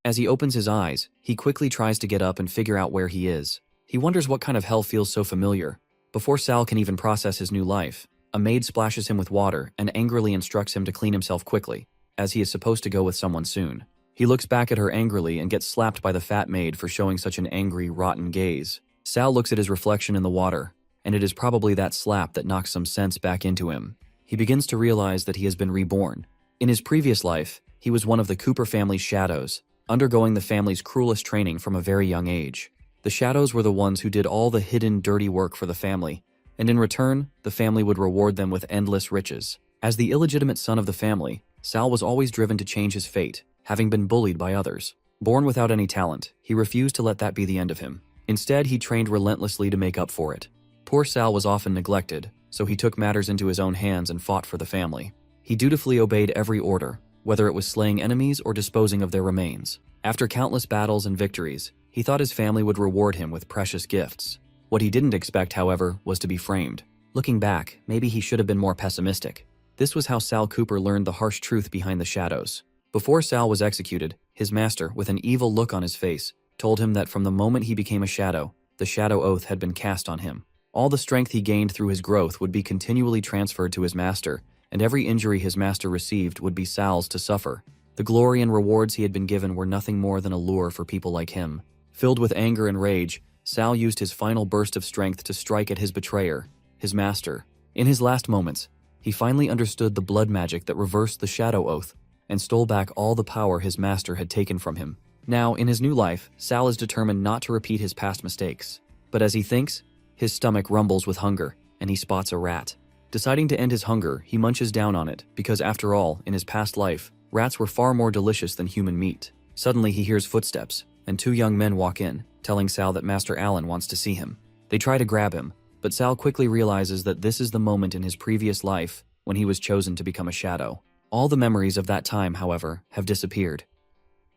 As he opens his eyes, he quickly tries to get up and figure out where he is. He wonders what kind of hell feels so familiar. Before Sal can even process his new life, a maid splashes him with water and angrily instructs him to clean himself quickly, as he is supposed to go with someone soon. He looks back at her angrily and gets slapped by the fat maid for showing such an angry, rotten gaze. Sal looks at his reflection in the water, and it is probably that slap that knocks some sense back into him. He begins to realize that he has been reborn. In his previous life, he was one of the Cooper family's shadows, undergoing the family's cruelest training from a very young age. The shadows were the ones who did all the hidden, dirty work for the family, and in return, the family would reward them with endless riches. As the illegitimate son of the family, Sal was always driven to change his fate, having been bullied by others. Born without any talent, he refused to let that be the end of him. Instead, he trained relentlessly to make up for it. Poor Sal was often neglected, so he took matters into his own hands and fought for the family. He dutifully obeyed every order, whether it was slaying enemies or disposing of their remains. After countless battles and victories, he thought his family would reward him with precious gifts. What he didn't expect, however, was to be framed. Looking back, maybe he should have been more pessimistic. This was how Sal Cooper learned the harsh truth behind the shadows. Before Sal was executed, his master, with an evil look on his face, told him that from the moment he became a shadow, the shadow oath had been cast on him. All the strength he gained through his growth would be continually transferred to his master, and every injury his master received would be Sal's to suffer. The glory and rewards he had been given were nothing more than a lure for people like him. Filled with anger and rage, Sal used his final burst of strength to strike at his betrayer, his master. In his last moments, he finally understood the blood magic that reversed the shadow oath and stole back all the power his master had taken from him. Now, in his new life, Sal is determined not to repeat his past mistakes. But as he thinks, his stomach rumbles with hunger, and he spots a rat. Deciding to end his hunger, he munches down on it, because after all, in his past life, rats were far more delicious than human meat. Suddenly he hears footsteps, and two young men walk in, telling Sal that Master Alan wants to see him. They try to grab him, but Sal quickly realizes that this is the moment in his previous life when he was chosen to become a shadow. All the memories of that time, however, have disappeared.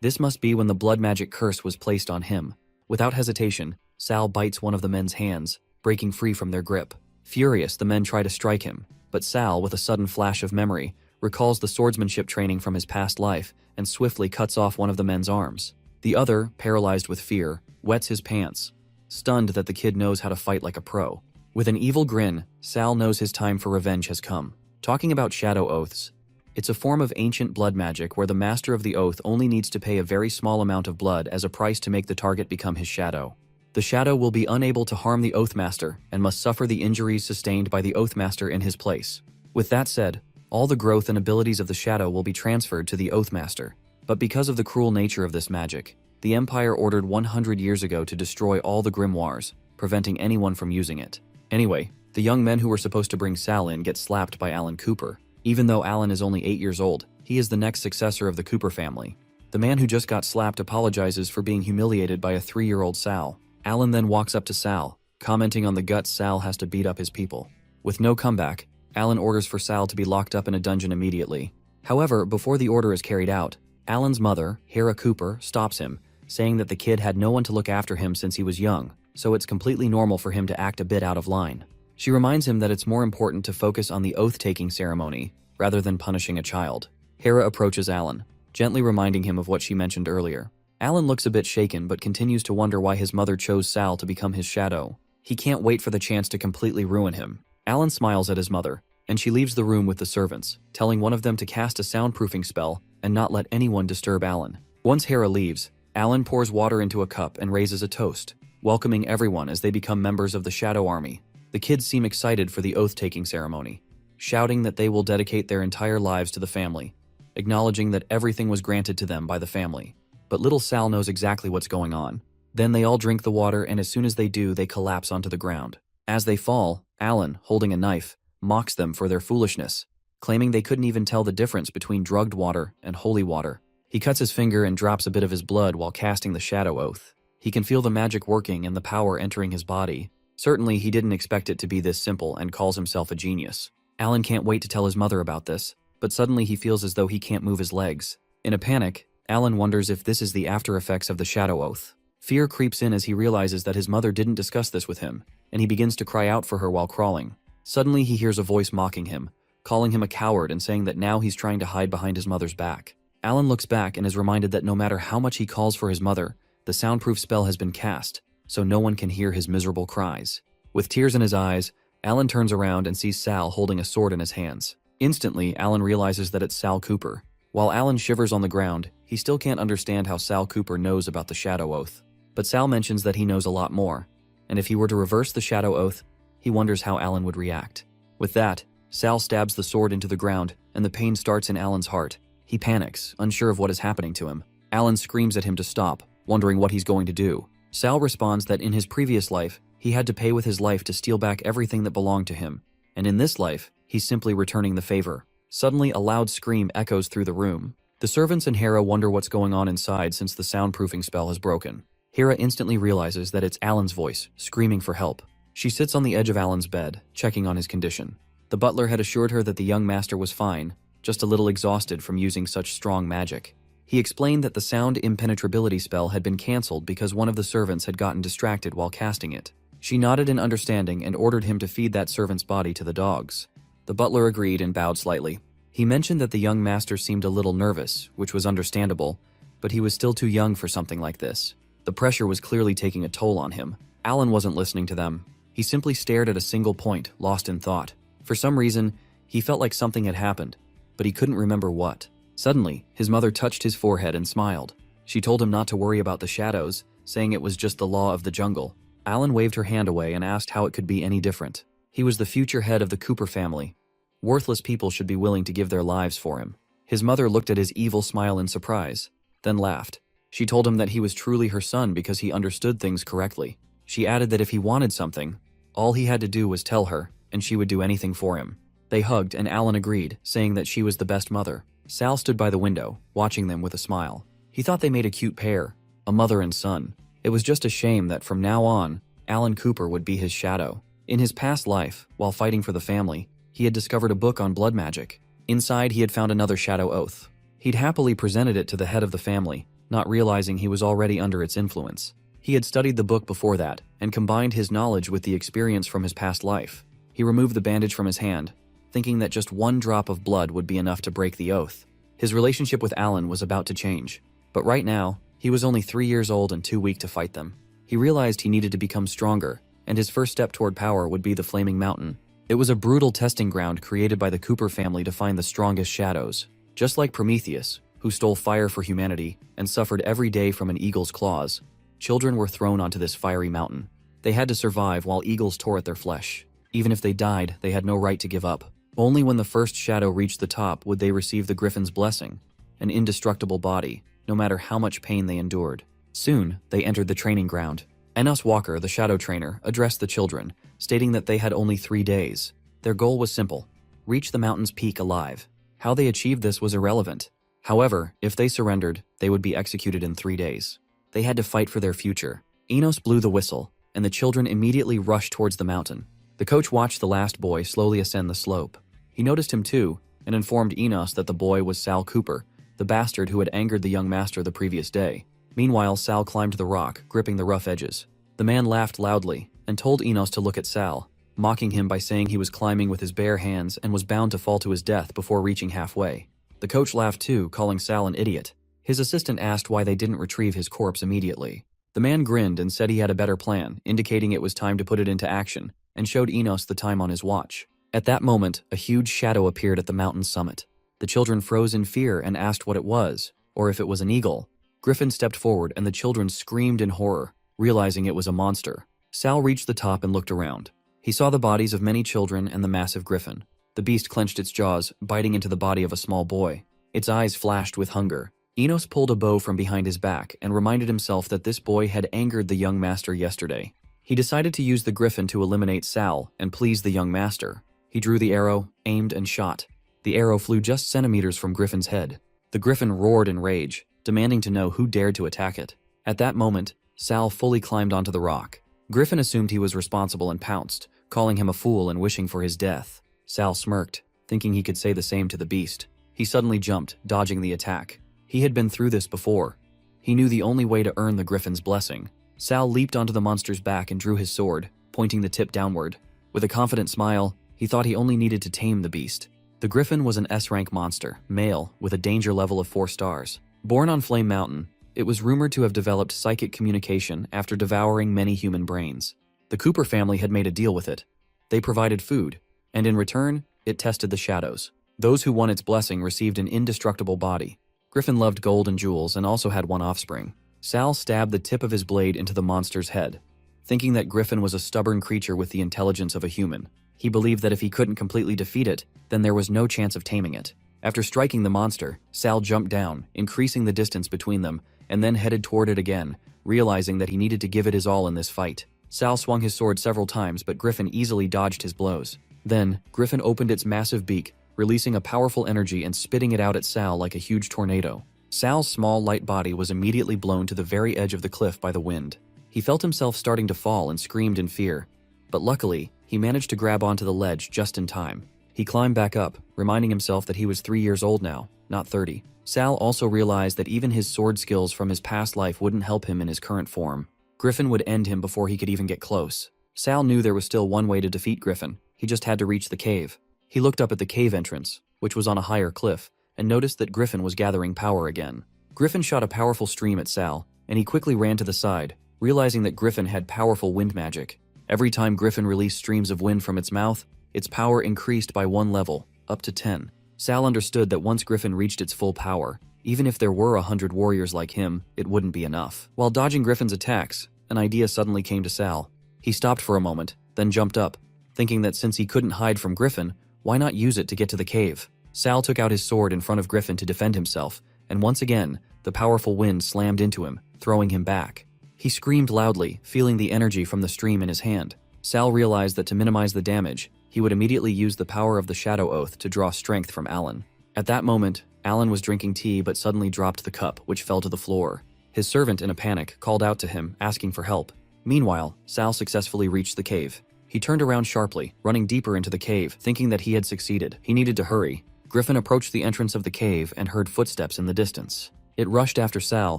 This must be when the blood magic curse was placed on him. Without hesitation, Sal bites one of the men's hands, breaking free from their grip. Furious, the men try to strike him, but Sal, with a sudden flash of memory, recalls the swordsmanship training from his past life and swiftly cuts off one of the men's arms. The other, paralyzed with fear, wets his pants, stunned that the kid knows how to fight like a pro. With an evil grin, Sal knows his time for revenge has come. Talking about shadow oaths, it's a form of ancient blood magic where the master of the oath only needs to pay a very small amount of blood as a price to make the target become his shadow. The shadow will be unable to harm the Oathmaster and must suffer the injuries sustained by the Oathmaster in his place. With that said, all the growth and abilities of the shadow will be transferred to the Oathmaster. But because of the cruel nature of this magic, the Empire ordered 100 years ago to destroy all the grimoires, preventing anyone from using it. Anyway, the young men who were supposed to bring Sal in get slapped by Alan Cooper. Even though Alan is only 8 years old, he is the next successor of the Cooper family. The man who just got slapped apologizes for being humiliated by a 3-year-old Sal. Alan then walks up to Sal, commenting on the guts Sal has to beat up his people. With no comeback, Alan orders for Sal to be locked up in a dungeon immediately. However, before the order is carried out, Alan's mother, Hera Cooper, stops him, saying that the kid had no one to look after him since he was young, so it's completely normal for him to act a bit out of line. She reminds him that it's more important to focus on the oath-taking ceremony rather than punishing a child. Hera approaches Alan, gently reminding him of what she mentioned earlier. Alan looks a bit shaken but continues to wonder why his mother chose Sal to become his shadow. He can't wait for the chance to completely ruin him. Alan smiles at his mother, and she leaves the room with the servants, telling one of them to cast a soundproofing spell and not let anyone disturb Alan. Once Hera leaves, Alan pours water into a cup and raises a toast, welcoming everyone as they become members of the Shadow Army. The kids seem excited for the oath-taking ceremony, shouting that they will dedicate their entire lives to the family, acknowledging that everything was granted to them by the family. But little Sal knows exactly what's going on. Then they all drink the water, and as soon as they do, they collapse onto the ground. As they fall, Alan, holding a knife, mocks them for their foolishness, claiming they couldn't even tell the difference between drugged water and holy water. He cuts his finger and drops a bit of his blood while casting the Shadow Oath. He can feel the magic working and the power entering his body. Certainly, he didn't expect it to be this simple and calls himself a genius. Alan can't wait to tell his mother about this, but suddenly he feels as though he can't move his legs. In a panic, Alan wonders if this is the after effects of the Shadow Oath. Fear creeps in as he realizes that his mother didn't discuss this with him, and he begins to cry out for her while crawling. Suddenly, he hears a voice mocking him, calling him a coward and saying that now he's trying to hide behind his mother's back. Alan looks back and is reminded that no matter how much he calls for his mother, the soundproof spell has been cast, so no one can hear his miserable cries. With tears in his eyes, Alan turns around and sees Sal holding a sword in his hands. Instantly, Alan realizes that it's Sal Cooper. While Alan shivers on the ground, he still can't understand how Sal Cooper knows about the Shadow Oath. But Sal mentions that he knows a lot more, and if he were to reverse the Shadow Oath, he wonders how Alan would react. With that, Sal stabs the sword into the ground, and the pain starts in Alan's heart. He panics, unsure of what is happening to him. Alan screams at him to stop, wondering what he's going to do. Sal responds that in his previous life, he had to pay with his life to steal back everything that belonged to him, and in this life, he's simply returning the favor. Suddenly, a loud scream echoes through the room. The servants and Hera wonder what's going on inside since the soundproofing spell has broken. Hera instantly realizes that it's Alan's voice, screaming for help. She sits on the edge of Alan's bed, checking on his condition. The butler had assured her that the young master was fine, just a little exhausted from using such strong magic. He explained that the sound impenetrability spell had been cancelled because one of the servants had gotten distracted while casting it. She nodded in understanding and ordered him to feed that servant's body to the dogs. The butler agreed and bowed slightly. He mentioned that the young master seemed a little nervous, which was understandable, but he was still too young for something like this. The pressure was clearly taking a toll on him. Alan wasn't listening to them. He simply stared at a single point, lost in thought. For some reason, he felt like something had happened, but he couldn't remember what. Suddenly, his mother touched his forehead and smiled. She told him not to worry about the shadows, saying it was just the law of the jungle. Alan waved her hand away and asked how it could be any different. He was the future head of the Cooper family. Worthless people should be willing to give their lives for him. His mother looked at his evil smile in surprise, then laughed. She told him that he was truly her son because he understood things correctly. She added that if he wanted something, all he had to do was tell her, and she would do anything for him. They hugged and Alan agreed, saying that she was the best mother. Sal stood by the window, watching them with a smile. He thought they made a cute pair, a mother and son. It was just a shame that from now on, Alan Cooper would be his shadow. In his past life, while fighting for the family, he had discovered a book on blood magic. Inside, he had found another Shadow Oath. He'd happily presented it to the head of the family, not realizing he was already under its influence. He had studied the book before that, and combined his knowledge with the experience from his past life. He removed the bandage from his hand, thinking that just one drop of blood would be enough to break the oath. His relationship with Alan was about to change, but right now, he was only 3 years old and too weak to fight them. He realized he needed to become stronger, and his first step toward power would be the Flaming Mountain. It was a brutal testing ground created by the Cooper family to find the strongest shadows. Just like Prometheus, who stole fire for humanity and suffered every day from an eagle's claws, children were thrown onto this fiery mountain. They had to survive while eagles tore at their flesh. Even if they died, they had no right to give up. Only when the first shadow reached the top would they receive the Griffin's blessing, an indestructible body, no matter how much pain they endured. Soon, they entered the training ground. Enos Walker, the shadow trainer, addressed the children, stating that they had only 3 days. Their goal was simple: reach the mountain's peak alive. How they achieved this was irrelevant. However, if they surrendered, they would be executed in 3 days. They had to fight for their future. Enos blew the whistle, and the children immediately rushed towards the mountain. The coach watched the last boy slowly ascend the slope. He noticed him too, and informed Enos that the boy was Sal Cooper, the bastard who had angered the young master the previous day. Meanwhile, Sal climbed the rock, gripping the rough edges. The man laughed loudly and told Enos to look at Sal, mocking him by saying he was climbing with his bare hands and was bound to fall to his death before reaching halfway. The coach laughed too, calling Sal an idiot. His assistant asked why they didn't retrieve his corpse immediately. The man grinned and said he had a better plan, indicating it was time to put it into action, and showed Enos the time on his watch. At that moment, a huge shadow appeared at the mountain's summit. The children froze in fear and asked what it was, or if it was an eagle. Griffin stepped forward and the children screamed in horror, realizing it was a monster. Sal reached the top and looked around. He saw the bodies of many children and the massive griffin. The beast clenched its jaws, biting into the body of a small boy. Its eyes flashed with hunger. Enos pulled a bow from behind his back and reminded himself that this boy had angered the young master yesterday. He decided to use the griffin to eliminate Sal and please the young master. He drew the arrow, aimed, and shot. The arrow flew just centimeters from Griffin's head. The griffin roared in rage, demanding to know who dared to attack it. At that moment, Sal fully climbed onto the rock. Griffin assumed he was responsible and pounced, calling him a fool and wishing for his death. Sal smirked, thinking he could say the same to the beast. He suddenly jumped, dodging the attack. He had been through this before. He knew the only way to earn the griffin's blessing. Sal leaped onto the monster's back and drew his sword, pointing the tip downward. With a confident smile, he thought he only needed to tame the beast. The Griffin was an S-rank monster, male, with a danger level of 4 stars. Born on Flame Mountain, it was rumored to have developed psychic communication after devouring many human brains. The Cooper family had made a deal with it. They provided food, and in return, it tested the shadows. Those who won its blessing received an indestructible body. Griffin loved gold and jewels and also had one offspring. Sal stabbed the tip of his blade into the monster's head, thinking that Griffin was a stubborn creature with the intelligence of a human. He believed that if he couldn't completely defeat it, then there was no chance of taming it. After striking the monster, Sal jumped down, increasing the distance between them, and then headed toward it again, realizing that he needed to give it his all in this fight. Sal swung his sword several times, but Griffin easily dodged his blows. Then, Griffin opened its massive beak, releasing a powerful energy and spitting it out at Sal like a huge tornado. Sal's small, light body was immediately blown to the very edge of the cliff by the wind. He felt himself starting to fall and screamed in fear, but luckily, he managed to grab onto the ledge just in time. He climbed back up, reminding himself that he was 3 years old now, not 30. Sal also realized that even his sword skills from his past life wouldn't help him in his current form. Griffin would end him before he could even get close. Sal knew there was still one way to defeat Griffin. He just had to reach the cave. He looked up at the cave entrance, which was on a higher cliff, and noticed that Griffin was gathering power again. Griffin shot a powerful stream at Sal, and he quickly ran to the side, realizing that Griffin had powerful wind magic. Every time Griffin released streams of wind from its mouth, its power increased by 1 level, up to 10. Sal understood that once Griffin reached its full power, even if there were 100 warriors like him, it wouldn't be enough. While dodging Griffin's attacks, an idea suddenly came to Sal. He stopped for a moment, then jumped up, thinking that since he couldn't hide from Griffin, why not use it to get to the cave? Sal took out his sword in front of Griffin to defend himself, and once again, the powerful wind slammed into him, throwing him back. He screamed loudly, feeling the energy from the stream in his hand. Sal realized that to minimize the damage, he would immediately use the power of the Shadow Oath to draw strength from Alan. At that moment, Alan was drinking tea but suddenly dropped the cup, which fell to the floor. His servant, in a panic, called out to him, asking for help. Meanwhile, Sal successfully reached the cave. He turned around sharply, running deeper into the cave, thinking that he had succeeded. He needed to hurry. Griffin approached the entrance of the cave and heard footsteps in the distance. It rushed after Sal,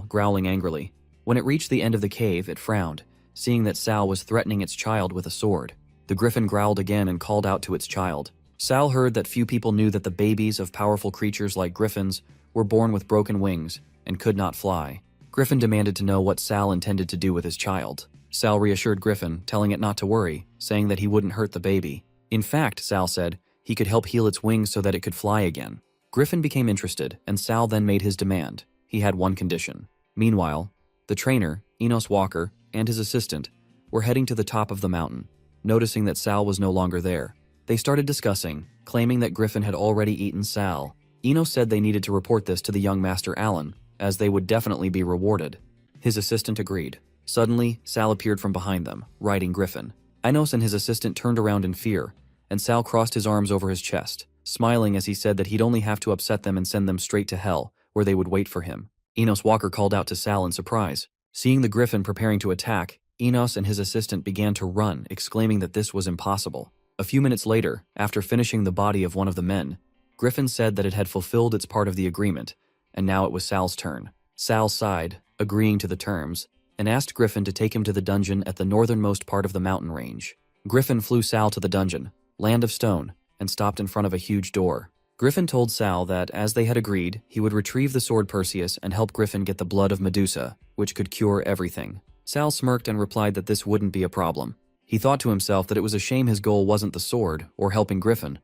growling angrily. When it reached the end of the cave, it frowned, seeing that Sal was threatening its child with a sword. The Griffin growled again and called out to its child. Sal heard that few people knew that the babies of powerful creatures like griffins were born with broken wings and could not fly. Griffin demanded to know what Sal intended to do with his child. Sal reassured Griffin, telling it not to worry, saying that he wouldn't hurt the baby. In fact, Sal said, he could help heal its wings so that it could fly again. Griffin became interested, and Sal then made his demand. He had one condition. Meanwhile, the trainer, Enos Walker, and his assistant were heading to the top of the mountain. Noticing that Sal was no longer there, they started discussing, claiming that Griffin had already eaten Sal. Enos said they needed to report this to the young master Alan, as they would definitely be rewarded. His assistant agreed. Suddenly, Sal appeared from behind them, riding Griffin. Enos and his assistant turned around in fear, and Sal crossed his arms over his chest, smiling as he said that he'd only have to upset them and send them straight to hell, where they would wait for him. Enos Walker called out to Sal in surprise. Seeing the Griffin preparing to attack, Enos and his assistant began to run, exclaiming that this was impossible. A few minutes later, after finishing the body of one of the men, Griffin said that it had fulfilled its part of the agreement, and now it was Sal's turn. Sal sighed, agreeing to the terms, and asked Griffin to take him to the dungeon at the northernmost part of the mountain range. Griffin flew Sal to the dungeon, Land of Stone, and stopped in front of a huge door. Griffin told Sal that, as they had agreed, he would retrieve the sword Perseus and help Griffin get the blood of Medusa, which could cure everything. Sal smirked and replied that this wouldn't be a problem. He thought to himself that it was a shame his goal wasn't the sword or helping Griffin,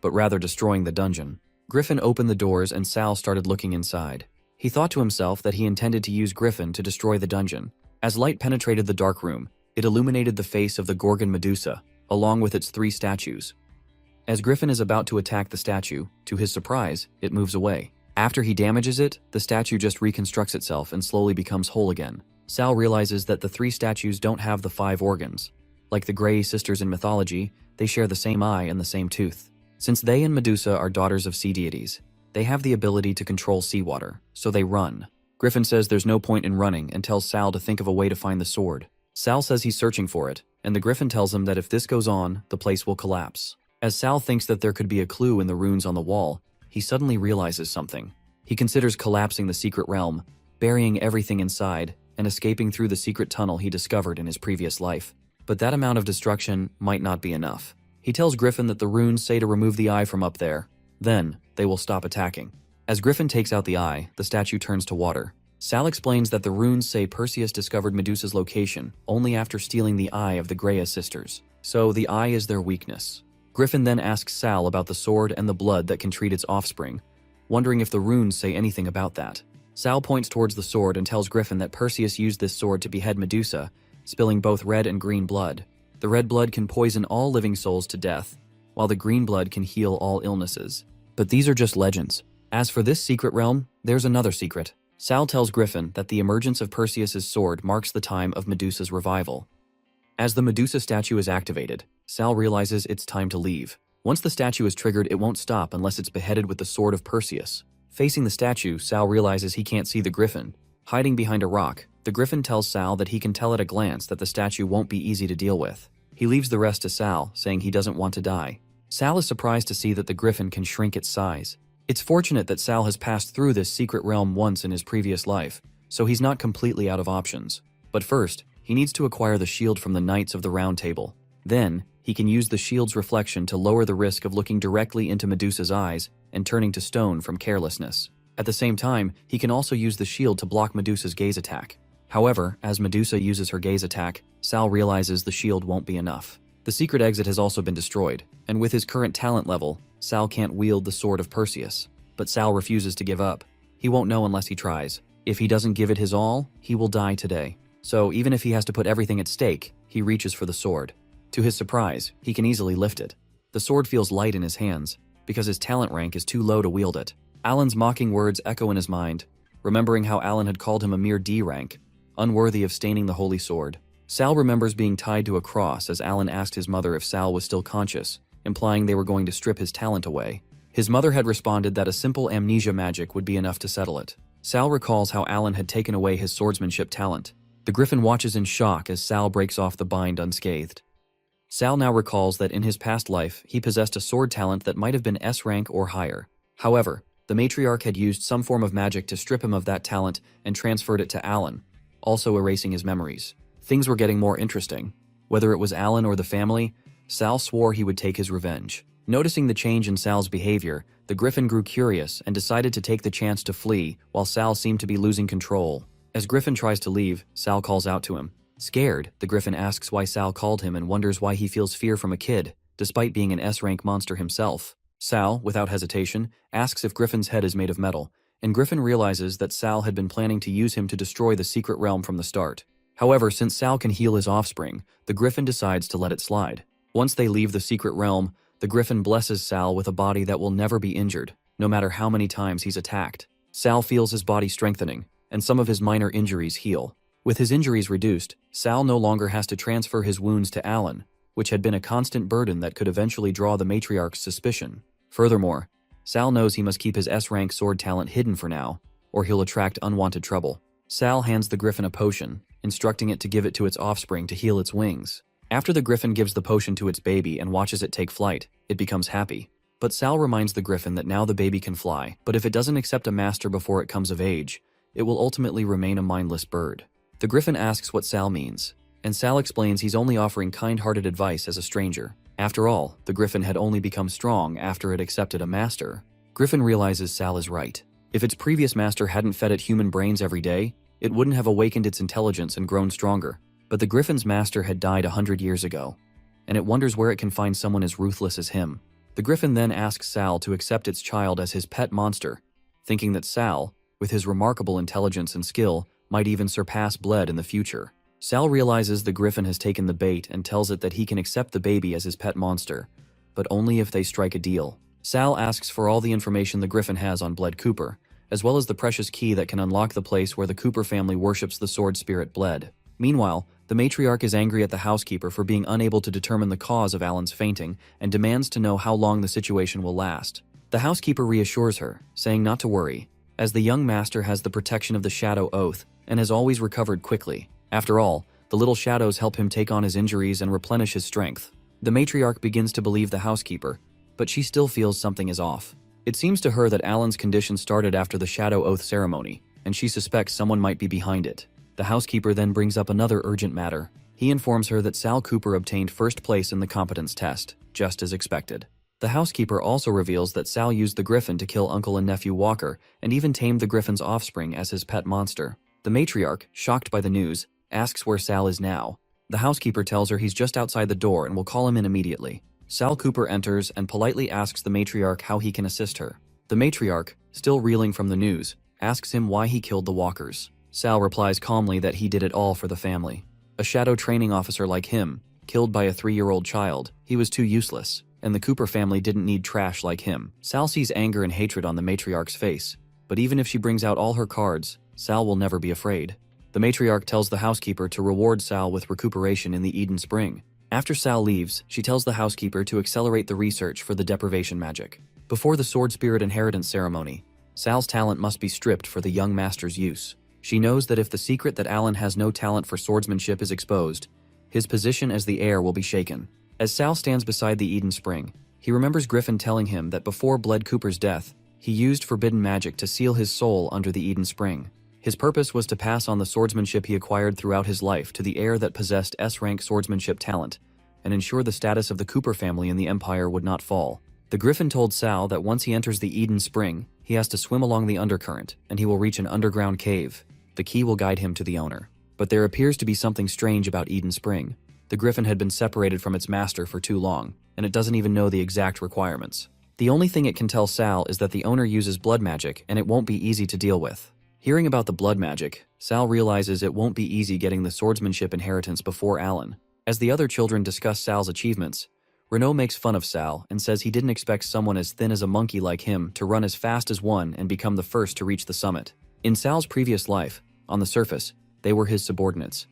but rather destroying the dungeon. Griffin opened the doors and Sal started looking inside. He thought to himself that he intended to use Griffin to destroy the dungeon. As light penetrated the dark room, it illuminated the face of the Gorgon Medusa, along with its 3 statues. As Griffin is about to attack the statue, to his surprise, it moves away. After he damages it, the statue just reconstructs itself and slowly becomes whole again. Sal realizes that the 3 statues don't have the 5 organs. Like the Grey sisters in mythology, they share the same eye and the same tooth. Since they and Medusa are daughters of sea deities, they have the ability to control seawater, so they run. Griffin says there's no point in running and tells Sal to think of a way to find the sword. Sal says he's searching for it, and the Griffin tells him that if this goes on, the place will collapse. As Sal thinks that there could be a clue in the runes on the wall, he suddenly realizes something. He considers collapsing the secret realm, burying everything inside, and escaping through the secret tunnel he discovered in his previous life. But that amount of destruction might not be enough. He tells Griffin that the runes say to remove the eye from up there, Then, they will stop attacking. As Griffin takes out the eye, the statue turns to water. Sal explains that the runes say Perseus discovered Medusa's location only after stealing the eye of the Greya sisters. So the eye is their weakness. Griffin then asks Sal about the sword and the blood that can treat its offspring, wondering if the runes say anything about that. Sal points towards the sword and tells Griffin that Perseus used this sword to behead Medusa, spilling both red and green blood. The red blood can poison all living souls to death, while the green blood can heal all illnesses. But these are just legends. As for this secret realm, there's another secret. Sal tells Griffin that the emergence of Perseus's sword marks the time of Medusa's revival. As the Medusa statue is activated, Sal realizes it's time to leave. Once the statue is triggered, it won't stop unless it's beheaded with the sword of Perseus. Facing the statue, Sal realizes he can't see the Griffin. Hiding behind a rock, the Griffin tells Sal that he can tell at a glance that the statue won't be easy to deal with. He leaves the rest to Sal, saying he doesn't want to die. Sal is surprised to see that the Griffin can shrink its size. It's fortunate that Sal has passed through this secret realm once in his previous life, so he's not completely out of options. But first, he needs to acquire the shield from the Knights of the Round Table. Then, he can use the shield's reflection to lower the risk of looking directly into Medusa's eyes and turning to stone from carelessness. At the same time, he can also use the shield to block Medusa's gaze attack. However, as Medusa uses her gaze attack, Sal realizes the shield won't be enough. The secret exit has also been destroyed, and with his current talent level, Sal can't wield the sword of Perseus. But Sal refuses to give up. He won't know unless he tries. If he doesn't give it his all, he will die today. So even if he has to put everything at stake, he reaches for the sword. To his surprise, he can easily lift it. The sword feels light in his hands, because his talent rank is too low to wield it. Alan's mocking words echo in his mind, remembering how Alan had called him a mere D rank, unworthy of staining the holy sword. Sal remembers being tied to a cross as Alan asked his mother if Sal was still conscious, implying they were going to strip his talent away. His mother had responded that a simple amnesia magic would be enough to settle it. Sal recalls how Alan had taken away his swordsmanship talent. The Griffin watches in shock as Sal breaks off the bind unscathed. Sal now recalls that in his past life, he possessed a sword talent that might have been S rank or higher. However, the matriarch had used some form of magic to strip him of that talent and transferred it to Alan, also erasing his memories. Things were getting more interesting. Whether it was Alan or the family, Sal swore he would take his revenge. Noticing the change in Sal's behavior, the Griffin grew curious and decided to take the chance to flee while Sal seemed to be losing control. As Griffin tries to leave, Sal calls out to him. Scared, the Griffin asks why Sal called him and wonders why he feels fear from a kid, despite being an S-rank monster himself. Sal, without hesitation, asks if Griffin's head is made of metal, and Griffin realizes that Sal had been planning to use him to destroy the secret realm from the start. However, since Sal can heal his offspring, the Griffin decides to let it slide. Once they leave the secret realm, the Griffin blesses Sal with a body that will never be injured, no matter how many times he's attacked. Sal feels his body strengthening, and some of his minor injuries heal. With his injuries reduced, Sal no longer has to transfer his wounds to Alan, which had been a constant burden that could eventually draw the matriarch's suspicion. Furthermore, Sal knows he must keep his S-rank sword talent hidden for now, or he'll attract unwanted trouble. Sal hands the Griffin a potion, instructing it to give it to its offspring to heal its wings. After the Griffin gives the potion to its baby and watches it take flight, it becomes happy. But Sal reminds the Griffin that now the baby can fly, but if it doesn't accept a master before it comes of age, it will ultimately remain a mindless bird. The Griffin asks what Sal means, and Sal explains he's only offering kind-hearted advice as a stranger. After all, the Griffin had only become strong after it accepted a master. Griffin realizes Sal is right. If its previous master hadn't fed it human brains every day, it wouldn't have awakened its intelligence and grown stronger. But the Griffin's master had died 100 years ago, and it wonders where it can find someone as ruthless as him. The Griffin then asks Sal to accept its child as his pet monster, thinking that Sal, with his remarkable intelligence and skill, might even surpass Bled in the future. Sal realizes the Griffin has taken the bait and tells it that he can accept the baby as his pet monster, but only if they strike a deal. Sal asks for all the information the Griffin has on Bled Cooper, as well as the precious key that can unlock the place where the Cooper family worships the sword spirit Bled. Meanwhile, the matriarch is angry at the housekeeper for being unable to determine the cause of Alan's fainting and demands to know how long the situation will last. The housekeeper reassures her, saying not to worry, as the young master has the protection of the Shadow Oath and has always recovered quickly. After all, the little shadows help him take on his injuries and replenish his strength. The matriarch begins to believe the housekeeper, but she still feels something is off. It seems to her that Alan's condition started after the Shadow Oath ceremony, and she suspects someone might be behind it. The housekeeper then brings up another urgent matter. He informs her that Sal Cooper obtained first place in the competence test, just as expected. The housekeeper also reveals that Sal used the griffin to kill uncle and nephew Walker, and even tamed the griffin's offspring as his pet monster. The matriarch, shocked by the news, asks where Sal is now. The housekeeper tells her he's just outside the door and will call him in immediately. Sal Cooper enters and politely asks the matriarch how he can assist her. The matriarch, still reeling from the news, asks him why he killed the Walkers. Sal replies calmly that he did it all for the family. A shadow training officer like him, killed by a 3-year-old child, he was too useless, and the Cooper family didn't need trash like him. Sal sees anger and hatred on the matriarch's face, but even if she brings out all her cards, Sal will never be afraid. The matriarch tells the housekeeper to reward Sal with recuperation in the Eden Spring. After Sal leaves, she tells the housekeeper to accelerate the research for the deprivation magic. Before the sword spirit inheritance ceremony, Sal's talent must be stripped for the young master's use. She knows that if the secret that Alan has no talent for swordsmanship is exposed, his position as the heir will be shaken. As Sal stands beside the Eden Spring, he remembers Griffin telling him that before Bled Cooper's death, he used forbidden magic to seal his soul under the Eden Spring. His purpose was to pass on the swordsmanship he acquired throughout his life to the heir that possessed S-rank swordsmanship talent, and ensure the status of the Cooper family in the Empire would not fall. The Griffin told Sal that once he enters the Eden Spring, he has to swim along the undercurrent, and he will reach an underground cave. The key will guide him to the owner. But there appears to be something strange about Eden Spring. The Griffin had been separated from its master for too long, and it doesn't even know the exact requirements. The only thing it can tell Sal is that the owner uses blood magic, and it won't be easy to deal with. Hearing about the blood magic, Sal realizes it won't be easy getting the swordsmanship inheritance before Alan. As the other children discuss Sal's achievements, Renaud makes fun of Sal and says he didn't expect someone as thin as a monkey like him to run as fast as one and become the first to reach the summit. In Sal's previous life, on the surface, they were his subordinates.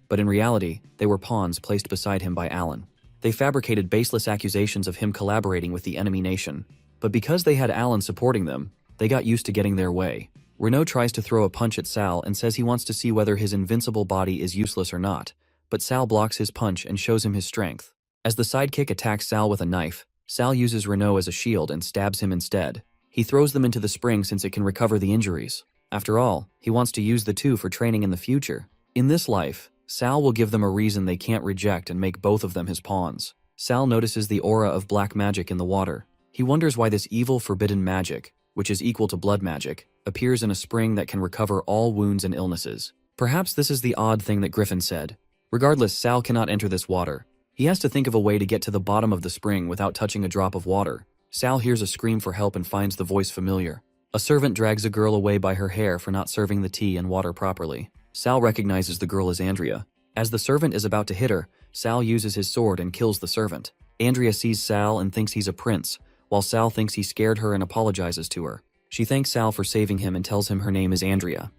But in reality, they were pawns placed beside him by Alan. They fabricated baseless accusations of him collaborating with the enemy nation. But because they had Alan supporting them, they got used to getting their way. Renaud tries to throw a punch at Sal and says he wants to see whether his invincible body is useless or not, but Sal blocks his punch and shows him his strength. As the sidekick attacks Sal with a knife, Sal uses Renaud as a shield and stabs him instead. He throws them into the spring since it can recover the injuries. After all, he wants to use the two for training in the future. In this life, Sal will give them a reason they can't reject and make both of them his pawns. Sal notices the aura of black magic in the water. He wonders why this evil forbidden magic, which is equal to blood magic, appears in a spring that can recover all wounds and illnesses. Perhaps this is the odd thing that Griffin said. Regardless, Sal cannot enter this water. He has to think of a way to get to the bottom of the spring without touching a drop of water. Sal hears a scream for help and finds the voice familiar. A servant drags a girl away by her hair for not serving the tea and water properly. Sal recognizes the girl as Andrea. As the servant is about to hit her, Sal uses his sword and kills the servant. Andrea sees Sal and thinks he's a prince, while Sal thinks he scared her and apologizes to her. She thanks Sal for saving him and tells him her name is Andrea.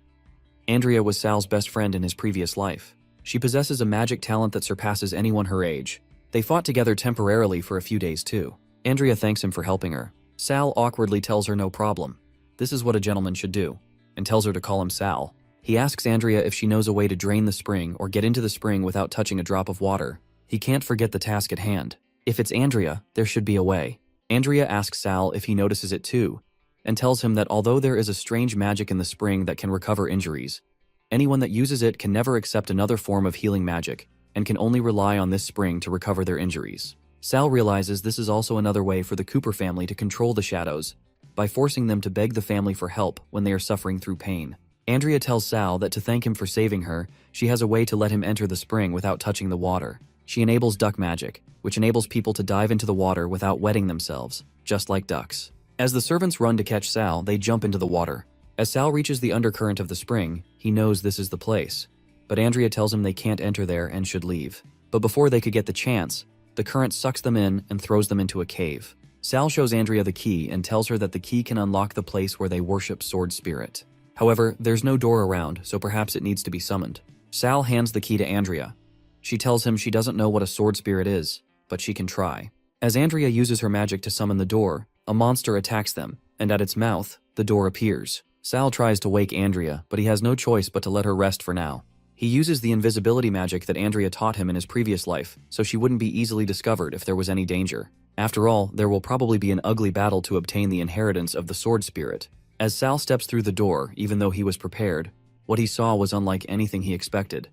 Andrea was Sal's best friend in his previous life. She possesses a magic talent that surpasses anyone her age. They fought together temporarily for a few days too. Andrea thanks him for helping her. Sal awkwardly tells her no problem. This is what a gentleman should do, and tells her to call him Sal. He asks Andrea if she knows a way to drain the spring or get into the spring without touching a drop of water. He can't forget the task at hand. If it's Andrea, there should be a way. Andrea asks Sal if he notices it too, and tells him that although there is a strange magic in the spring that can recover injuries, anyone that uses it can never accept another form of healing magic, and can only rely on this spring to recover their injuries. Sal realizes this is also another way for the Cooper family to control the shadows, by forcing them to beg the family for help when they are suffering through pain. Andrea tells Sal that to thank him for saving her, she has a way to let him enter the spring without touching the water. She enables duck magic, which enables people to dive into the water without wetting themselves, just like ducks. As the servants run to catch Sal, they jump into the water. As Sal reaches the undercurrent of the spring, he knows this is the place. But Andrea tells him they can't enter there and should leave. But before they could get the chance, the current sucks them in and throws them into a cave. Sal shows Andrea the key and tells her that the key can unlock the place where they worship Sword Spirit. However, there's no door around, so perhaps it needs to be summoned. Sal hands the key to Andrea. She tells him she doesn't know what a Sword Spirit is, but she can try. As Andrea uses her magic to summon the door, a monster attacks them, and at its mouth, the door appears. Sal tries to wake Andrea, but he has no choice but to let her rest for now. He uses the invisibility magic that Andrea taught him in his previous life, so she wouldn't be easily discovered if there was any danger. After all, there will probably be an ugly battle to obtain the inheritance of the Sword Spirit. As Sal steps through the door, even though he was prepared, what he saw was unlike anything he expected.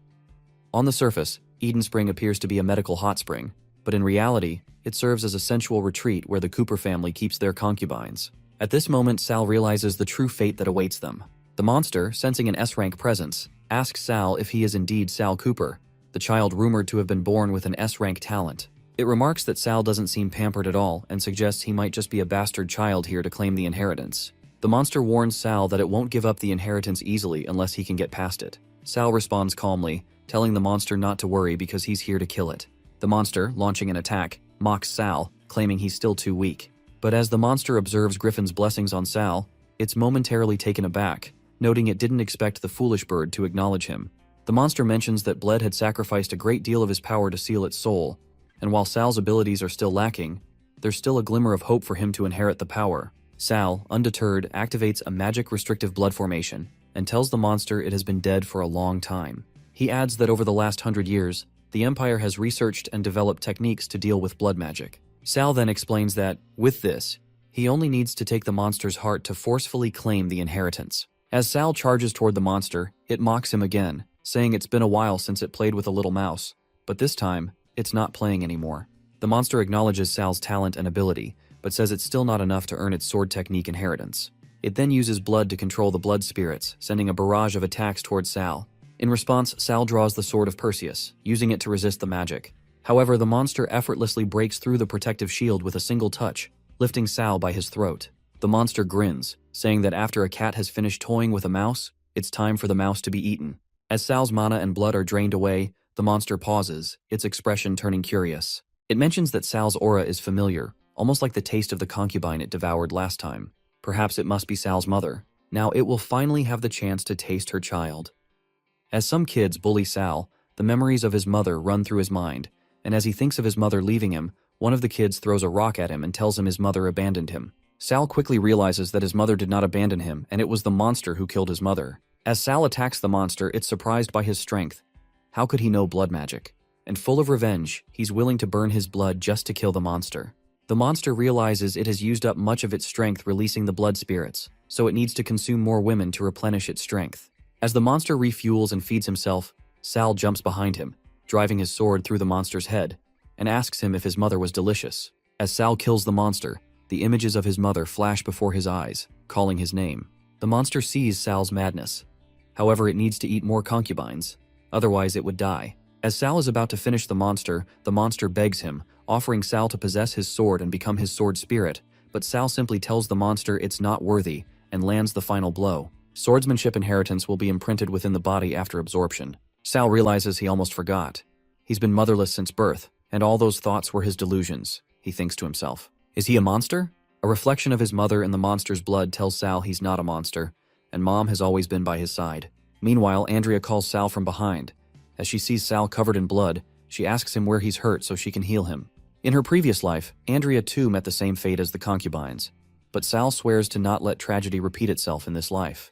On the surface, Eden Spring appears to be a medical hot spring. but in reality, it serves as a sensual retreat where the Cooper family keeps their concubines. At this moment, Sal realizes the true fate that awaits them. The monster, sensing an S-rank presence, asks Sal if he is indeed Sal Cooper, the child rumored to have been born with an S-rank talent. It remarks that Sal doesn't seem pampered at all and suggests he might just be a bastard child here to claim the inheritance. The monster warns Sal that it won't give up the inheritance easily unless he can get past it. Sal responds calmly, telling the monster not to worry because he's here to kill it. The monster, launching an attack, mocks Sal, claiming he's still too weak. But as the monster observes Griffin's blessings on Sal, it's momentarily taken aback, noting it didn't expect the foolish bird to acknowledge him. The monster mentions that Bled had sacrificed a great deal of his power to seal its soul, and while Sal's abilities are still lacking, there's still a glimmer of hope for him to inherit the power. Sal, undeterred, activates a magic restrictive blood formation and tells the monster it has been dead for a long time. He adds that over the last 100 years, the Empire has researched and developed techniques to deal with blood magic. Sal then explains that, with this, he only needs to take the monster's heart to forcefully claim the inheritance. As Sal charges toward the monster, it mocks him again, saying it's been a while since it played with a little mouse, but this time, it's not playing anymore. The monster acknowledges Sal's talent and ability, but says it's still not enough to earn its sword technique inheritance. It then uses blood to control the blood spirits, sending a barrage of attacks towards Sal. In response, Sal draws the Sword of Perseus, using it to resist the magic. However, the monster effortlessly breaks through the protective shield with a single touch, lifting Sal by his throat. The monster grins, saying that after a cat has finished toying with a mouse, it's time for the mouse to be eaten. As Sal's mana and blood are drained away, the monster pauses, its expression turning curious. It mentions that Sal's aura is familiar, almost like the taste of the concubine it devoured last time. Perhaps it must be Sal's mother. Now it will finally have the chance to taste her child. As some kids bully Sal, the memories of his mother run through his mind, and as he thinks of his mother leaving him, one of the kids throws a rock at him and tells him his mother abandoned him. Sal quickly realizes that his mother did not abandon him, and it was the monster who killed his mother. As Sal attacks the monster, it's surprised by his strength. How could he know blood magic? And full of revenge, he's willing to burn his blood just to kill the monster. The monster realizes it has used up much of its strength releasing the blood spirits, so it needs to consume more women to replenish its strength. As the monster refuels and feeds himself, Sal jumps behind him, driving his sword through the monster's head, and asks him if his mother was delicious. As Sal kills the monster, the images of his mother flash before his eyes, calling his name. The monster sees Sal's madness. However, it needs to eat more concubines, otherwise it would die. As Sal is about to finish the monster begs him, offering Sal to possess his sword and become his sword spirit, but Sal simply tells the monster it's not worthy and lands the final blow. Swordsmanship inheritance will be imprinted within the body after absorption. Sal realizes he almost forgot. He's been motherless since birth, and all those thoughts were his delusions, he thinks to himself. Is he a monster? A reflection of his mother in the monster's blood tells Sal he's not a monster, and Mom has always been by his side. Meanwhile, Andrea calls Sal from behind. As she sees Sal covered in blood, she asks him where he's hurt so she can heal him. In her previous life, Andrea too met the same fate as the concubines, but Sal swears to not let tragedy repeat itself in this life.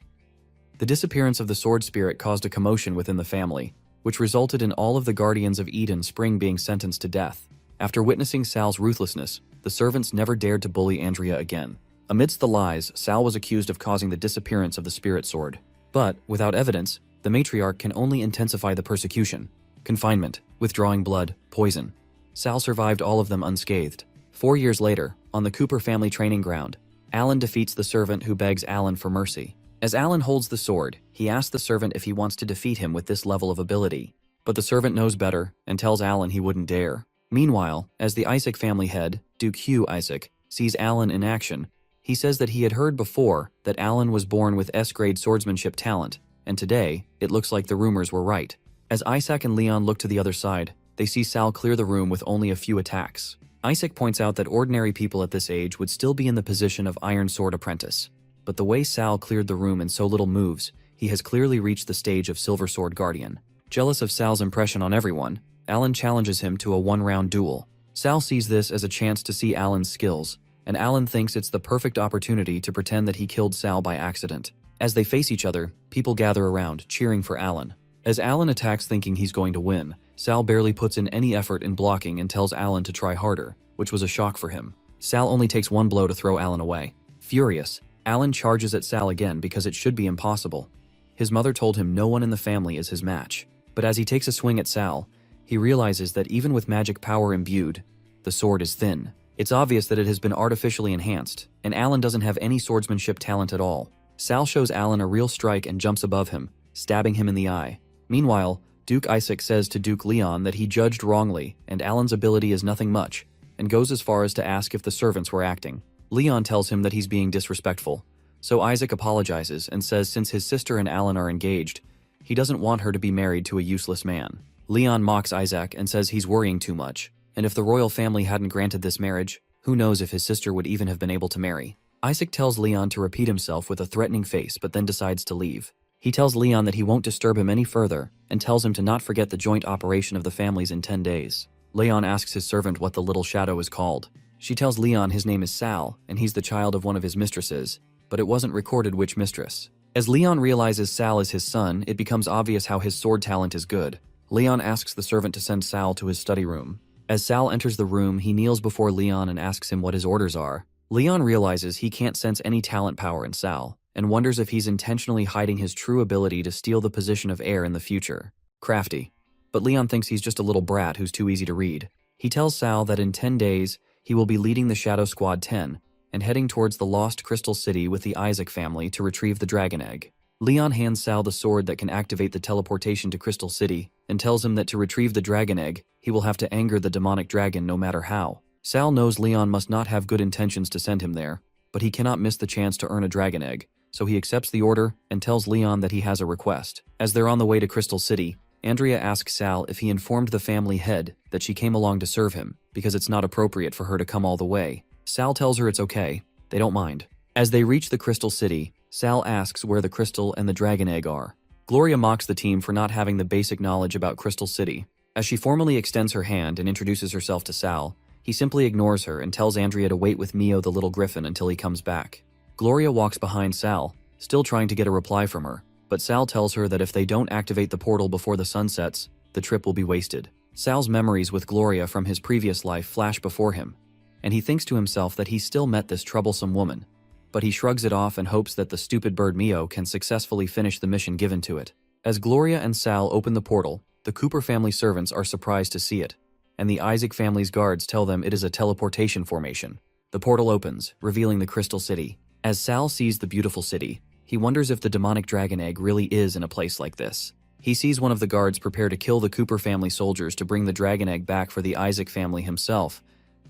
The disappearance of the sword spirit caused a commotion within the family, which resulted in all of the guardians of Eden Spring being sentenced to death. After witnessing Sal's ruthlessness, the servants never dared to bully Andrea again. Amidst the lies, Sal was accused of causing the disappearance of the spirit sword. But, without evidence, the matriarch can only intensify the persecution. Confinement, withdrawing blood, poison. Sal survived all of them unscathed. 4 years later, on the Cooper family training ground, Alan defeats the servant who begs Alan for mercy. As Alan holds the sword, he asks the servant if he wants to defeat him with this level of ability. But the servant knows better and tells Alan he wouldn't dare. Meanwhile, as the Isaac family head, Duke Hugh Isaac, sees Alan in action, he says that he had heard before that Alan was born with S-grade swordsmanship talent, and today, it looks like the rumors were right. As Isaac and Leon look to the other side, they see Sal clear the room with only a few attacks. Isaac points out that ordinary people at this age would still be in the position of Iron Sword Apprentice. But the way Sal cleared the room in so little moves, he has clearly reached the stage of Silver Sword Guardian. Jealous of Sal's impression on everyone, Alan challenges him to a one-round duel. Sal sees this as a chance to see Alan's skills, and Alan thinks it's the perfect opportunity to pretend that he killed Sal by accident. As they face each other, people gather around, cheering for Alan. As Alan attacks thinking he's going to win, Sal barely puts in any effort in blocking and tells Alan to try harder, which was a shock for him. Sal only takes one blow to throw Alan away. Furious, Alan charges at Sal again because it should be impossible. His mother told him no one in the family is his match. But as he takes a swing at Sal, he realizes that even with magic power imbued, the sword is thin. It's obvious that it has been artificially enhanced, and Alan doesn't have any swordsmanship talent at all. Sal shows Alan a real strike and jumps above him, stabbing him in the eye. Meanwhile, Duke Isaac says to Duke Leon that he judged wrongly and Alan's ability is nothing much, and goes as far as to ask if the servants were acting. Leon tells him that he's being disrespectful, so Isaac apologizes and says since his sister and Alan are engaged, he doesn't want her to be married to a useless man. Leon mocks Isaac and says he's worrying too much, and if the royal family hadn't granted this marriage, who knows if his sister would even have been able to marry. Isaac tells Leon to repeat himself with a threatening face but then decides to leave. He tells Leon that he won't disturb him any further and tells him to not forget the joint operation of the families in 10 days. Leon asks his servant what the little shadow is called. She tells Leon his name is Sal and he's the child of one of his mistresses, but it wasn't recorded which mistress. As Leon realizes Sal is his son, it becomes obvious how his sword talent is good. Leon asks the servant to send Sal to his study room. As Sal enters the room, he kneels before Leon and asks him what his orders are. Leon realizes he can't sense any talent power in Sal, and wonders if he's intentionally hiding his true ability to steal the position of heir in the future. Crafty. But Leon thinks he's just a little brat who's too easy to read. He tells Sal that in 10 days, he will be leading the Shadow Squad 10 and heading towards the Lost Crystal City with the Isaac family to retrieve the dragon egg. Leon hands Sal the sword that can activate the teleportation to Crystal City and tells him that to retrieve the dragon egg, he will have to anger the demonic dragon no matter how. Sal knows Leon must not have good intentions to send him there, but he cannot miss the chance to earn a dragon egg, so he accepts the order and tells Leon that he has a request. As they're on the way to Crystal City, Andrea asks Sal if he informed the family head that she came along to serve him, because it's not appropriate for her to come all the way. Sal tells her it's okay, they don't mind. As they reach the Crystal City, Sal asks where the crystal and the dragon egg are. Gloria mocks the team for not having the basic knowledge about Crystal City. As she formally extends her hand and introduces herself to Sal, he simply ignores her and tells Andrea to wait with Mio the little griffin until he comes back. Gloria walks behind Sal, still trying to get a reply from her, but Sal tells her that if they don't activate the portal before the sun sets, the trip will be wasted. Sal's memories with Gloria from his previous life flash before him, and he thinks to himself that he still met this troublesome woman, but he shrugs it off and hopes that the stupid bird Mio can successfully finish the mission given to it. As Gloria and Sal open the portal, the Cooper family servants are surprised to see it, and the Isaac family's guards tell them it is a teleportation formation. The portal opens, revealing the Crystal City. As Sal sees the beautiful city, he wonders if the demonic dragon egg really is in a place like this. He sees one of the guards prepare to kill the Cooper family soldiers to bring the dragon egg back for the Isaac family himself,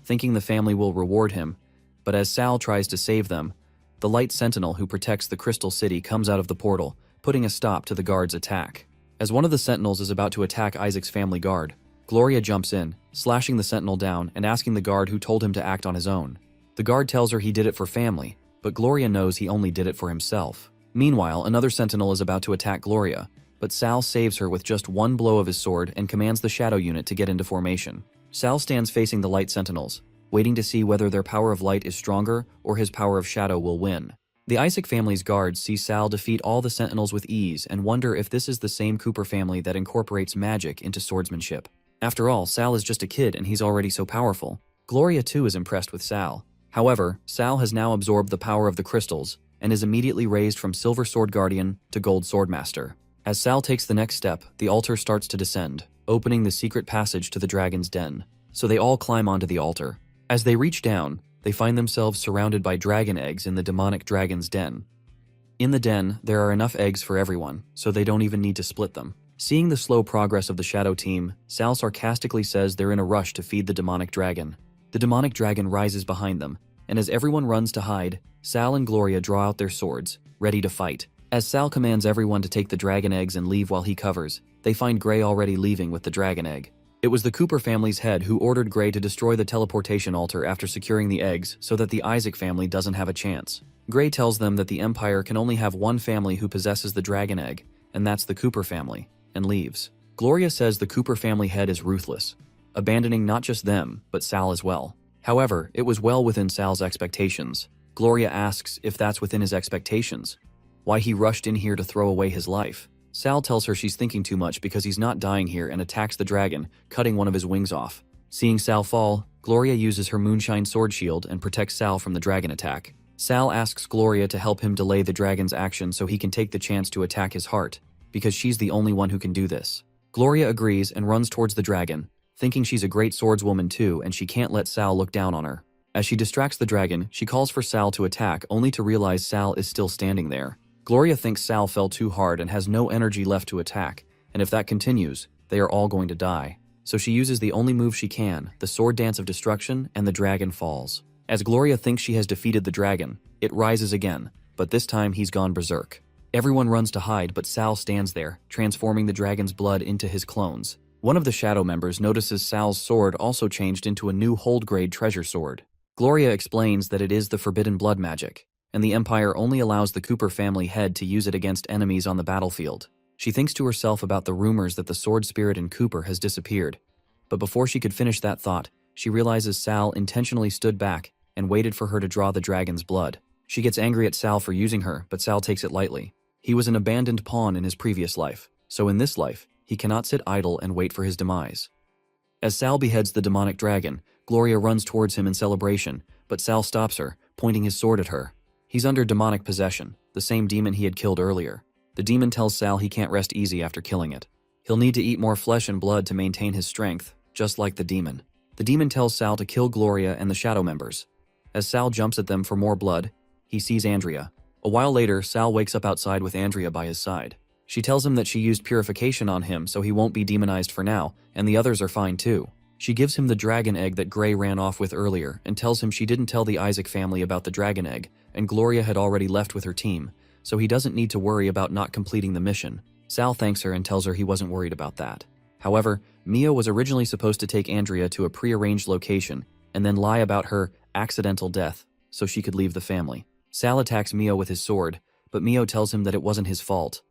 thinking the family will reward him, but as Sal tries to save them, the light sentinel who protects the Crystal City comes out of the portal, putting a stop to the guard's attack. As one of the sentinels is about to attack Isaac's family guard, Gloria jumps in, slashing the sentinel down and asking the guard who told him to act on his own. The guard tells her he did it for family, but Gloria knows he only did it for himself. Meanwhile, another sentinel is about to attack Gloria, but Sal saves her with just one blow of his sword and commands the shadow unit to get into formation. Sal stands facing the light sentinels, waiting to see whether their power of light is stronger or his power of shadow will win. The Isaac family's guards see Sal defeat all the sentinels with ease and wonder if this is the same Cooper family that incorporates magic into swordsmanship. After all, Sal is just a kid and he's already so powerful. Gloria too is impressed with Sal. However, Sal has now absorbed the power of the crystals and is immediately raised from Silver Sword Guardian to Gold Sword Master. As Sal takes the next step, the altar starts to descend, opening the secret passage to the dragon's den. So they all climb onto the altar. As they reach down, they find themselves surrounded by dragon eggs in the demonic dragon's den. In the den, there are enough eggs for everyone, so they don't even need to split them. Seeing the slow progress of the shadow team, Sal sarcastically says they're in a rush to feed the demonic dragon. The demonic dragon rises behind them, and as everyone runs to hide, Sal and Gloria draw out their swords, ready to fight. As Sal commands everyone to take the dragon eggs and leave while he covers, they find Gray already leaving with the dragon egg. It was the Cooper family's head who ordered Gray to destroy the teleportation altar after securing the eggs so that the Isaac family doesn't have a chance. Gray tells them that the Empire can only have one family who possesses the dragon egg, and that's the Cooper family, and leaves. Gloria says the Cooper family head is ruthless, abandoning not just them, but Sal as well. However, it was well within Sal's expectations. Gloria asks if that's within his expectations, why he rushed in here to throw away his life. Sal tells her she's thinking too much because he's not dying here and attacks the dragon, cutting one of his wings off. Seeing Sal fall, Gloria uses her moonshine sword shield and protects Sal from the dragon attack. Sal asks Gloria to help him delay the dragon's action so he can take the chance to attack his heart, because she's the only one who can do this. Gloria agrees and runs towards the dragon, thinking she's a great swordswoman too and she can't let Sal look down on her. As she distracts the dragon, she calls for Sal to attack only to realize Sal is still standing there. Gloria thinks Sal fell too hard and has no energy left to attack, and if that continues, they are all going to die. So she uses the only move she can, the sword dance of destruction, and the dragon falls. As Gloria thinks she has defeated the dragon, it rises again, but this time he's gone berserk. Everyone runs to hide, but Sal stands there, transforming the dragon's blood into his clones. One of the shadow members notices Sal's sword also changed into a new hold-grade treasure sword. Gloria explains that it is the forbidden blood magic, and the Empire only allows the Cooper family head to use it against enemies on the battlefield. She thinks to herself about the rumors that the sword spirit in Cooper has disappeared, but before she could finish that thought, she realizes Sal intentionally stood back and waited for her to draw the dragon's blood. She gets angry at Sal for using her, but Sal takes it lightly. He was an abandoned pawn in his previous life, so in this life, he cannot sit idle and wait for his demise. As Sal beheads the demonic dragon, Gloria runs towards him in celebration, but Sal stops her, pointing his sword at her. He's under demonic possession, the same demon he had killed earlier. The demon tells Sal he can't rest easy after killing it. He'll need to eat more flesh and blood to maintain his strength, just like the demon. The demon tells Sal to kill Gloria and the shadow members. As Sal jumps at them for more blood, he sees Andrea. A while later, Sal wakes up outside with Andrea by his side. She tells him that she used purification on him so he won't be demonized for now, and the others are fine too. She gives him the dragon egg that Gray ran off with earlier and tells him she didn't tell the Isaac family about the dragon egg, and Gloria had already left with her team, so he doesn't need to worry about not completing the mission. Sal thanks her and tells her he wasn't worried about that. However, Mia was originally supposed to take Andrea to a prearranged location and then lie about her accidental death so she could leave the family. Sal attacks Mio with his sword, but Mio tells him that it wasn't his fault.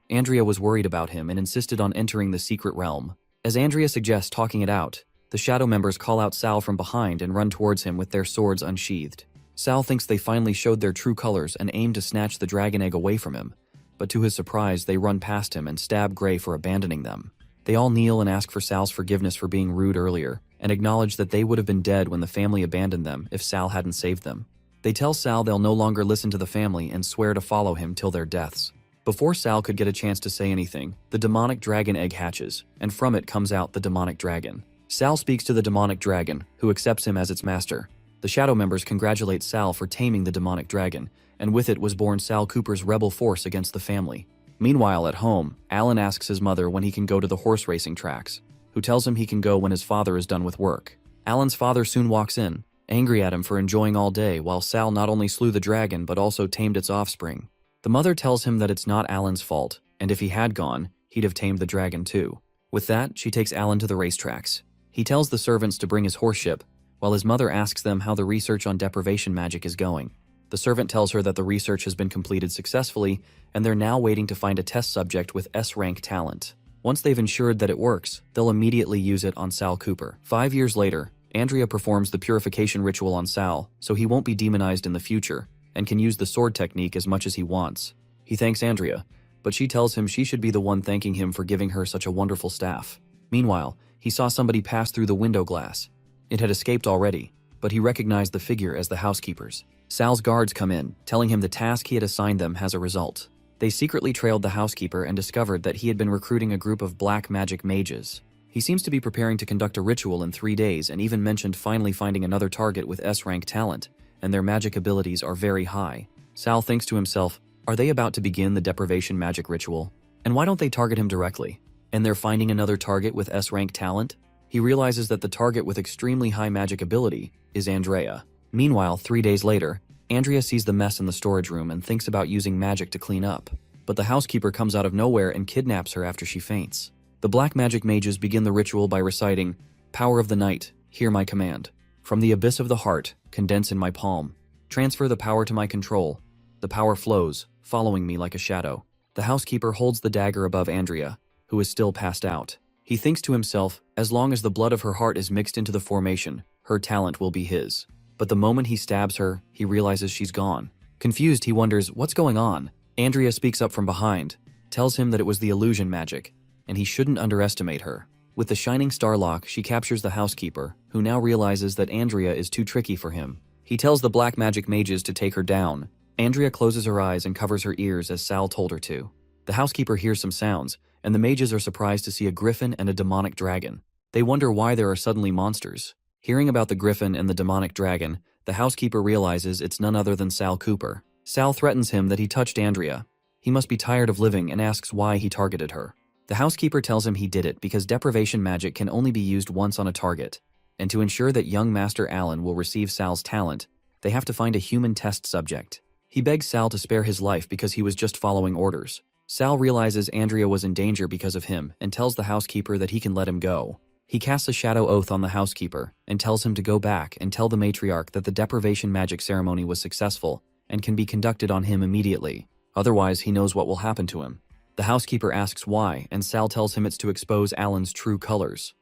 Andrea was worried about him and insisted on entering the secret realm. As Andrea suggests talking it out, the shadow members call out Sal from behind and run towards him with their swords unsheathed. Sal thinks they finally showed their true colors and aim to snatch the dragon egg away from him, but to his surprise they run past him and stab Gray for abandoning them. They all kneel and ask for Sal's forgiveness for being rude earlier, and acknowledge that they would have been dead when the family abandoned them if Sal hadn't saved them. They tell Sal they'll no longer listen to the family and swear to follow him till their deaths. Before Sal could get a chance to say anything, the demonic dragon egg hatches, and from it comes out the demonic dragon. Sal speaks to the demonic dragon, who accepts him as its master. The shadow members congratulate Sal for taming the demonic dragon, and with it was born Sal Cooper's rebel force against the family. Meanwhile, at home, Alan asks his mother when he can go to the horse racing tracks, who tells him he can go when his father is done with work. Alan's father soon walks in, angry at him for enjoying all day while Sal not only slew the dragon but also tamed its offspring. The mother tells him that it's not Alan's fault, and if he had gone, he'd have tamed the dragon too. With that, she takes Alan to the racetracks. He tells the servants to bring his horseship, while his mother asks them how the research on deprivation magic is going. The servant tells her that the research has been completed successfully, and they're now waiting to find a test subject with S-rank talent. Once they've ensured that it works, they'll immediately use it on Sal Cooper. 5 years later, Andrea performs the purification ritual on Sal, so he won't be demonized in the future, and can use the sword technique as much as he wants. He thanks Andrea, but she tells him she should be the one thanking him for giving her such a wonderful staff. Meanwhile, he saw somebody pass through the window glass. It had escaped already, but he recognized the figure as the housekeepers. Sal's guards come in, telling him the task he had assigned them has a result. They secretly trailed the housekeeper and discovered that he had been recruiting a group of black magic mages. He seems to be preparing to conduct a ritual in 3 days and even mentioned finally finding another target with S-rank talent, and their magic abilities are very high. Sal thinks to himself, are they about to begin the deprivation magic ritual? And why don't they target him directly? And they're finding another target with S-rank talent? He realizes that the target with extremely high magic ability is Andrea. Meanwhile, 3 days later, Andrea sees the mess in the storage room and thinks about using magic to clean up. But the housekeeper comes out of nowhere and kidnaps her after she faints. The black magic mages begin the ritual by reciting, "Power of the night, hear my command. From the abyss of the heart, condense in my palm. Transfer the power to my control. The power flows, following me like a shadow." The housekeeper holds the dagger above Andrea, who is still passed out. He thinks to himself, as long as the blood of her heart is mixed into the formation, her talent will be his. But the moment he stabs her, he realizes she's gone. Confused, he wonders, what's going on? Andrea speaks up from behind, tells him that it was the illusion magic, and he shouldn't underestimate her. With the shining star lock, she captures the housekeeper, who now realizes that Andrea is too tricky for him. He tells the black magic mages to take her down. Andrea closes her eyes and covers her ears as Sal told her to. The housekeeper hears some sounds, and the mages are surprised to see a griffin and a demonic dragon. They wonder why there are suddenly monsters. Hearing about the griffin and the demonic dragon, the housekeeper realizes it's none other than Sal Cooper. Sal threatens him that he touched Andrea. He must be tired of living and asks why he targeted her. The housekeeper tells him he did it because deprivation magic can only be used once on a target, and to ensure that young Master Alan will receive Sal's talent, they have to find a human test subject. He begs Sal to spare his life because he was just following orders. Sal realizes Andrea was in danger because of him and tells the housekeeper that he can let him go. He casts a shadow oath on the housekeeper and tells him to go back and tell the matriarch that the deprivation magic ceremony was successful and can be conducted on him immediately. Otherwise, he knows what will happen to him. The housekeeper asks why, and Sal tells him it's to expose Alan's true colors.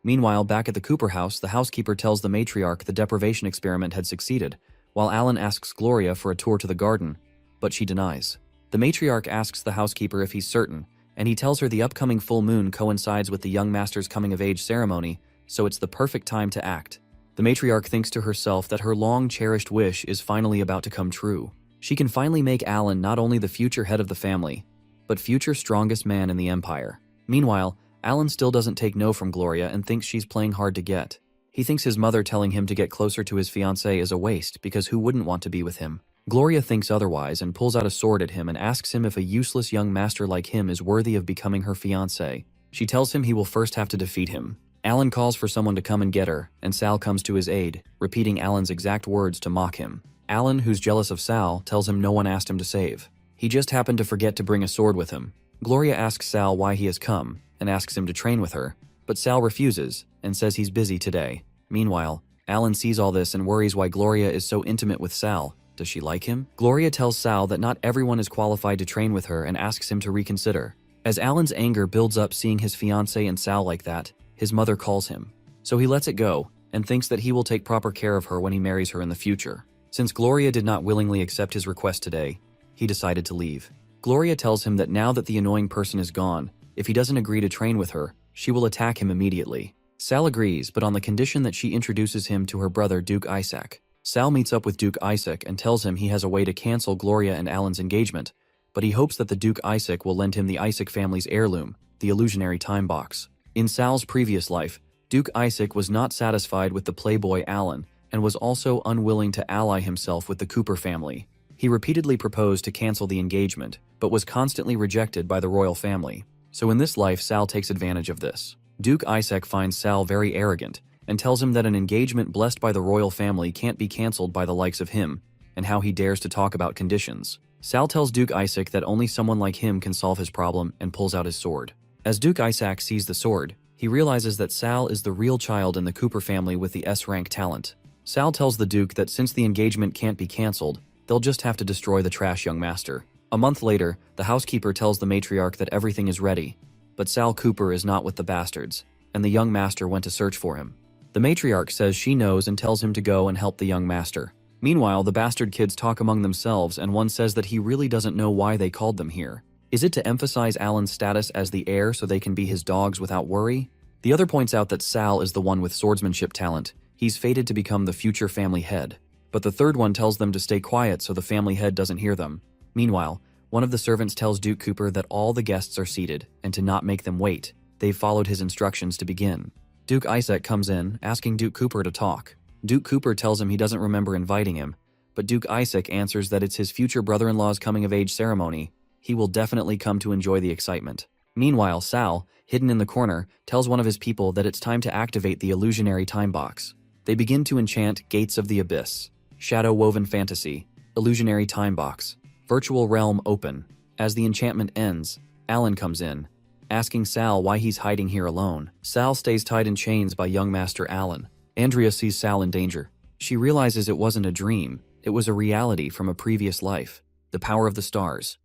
Meanwhile, back at the Cooper house, the housekeeper tells the matriarch the deprivation experiment had succeeded, while Alan asks Gloria for a tour to the garden, but she denies. The matriarch asks the housekeeper if he's certain, and he tells her the upcoming full moon coincides with the young master's coming-of-age ceremony, so it's the perfect time to act. The matriarch thinks to herself that her long-cherished wish is finally about to come true. She can finally make Alan not only the future head of the family, but future strongest man in the empire. Meanwhile, Alan still doesn't take no from Gloria and thinks she's playing hard to get. He thinks his mother telling him to get closer to his fiancée is a waste because who wouldn't want to be with him? Gloria thinks otherwise and pulls out a sword at him and asks him if a useless young master like him is worthy of becoming her fiancé. She tells him he will first have to defeat him. Alan calls for someone to come and get her, and Sal comes to his aid, repeating Alan's exact words to mock him. Alan, who's jealous of Sal, tells him no one asked him to save. He just happened to forget to bring a sword with him. Gloria asks Sal why he has come, and asks him to train with her, but Sal refuses and says he's busy today. Meanwhile, Alan sees all this and worries why Gloria is so intimate with Sal. Does she like him? Gloria tells Sal that not everyone is qualified to train with her and asks him to reconsider. As Alan's anger builds up seeing his fiancée and Sal like that, his mother calls him. So he lets it go and thinks that he will take proper care of her when he marries her in the future. Since Gloria did not willingly accept his request today, he decided to leave. Gloria tells him that now that the annoying person is gone, if he doesn't agree to train with her, she will attack him immediately. Sal agrees, but on the condition that she introduces him to her brother Duke Isaac. Sal meets up with Duke Isaac and tells him he has a way to cancel Gloria and Alan's engagement, but he hopes that the Duke Isaac will lend him the Isaac family's heirloom, the illusionary time box. In Sal's previous life, Duke Isaac was not satisfied with the playboy Alan and was also unwilling to ally himself with the Cooper family. He repeatedly proposed to cancel the engagement, but was constantly rejected by the royal family. So in this life, Sal takes advantage of this. Duke Isaac finds Sal very arrogant and tells him that an engagement blessed by the royal family can't be cancelled by the likes of him, and how he dares to talk about conditions. Sal tells Duke Isaac that only someone like him can solve his problem and pulls out his sword. As Duke Isaac sees the sword, he realizes that Sal is the real child in the Cooper family with the S-rank talent. Sal tells the Duke that since the engagement can't be cancelled, they'll just have to destroy the trash young master. A month later, the housekeeper tells the matriarch that everything is ready, but Sal Cooper is not with the bastards, and the young master went to search for him. The matriarch says she knows and tells him to go and help the young master. Meanwhile, the bastard kids talk among themselves and one says that he really doesn't know why they called them here. Is it to emphasize Alan's status as the heir so they can be his dogs without worry? The other points out that Sal is the one with swordsmanship talent. He's fated to become the future family head. But the third one tells them to stay quiet so the family head doesn't hear them. Meanwhile, one of the servants tells Duke Cooper that all the guests are seated and to not make them wait. They've followed his instructions to begin. Duke Isaac comes in, asking Duke Cooper to talk. Duke Cooper tells him he doesn't remember inviting him, but Duke Isaac answers that it's his future brother-in-law's coming-of-age ceremony. He will definitely come to enjoy the excitement. Meanwhile, Sal, hidden in the corner, tells one of his people that it's time to activate the illusionary time box. They begin to enchant Gates of the Abyss, Shadow-Woven Fantasy, Illusionary Time Box, Virtual Realm Open. As the enchantment ends, Alan comes in, asking Sal why he's hiding here alone. Sal stays tied in chains by young Master Alan. Andrea sees Sal in danger. She realizes it wasn't a dream, it was a reality from a previous life. The power of the stars.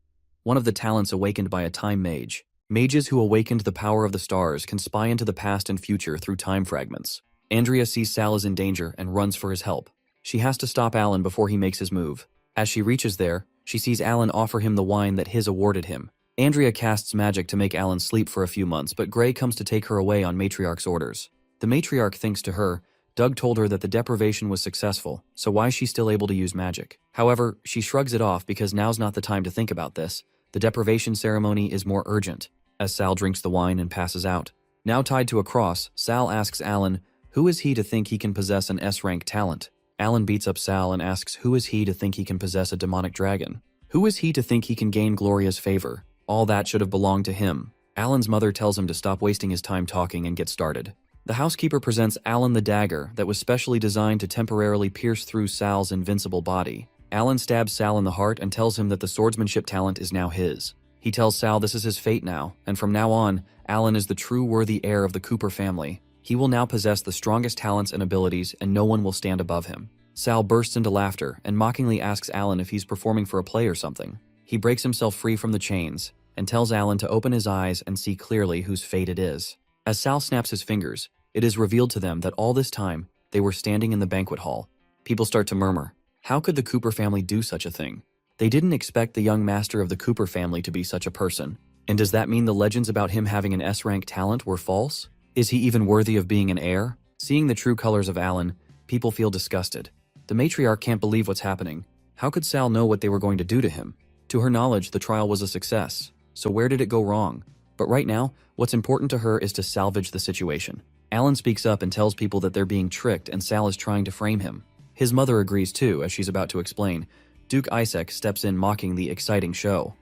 One of the talents awakened by a time mage. Mages who awakened the power of the stars can spy into the past and future through time fragments. Andrea sees Sal is in danger and runs for his help. She has to stop Alan before he makes his move. As she reaches there, she sees Alan offer him the wine that his awarded him. Andrea casts magic to make Alan sleep for a few months, but Gray comes to take her away on Matriarch's orders. The Matriarch thinks to her, Doug told her that the deprivation was successful, so why is she still able to use magic? However, she shrugs it off because now's not the time to think about this. The deprivation ceremony is more urgent. as Sal drinks the wine and passes out. Now tied to a cross, Sal asks Alan, who is he to think he can possess an S-rank talent? Alan beats up Sal and asks who is he to think he can possess a demonic dragon? Who is he to think he can gain Gloria's favor? All that should have belonged to him. Alan's mother tells him to stop wasting his time talking and get started. The housekeeper presents Alan the dagger that was specially designed to temporarily pierce through Sal's invincible body. Alan stabs Sal in the heart and tells him that the swordsmanship talent is now his. He tells Sal this is his fate now, and from now on, Alan is the true worthy heir of the Cooper family. He will now possess the strongest talents and abilities, and no one will stand above him. Sal bursts into laughter and mockingly asks Alan if he's performing for a play or something. He breaks himself free from the chains and tells Alan to open his eyes and see clearly whose fate it is. As Sal snaps his fingers, it is revealed to them that all this time, they were standing in the banquet hall. People start to murmur, how could the Cooper family do such a thing? They didn't expect the young master of the Cooper family to be such a person. And does that mean the legends about him having an S-rank talent were false? Is he even worthy of being an heir? Seeing the true colors of Alan, people feel disgusted. The matriarch can't believe what's happening. How could Sal know what they were going to do to him? To her knowledge, the trial was a success. So where did it go wrong? But right now, what's important to her is to salvage the situation. Alan speaks up and tells people that they're being tricked and Sal is trying to frame him. His mother agrees too, as she's about to explain. Duke Isaac steps in mocking the exciting show.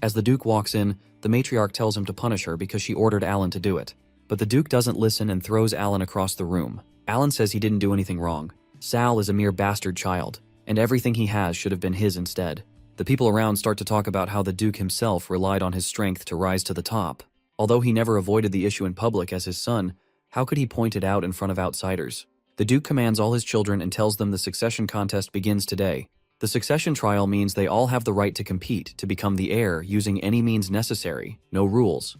As the Duke walks in, the matriarch tells him to punish her because she ordered Alan to do it. But the Duke doesn't listen and throws Alan across the room. Alan says he didn't do anything wrong. Sal is a mere bastard child, and everything he has should have been his instead. The people around start to talk about how the Duke himself relied on his strength to rise to the top. Although he never avoided the issue in public as his son, how could he point it out in front of outsiders? The Duke commands all his children and tells them the succession contest begins today. The succession trial means they all have the right to compete to become the heir using any means necessary, no rules.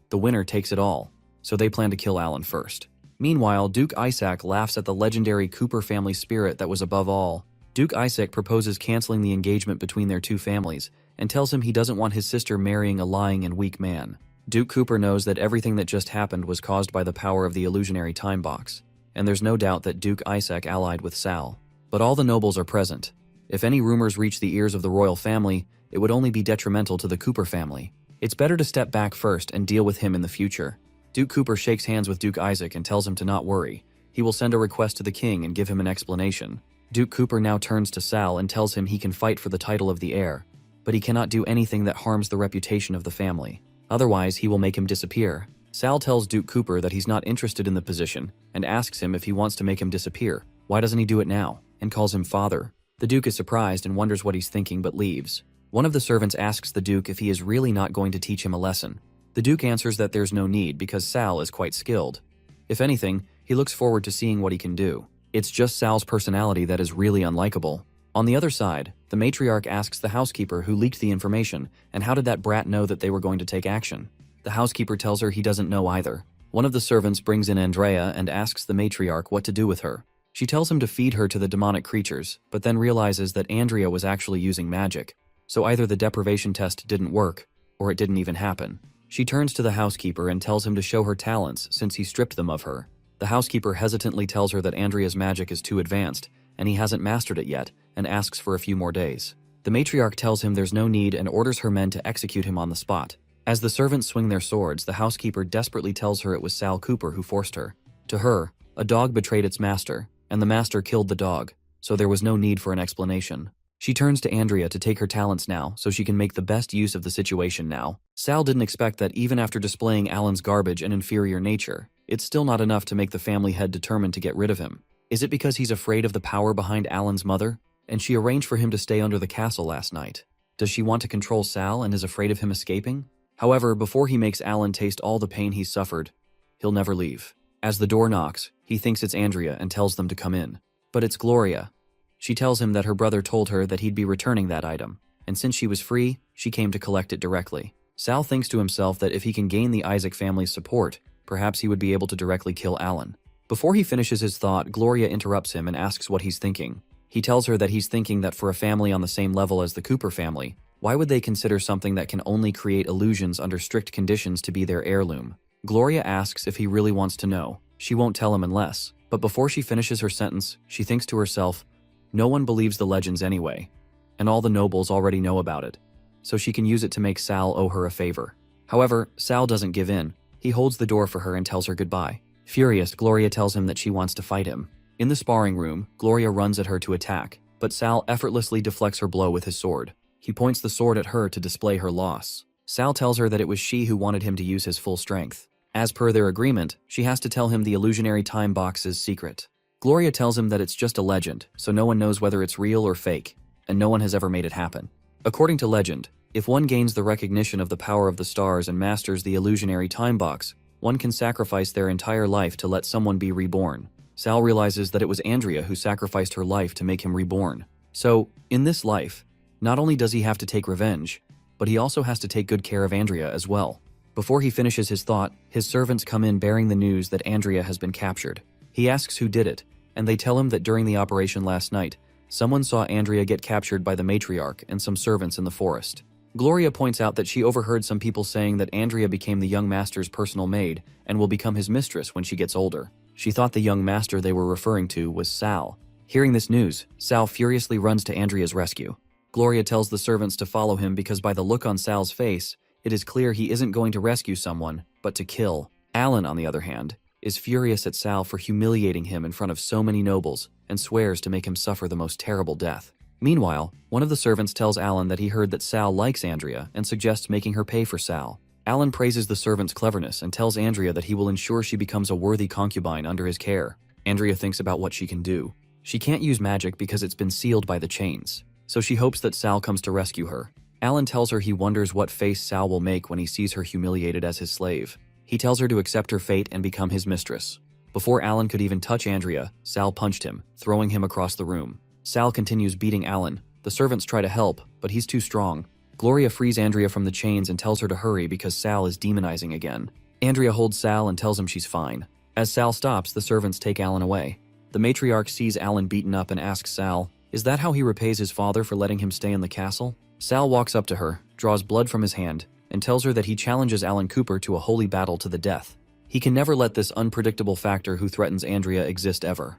The winner takes it all, so they plan to kill Alan first. Meanwhile, Duke Isaac laughs at the legendary Cooper family spirit that was above all. Duke Isaac proposes canceling the engagement between their two families and tells him he doesn't want his sister marrying a lying and weak man. Duke Cooper knows that everything that just happened was caused by the power of the illusionary time box, and there's no doubt that Duke Isaac allied with Sal. But all the nobles are present. If any rumors reach the ears of the royal family, it would only be detrimental to the Cooper family. It's better to step back first and deal with him in the future. Duke Cooper shakes hands with Duke Isaac and tells him to not worry. He will send a request to the king and give him an explanation. Duke Cooper now turns to Sal and tells him he can fight for the title of the heir, but he cannot do anything that harms the reputation of the family. Otherwise, he will make him disappear. Sal tells Duke Cooper that he's not interested in the position and asks him if he wants to make him disappear. Why doesn't he do it now? And calls him father. The Duke is surprised and wonders what he's thinking but leaves. One of the servants asks the Duke if he is really not going to teach him a lesson. The Duke answers that there's no need because Sal is quite skilled. If anything, he looks forward to seeing what he can do. It's just Sal's personality that is really unlikable. On the other side, the matriarch asks the housekeeper who leaked the information, and how did that brat know that they were going to take action? The housekeeper tells her he doesn't know either. One of the servants brings in Andrea and asks the matriarch what to do with her. She tells him to feed her to the demonic creatures, but then realizes that Andrea was actually using magic. So either the deprivation test didn't work, or it didn't even happen. She turns to the housekeeper and tells him to show her talents since he stripped them of her. The housekeeper hesitantly tells her that Andrea's magic is too advanced, and he hasn't mastered it yet, and asks for a few more days. The matriarch tells him there's no need and orders her men to execute him on the spot. As the servants swing their swords, the housekeeper desperately tells her it was Sal Cooper who forced her. To her, a dog betrayed its master, and the master killed the dog, so there was no need for an explanation. She turns to Andrea to take her talents now so she can make the best use of the situation now. Sal didn't expect that even after displaying Alan's garbage and inferior nature, it's still not enough to make the family head determined to get rid of him. Is it because he's afraid of the power behind Alan's mother? And she arranged for him to stay under the castle last night. Does she want to control Sal and is afraid of him escaping? However, before he makes Alan taste all the pain he's suffered, he'll never leave. As the door knocks, he thinks it's Andrea and tells them to come in. But it's Gloria. She tells him that her brother told her that he'd be returning that item, and since she was free, she came to collect it directly. Sal thinks to himself that if he can gain the Isaac family's support, perhaps he would be able to directly kill Alan. Before he finishes his thought, Gloria interrupts him and asks what he's thinking. He tells her that he's thinking that for a family on the same level as the Cooper family, why would they consider something that can only create illusions under strict conditions to be their heirloom? Gloria asks if he really wants to know. She won't tell him unless, but before she finishes her sentence, she thinks to herself, no one believes the legends anyway, and all the nobles already know about it, so she can use it to make Sal owe her a favor. However, Sal doesn't give in. He holds the door for her and tells her goodbye. Furious, Gloria tells him that she wants to fight him. In the sparring room, Gloria runs at her to attack, but Sal effortlessly deflects her blow with his sword. He points the sword at her to display her loss. Sal tells her that it was she who wanted him to use his full strength. As per their agreement, she has to tell him the illusionary time box's secret. Gloria tells him that it's just a legend, so no one knows whether it's real or fake, and no one has ever made it happen. According to legend, if one gains the recognition of the power of the stars and masters the illusionary time box, one can sacrifice their entire life to let someone be reborn. Sal realizes that it was Andrea who sacrificed her life to make him reborn. So, in this life, not only does he have to take revenge, but he also has to take good care of Andrea as well. Before he finishes his thought, his servants come in bearing the news that Andrea has been captured. He asks who did it, and they tell him that during the operation last night, someone saw Andrea get captured by the matriarch and some servants in the forest. Gloria points out that she overheard some people saying that Andrea became the young master's personal maid and will become his mistress when she gets older. She thought the young master they were referring to was Sal. Hearing this news, Sal furiously runs to Andrea's rescue. Gloria tells the servants to follow him because by the look on Sal's face, it is clear he isn't going to rescue someone, but to kill. Alan, on the other hand, is furious at Sal for humiliating him in front of so many nobles and swears to make him suffer the most terrible death. Meanwhile, one of the servants tells Alan that he heard that Sal likes Andrea and suggests making her pay for Sal. Alan praises the servant's cleverness and tells Andrea that he will ensure she becomes a worthy concubine under his care. Andrea thinks about what she can do. She can't use magic because it's been sealed by the chains, so she hopes that Sal comes to rescue her. Alan tells her he wonders what face Sal will make when he sees her humiliated as his slave. He tells her to accept her fate and become his mistress. Before Alan could even touch Andrea, Sal punched him, throwing him across the room. Sal continues beating Alan. The servants try to help, but he's too strong. Gloria frees Andrea from the chains and tells her to hurry because Sal is demonizing again. Andrea holds Sal and tells him she's fine. As Sal stops, the servants take Alan away. The matriarch sees Alan beaten up and asks Sal, is that how he repays his father for letting him stay in the castle? Sal walks up to her, draws blood from his hand, and tells her that he challenges Alan Cooper to a holy battle to the death. He can never let this unpredictable factor who threatens Andrea exist ever.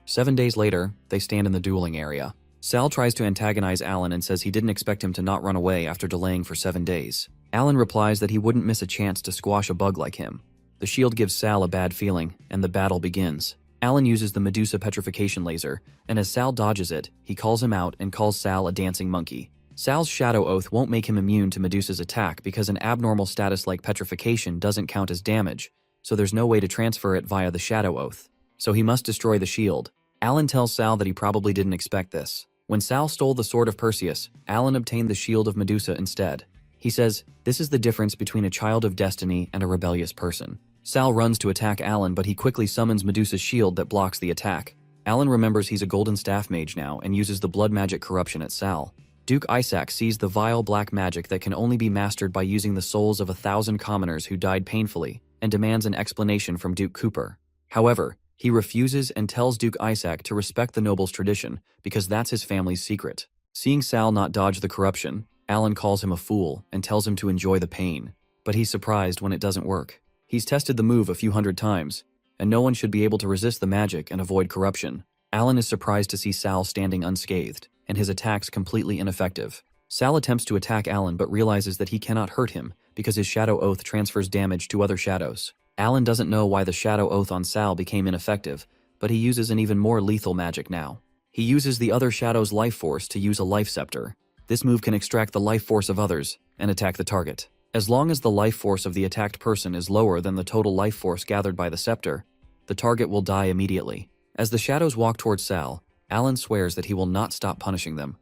7 days later, they stand in the dueling area. Sal tries to antagonize Alan and says he didn't expect him to not run away after delaying for 7 days. Alan replies that he wouldn't miss a chance to squash a bug like him. The shield gives Sal a bad feeling, and the battle begins. Alan uses the Medusa petrification laser, and as Sal dodges it, he calls him out and calls Sal a dancing monkey. Sal's shadow oath won't make him immune to Medusa's attack because an abnormal status like petrification doesn't count as damage, so there's no way to transfer it via the shadow oath. So he must destroy the shield. Alan tells Sal that he probably didn't expect this. When Sal stole the sword of Perseus, Alan obtained the shield of Medusa instead. He says, this is the difference between a child of destiny and a rebellious person. Sal runs to attack Alan, but he quickly summons Medusa's shield that blocks the attack. Alan remembers he's a golden staff mage now and uses the blood magic corruption at Sal. Duke Isaac sees the vile black magic that can only be mastered by using the souls of 1,000 commoners who died painfully and demands an explanation from Duke Cooper. However, he refuses and tells Duke Isaac to respect the noble's tradition because that's his family's secret. Seeing Sal not dodge the corruption, Alan calls him a fool and tells him to enjoy the pain. But he's surprised when it doesn't work. He's tested the move a few hundred times, and no one should be able to resist the magic and avoid corruption. Alan is surprised to see Sal standing unscathed, and his attacks completely ineffective. Sal attempts to attack Alan but realizes that he cannot hurt him because his shadow oath transfers damage to other shadows. Alan doesn't know why the shadow oath on Sal became ineffective, but he uses an even more lethal magic now. He uses the other shadow's life force to use a life scepter. This move can extract the life force of others and attack the target. As long as the life force of the attacked person is lower than the total life force gathered by the scepter, the target will die immediately. As the shadows walk towards Sal, Alan swears that he will not stop punishing them.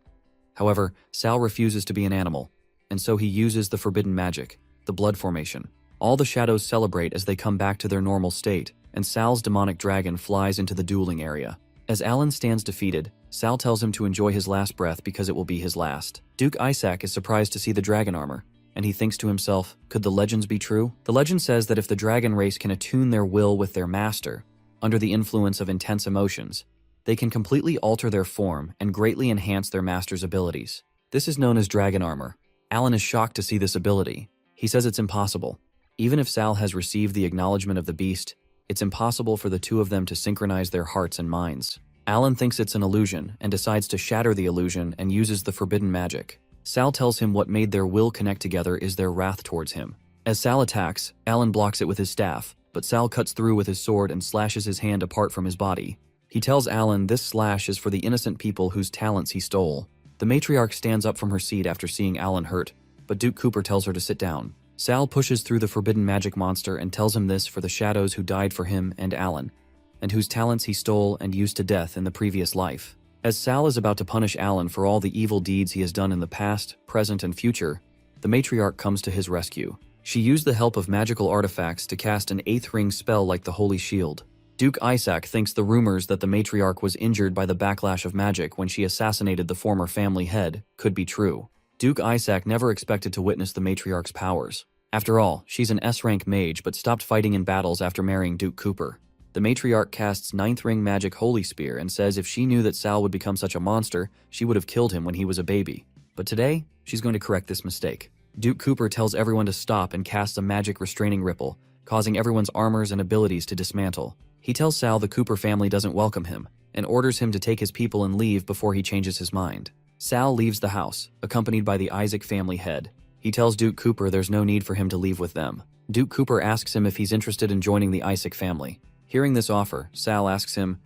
However, Sal refuses to be an animal, and so he uses the forbidden magic, the blood formation. All the shadows celebrate as they come back to their normal state, and Sal's demonic dragon flies into the dueling area. As Alan stands defeated, Sal tells him to enjoy his last breath because it will be his last. Duke Isaac is surprised to see the dragon armor, and he thinks to himself, could the legends be true? The legend says that if the dragon race can attune their will with their master, under the influence of intense emotions, they can completely alter their form and greatly enhance their master's abilities. This is known as dragon armor. Alan is shocked to see this ability. He says it's impossible. Even if Sal has received the acknowledgement of the beast, it's impossible for the two of them to synchronize their hearts and minds. Alan thinks it's an illusion and decides to shatter the illusion and uses the forbidden magic. Sal tells him what made their will connect together is their wrath towards him. As Sal attacks, Alan blocks it with his staff, but Sal cuts through with his sword and slashes his hand apart from his body. He tells Alan this slash is for the innocent people whose talents he stole. The matriarch stands up from her seat after seeing Alan hurt, but Duke Cooper tells her to sit down. Sal pushes through the forbidden magic monster and tells him this for the shadows who died for him and Alan, and whose talents he stole and used to death in the previous life. As Sal is about to punish Alan for all the evil deeds he has done in the past, present, and future, the matriarch comes to his rescue. She used the help of magical artifacts to cast an 8th ring spell like the Holy Shield. Duke Isaac thinks the rumors that the matriarch was injured by the backlash of magic when she assassinated the former family head could be true. Duke Isaac never expected to witness the matriarch's powers. After all, she's an S-rank mage but stopped fighting in battles after marrying Duke Cooper. The matriarch casts 9th ring magic Holy Spear and says if she knew that Sal would become such a monster, she would have killed him when he was a baby. But today, she's going to correct this mistake. Duke Cooper tells everyone to stop and casts a magic restraining ripple, causing everyone's armors and abilities to dismantle. He tells Sal the Cooper family doesn't welcome him, and orders him to take his people and leave before he changes his mind. Sal leaves the house, accompanied by the Isaac family head. He tells Duke Cooper there's no need for him to leave with them. Duke Cooper asks him if he's interested in joining the Isaac family. Hearing this offer, Sal asks him,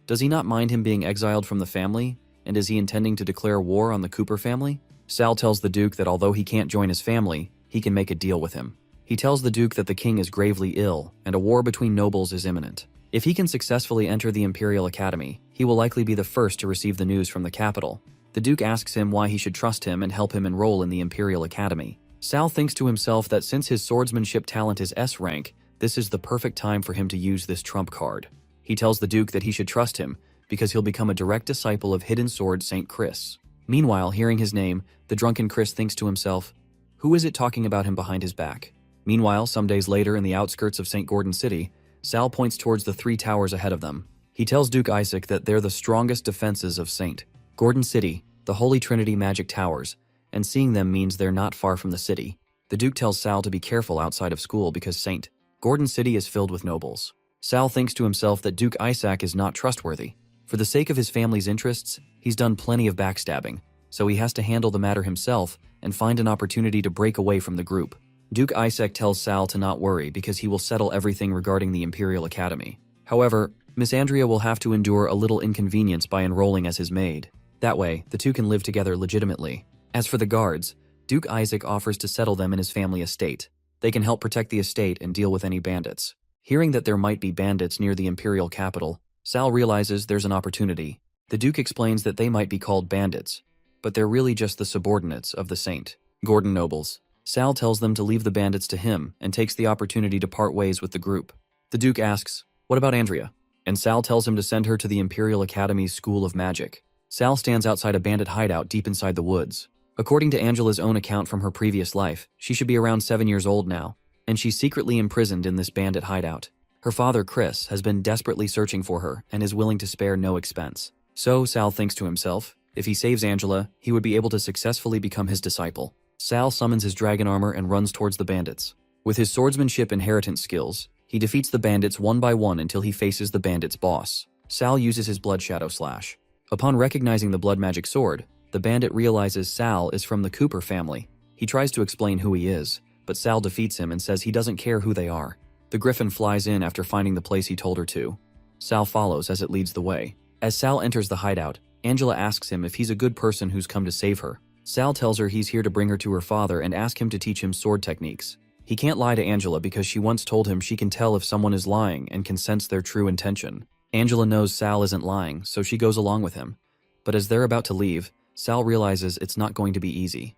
does he not mind him being exiled from the family, and is he intending to declare war on the Cooper family? Sal tells the Duke that although he can't join his family, he can make a deal with him. He tells the Duke that the king is gravely ill, and a war between nobles is imminent. If he can successfully enter the Imperial Academy, he will likely be the first to receive the news from the capital. The Duke asks him why he should trust him and help him enroll in the Imperial Academy. Sal thinks to himself that since his swordsmanship talent is S rank, this is the perfect time for him to use this trump card. He tells the Duke that he should trust him, because he'll become a direct disciple of Hidden Sword St. Chris. Meanwhile, hearing his name, the drunken Chris thinks to himself, who is it talking about him behind his back? Meanwhile, some days later in the outskirts of St. Gordon City, Sal points towards the 3 towers ahead of them. He tells Duke Isaac that they're the strongest defenses of St. Gordon City, the Holy Trinity magic towers, and seeing them means they're not far from the city. The Duke tells Sal to be careful outside of school because St. Gordon City is filled with nobles. Sal thinks to himself that Duke Isaac is not trustworthy. For the sake of his family's interests, he's done plenty of backstabbing, so he has to handle the matter himself and find an opportunity to break away from the group. Duke Isaac tells Sal to not worry because he will settle everything regarding the Imperial Academy. However, Miss Andrea will have to endure a little inconvenience by enrolling as his maid. That way, the two can live together legitimately. As for the guards, Duke Isaac offers to settle them in his family estate. They can help protect the estate and deal with any bandits. Hearing that there might be bandits near the Imperial capital, Sal realizes there's an opportunity. The Duke explains that they might be called bandits, but they're really just the subordinates of the St. Gordon nobles. Sal tells them to leave the bandits to him and takes the opportunity to part ways with the group. The Duke asks, what about Andrea? And Sal tells him to send her to the Imperial Academy's School of Magic. Sal stands outside a bandit hideout deep inside the woods. According to Angela's own account from her previous life, she should be around 7 years old now, and she's secretly imprisoned in this bandit hideout. Her father, Chris, has been desperately searching for her and is willing to spare no expense. So, Sal thinks to himself, if he saves Angela, he would be able to successfully become his disciple. Sal summons his dragon armor and runs towards the bandits. With his swordsmanship inheritance skills, he defeats the bandits one by one until he faces the bandits' boss. Sal uses his blood shadow slash. Upon recognizing the blood magic sword, the bandit realizes Sal is from the Cooper family. He tries to explain who he is, but Sal defeats him and says he doesn't care who they are. The griffin flies in after finding the place he told her to. Sal follows as it leads the way. As Sal enters the hideout, Angela asks him if he's a good person who's come to save her. Sal tells her he's here to bring her to her father and ask him to teach him sword techniques. He can't lie to Angela because she once told him she can tell if someone is lying and can sense their true intention. Angela knows Sal isn't lying, so she goes along with him. But as they're about to leave, Sal realizes it's not going to be easy.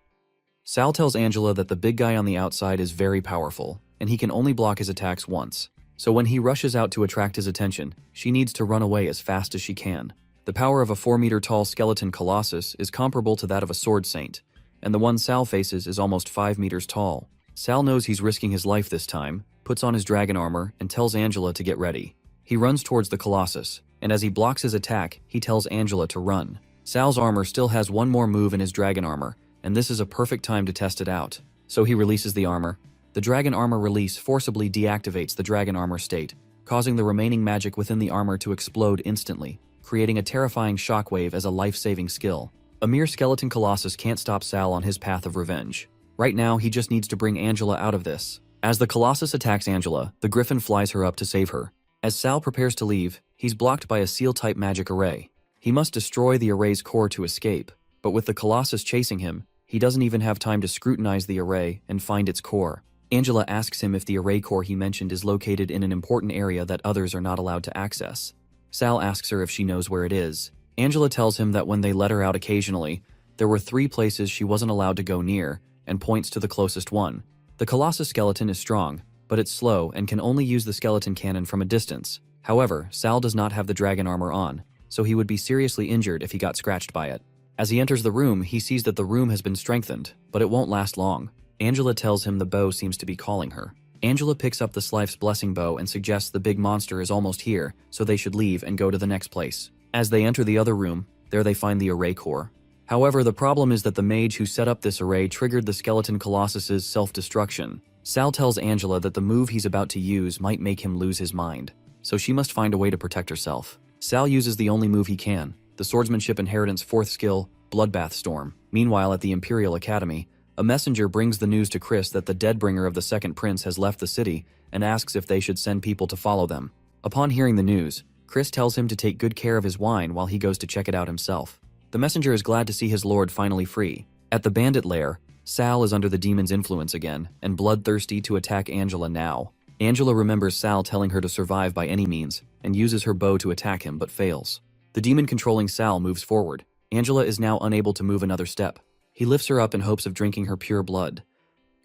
Sal tells Angela that the big guy on the outside is very powerful, and he can only block his attacks once. So when he rushes out to attract his attention, she needs to run away as fast as she can. The power of a 4-meter-tall skeleton colossus is comparable to that of a sword saint, and the one Sal faces is almost 5 meters tall. Sal knows he's risking his life this time, puts on his dragon armor, and tells Angela to get ready. He runs towards the colossus, and as he blocks his attack, he tells Angela to run. Sal's armor still has one more move in his dragon armor, and this is a perfect time to test it out. So he releases the armor. The dragon armor release forcibly deactivates the dragon armor state, causing the remaining magic within the armor to explode instantly, creating a terrifying shockwave as a life-saving skill. A mere skeleton colossus can't stop Sal on his path of revenge. Right now, he just needs to bring Angela out of this. As the Colossus attacks Angela, the Griffin flies her up to save her. As Sal prepares to leave, he's blocked by a seal-type magic array. He must destroy the array's core to escape, but with the Colossus chasing him, he doesn't even have time to scrutinize the array and find its core. Angela asks him if the array core he mentioned is located in an important area that others are not allowed to access. Sal asks her if she knows where it is. Angela tells him that when they let her out occasionally, there were 3 places she wasn't allowed to go near, and points to the closest one. The Colossus skeleton is strong, but it's slow and can only use the skeleton cannon from a distance. However, Sal does not have the dragon armor on, so he would be seriously injured if he got scratched by it. As he enters the room, he sees that the room has been strengthened, but it won't last long. Angela tells him the bow seems to be calling her. Angela picks up the Slythe's blessing bow and suggests the big monster is almost here, so they should leave and go to the next place. As they enter the other room, there they find the array core. However, the problem is that the mage who set up this array triggered the skeleton Colossus's self-destruction. Sal tells Angela that the move he's about to use might make him lose his mind, so she must find a way to protect herself. Sal uses the only move he can, the swordsmanship inheritance 4th skill, Bloodbath Storm. Meanwhile, at the Imperial Academy, a messenger brings the news to Chris that the Deadbringer of the Second Prince has left the city and asks if they should send people to follow them. Upon hearing the news, Chris tells him to take good care of his wine while he goes to check it out himself. The messenger is glad to see his lord finally free. At the bandit lair, Sal is under the demon's influence again and bloodthirsty to attack Angela now. Angela remembers Sal telling her to survive by any means and uses her bow to attack him but fails. The demon controlling Sal moves forward. Angela is now unable to move another step. He lifts her up in hopes of drinking her pure blood.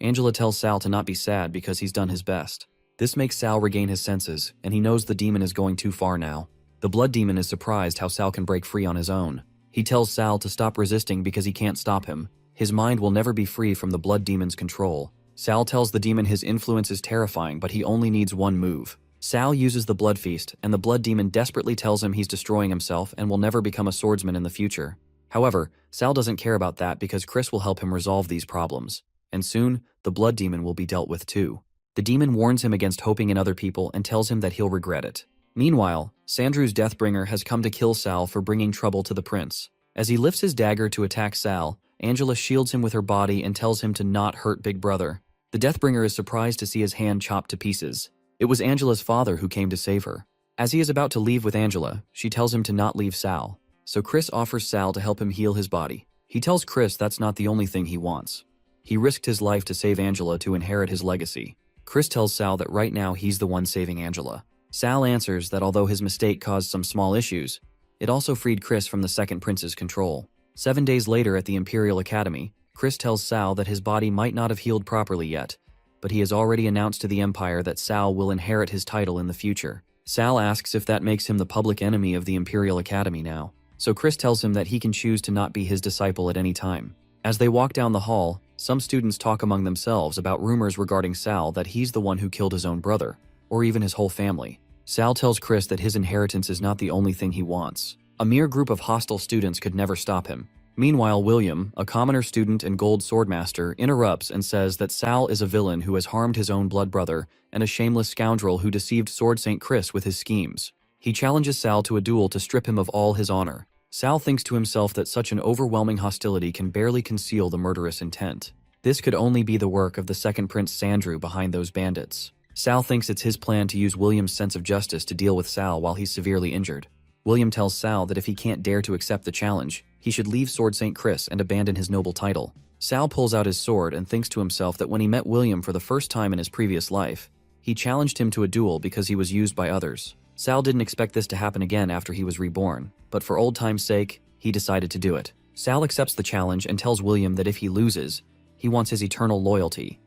Angela tells Sal to not be sad because he's done his best. This makes Sal regain his senses, and he knows the demon is going too far now. The blood demon is surprised how Sal can break free on his own. He tells Sal to stop resisting because he can't stop him. His mind will never be free from the blood demon's control. Sal tells the demon his influence is terrifying, but he only needs one move. Sal uses the blood feast, and the blood demon desperately tells him he's destroying himself and will never become a swordsman in the future. However, Sal doesn't care about that because Chris will help him resolve these problems. And soon, the blood demon will be dealt with too. The demon warns him against hoping in other people and tells him that he'll regret it. Meanwhile, Sandrew's Deathbringer has come to kill Sal for bringing trouble to the prince. As he lifts his dagger to attack Sal, Angela shields him with her body and tells him to not hurt Big Brother. The Deathbringer is surprised to see his hand chopped to pieces. It was Angela's father who came to save her. As he is about to leave with Angela, she tells him to not leave Sal. So Chris offers Sal to help him heal his body. He tells Chris that's not the only thing he wants. He risked his life to save Angela to inherit his legacy. Chris tells Sal that right now he's the one saving Angela. Sal answers that although his mistake caused some small issues, it also freed Chris from the Second Prince's control. 7 days later at the Imperial Academy, Chris tells Sal that his body might not have healed properly yet, but he has already announced to the Empire that Sal will inherit his title in the future. Sal asks if that makes him the public enemy of the Imperial Academy now. So Chris tells him that he can choose to not be his disciple at any time. As they walk down the hall, some students talk among themselves about rumors regarding Sal that he's the one who killed his own brother, or even his whole family. Sal tells Chris that his inheritance is not the only thing he wants. A mere group of hostile students could never stop him. Meanwhile, William, a commoner student and gold swordmaster, interrupts and says that Sal is a villain who has harmed his own blood brother and a shameless scoundrel who deceived Sword Saint Chris with his schemes. He challenges Sal to a duel to strip him of all his honor. Sal thinks to himself that such an overwhelming hostility can barely conceal the murderous intent. This could only be the work of the Second Prince Sandrew behind those bandits. Sal thinks it's his plan to use William's sense of justice to deal with Sal while he's severely injured. William tells Sal that if he can't dare to accept the challenge, he should leave Sword Saint Chris and abandon his noble title. Sal pulls out his sword and thinks to himself that when he met William for the first time in his previous life, he challenged him to a duel because he was used by others. Sal didn't expect this to happen again after he was reborn, but for old time's sake, he decided to do it. Sal accepts the challenge and tells William that if he loses, he wants his eternal loyalty.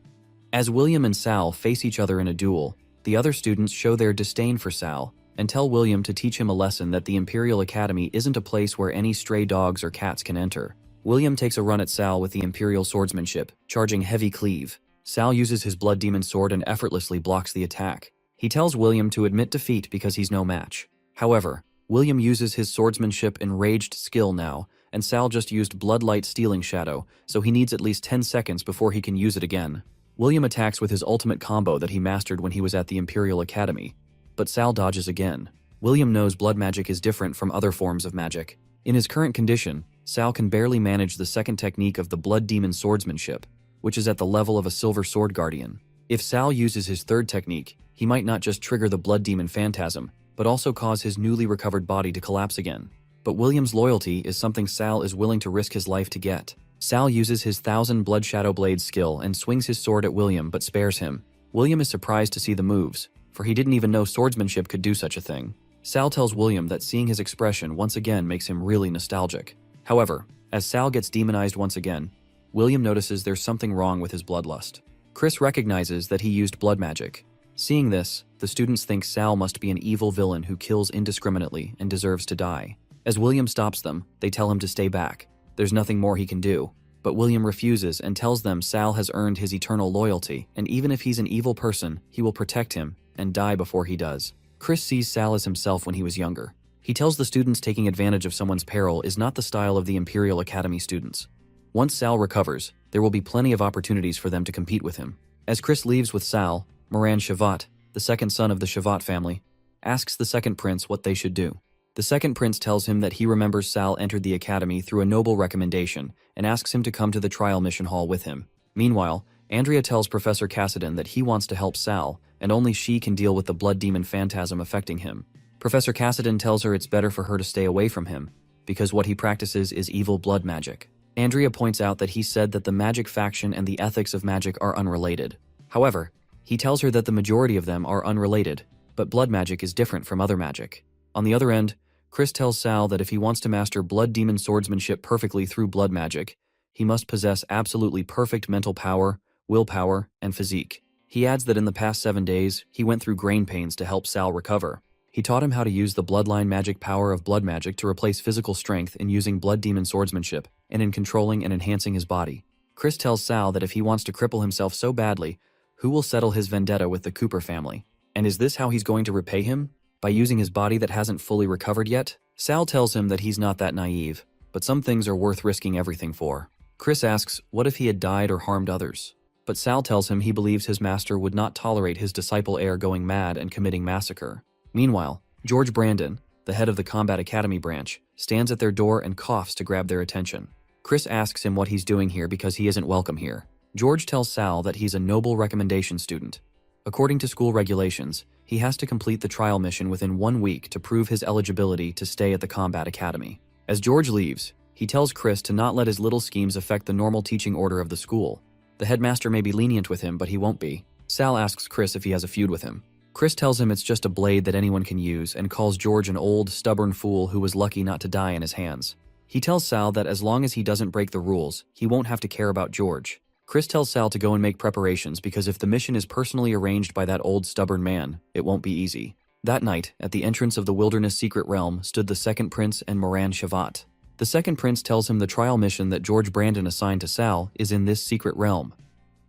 As William and Sal face each other in a duel, the other students show their disdain for Sal and tell William to teach him a lesson that the Imperial Academy isn't a place where any stray dogs or cats can enter. William takes a run at Sal with the Imperial swordsmanship, charging heavy cleave. Sal uses his blood demon sword and effortlessly blocks the attack. He tells William to admit defeat because he's no match. However, William uses his swordsmanship enraged skill now, and Sal just used Bloodlight Stealing Shadow, so he needs at least 10 seconds before he can use it again. William attacks with his ultimate combo that he mastered when he was at the Imperial Academy, but Sal dodges again. William knows blood magic is different from other forms of magic. In his current condition, Sal can barely manage the second technique of the blood demon swordsmanship, which is at the level of a silver sword guardian. If Sal uses his third technique, he might not just trigger the blood demon phantasm, but also cause his newly recovered body to collapse again. But William's loyalty is something Sal is willing to risk his life to get. Sal uses his 1000 Blood Shadow Blades skill and swings his sword at William but spares him. William is surprised to see the moves, for he didn't even know swordsmanship could do such a thing. Sal tells William that seeing his expression once again makes him really nostalgic. However, as Sal gets demonized once again, William notices there's something wrong with his bloodlust. Chris recognizes that he used blood magic. Seeing this, the students think Sal must be an evil villain who kills indiscriminately and deserves to die. As William stops them, they tell him to stay back. There's nothing more he can do. But William refuses and tells them Sal has earned his eternal loyalty, and even if he's an evil person, he will protect him and die before he does. Chris sees Sal as himself when he was younger. He tells the students taking advantage of someone's peril is not the style of the Imperial Academy students. Once Sal recovers, there will be plenty of opportunities for them to compete with him. As Chris leaves with Sal, Moran Shavat, the second son of the Shavat family, asks the second prince what they should do. The second prince tells him that he remembers Sal entered the academy through a noble recommendation and asks him to come to the trial mission hall with him. Meanwhile, Andrea tells Professor Cassidon that he wants to help Sal, and only she can deal with the blood demon phantasm affecting him. Professor Cassidon tells her it's better for her to stay away from him, because what he practices is evil blood magic. Andrea points out that he said that the magic faction and the ethics of magic are unrelated. However, he tells her that the majority of them are unrelated, but blood magic is different from other magic. On the other end, Chris tells Sal that if he wants to master blood demon swordsmanship perfectly through blood magic, he must possess absolutely perfect mental power, willpower, and physique. He adds that in the past 7 days, he went through grain pains to help Sal recover. He taught him how to use the bloodline magic power of blood magic to replace physical strength in using blood demon swordsmanship and in controlling and enhancing his body. Chris tells Sal that if he wants to cripple himself so badly, who will settle his vendetta with the Cooper family? And is this how he's going to repay him? By using his body that hasn't fully recovered yet? Sal tells him that he's not that naive, but some things are worth risking everything for. Chris asks what if he had died or harmed others? But Sal tells him he believes his master would not tolerate his disciple heir going mad and committing massacre. Meanwhile, George Brandon, the head of the Combat Academy branch, stands at their door and coughs to grab their attention. Chris asks him what he's doing here because he isn't welcome here. George tells Sal that he's a noble recommendation student. According to school regulations, he has to complete the trial mission within 1 week to prove his eligibility to stay at the Combat Academy. As George leaves, he tells Chris to not let his little schemes affect the normal teaching order of the school. The headmaster may be lenient with him, but he won't be. Sal asks Chris if he has a feud with him. Chris tells him it's just a blade that anyone can use and calls George an old, stubborn fool who was lucky not to die in his hands. He tells Sal that as long as he doesn't break the rules, he won't have to care about George. Chris tells Sal to go and make preparations because if the mission is personally arranged by that old stubborn man, it won't be easy. That night, at the entrance of the wilderness secret realm stood the second prince and Moran Shavat. The second prince tells him the trial mission that George Brandon assigned to Sal is in this secret realm.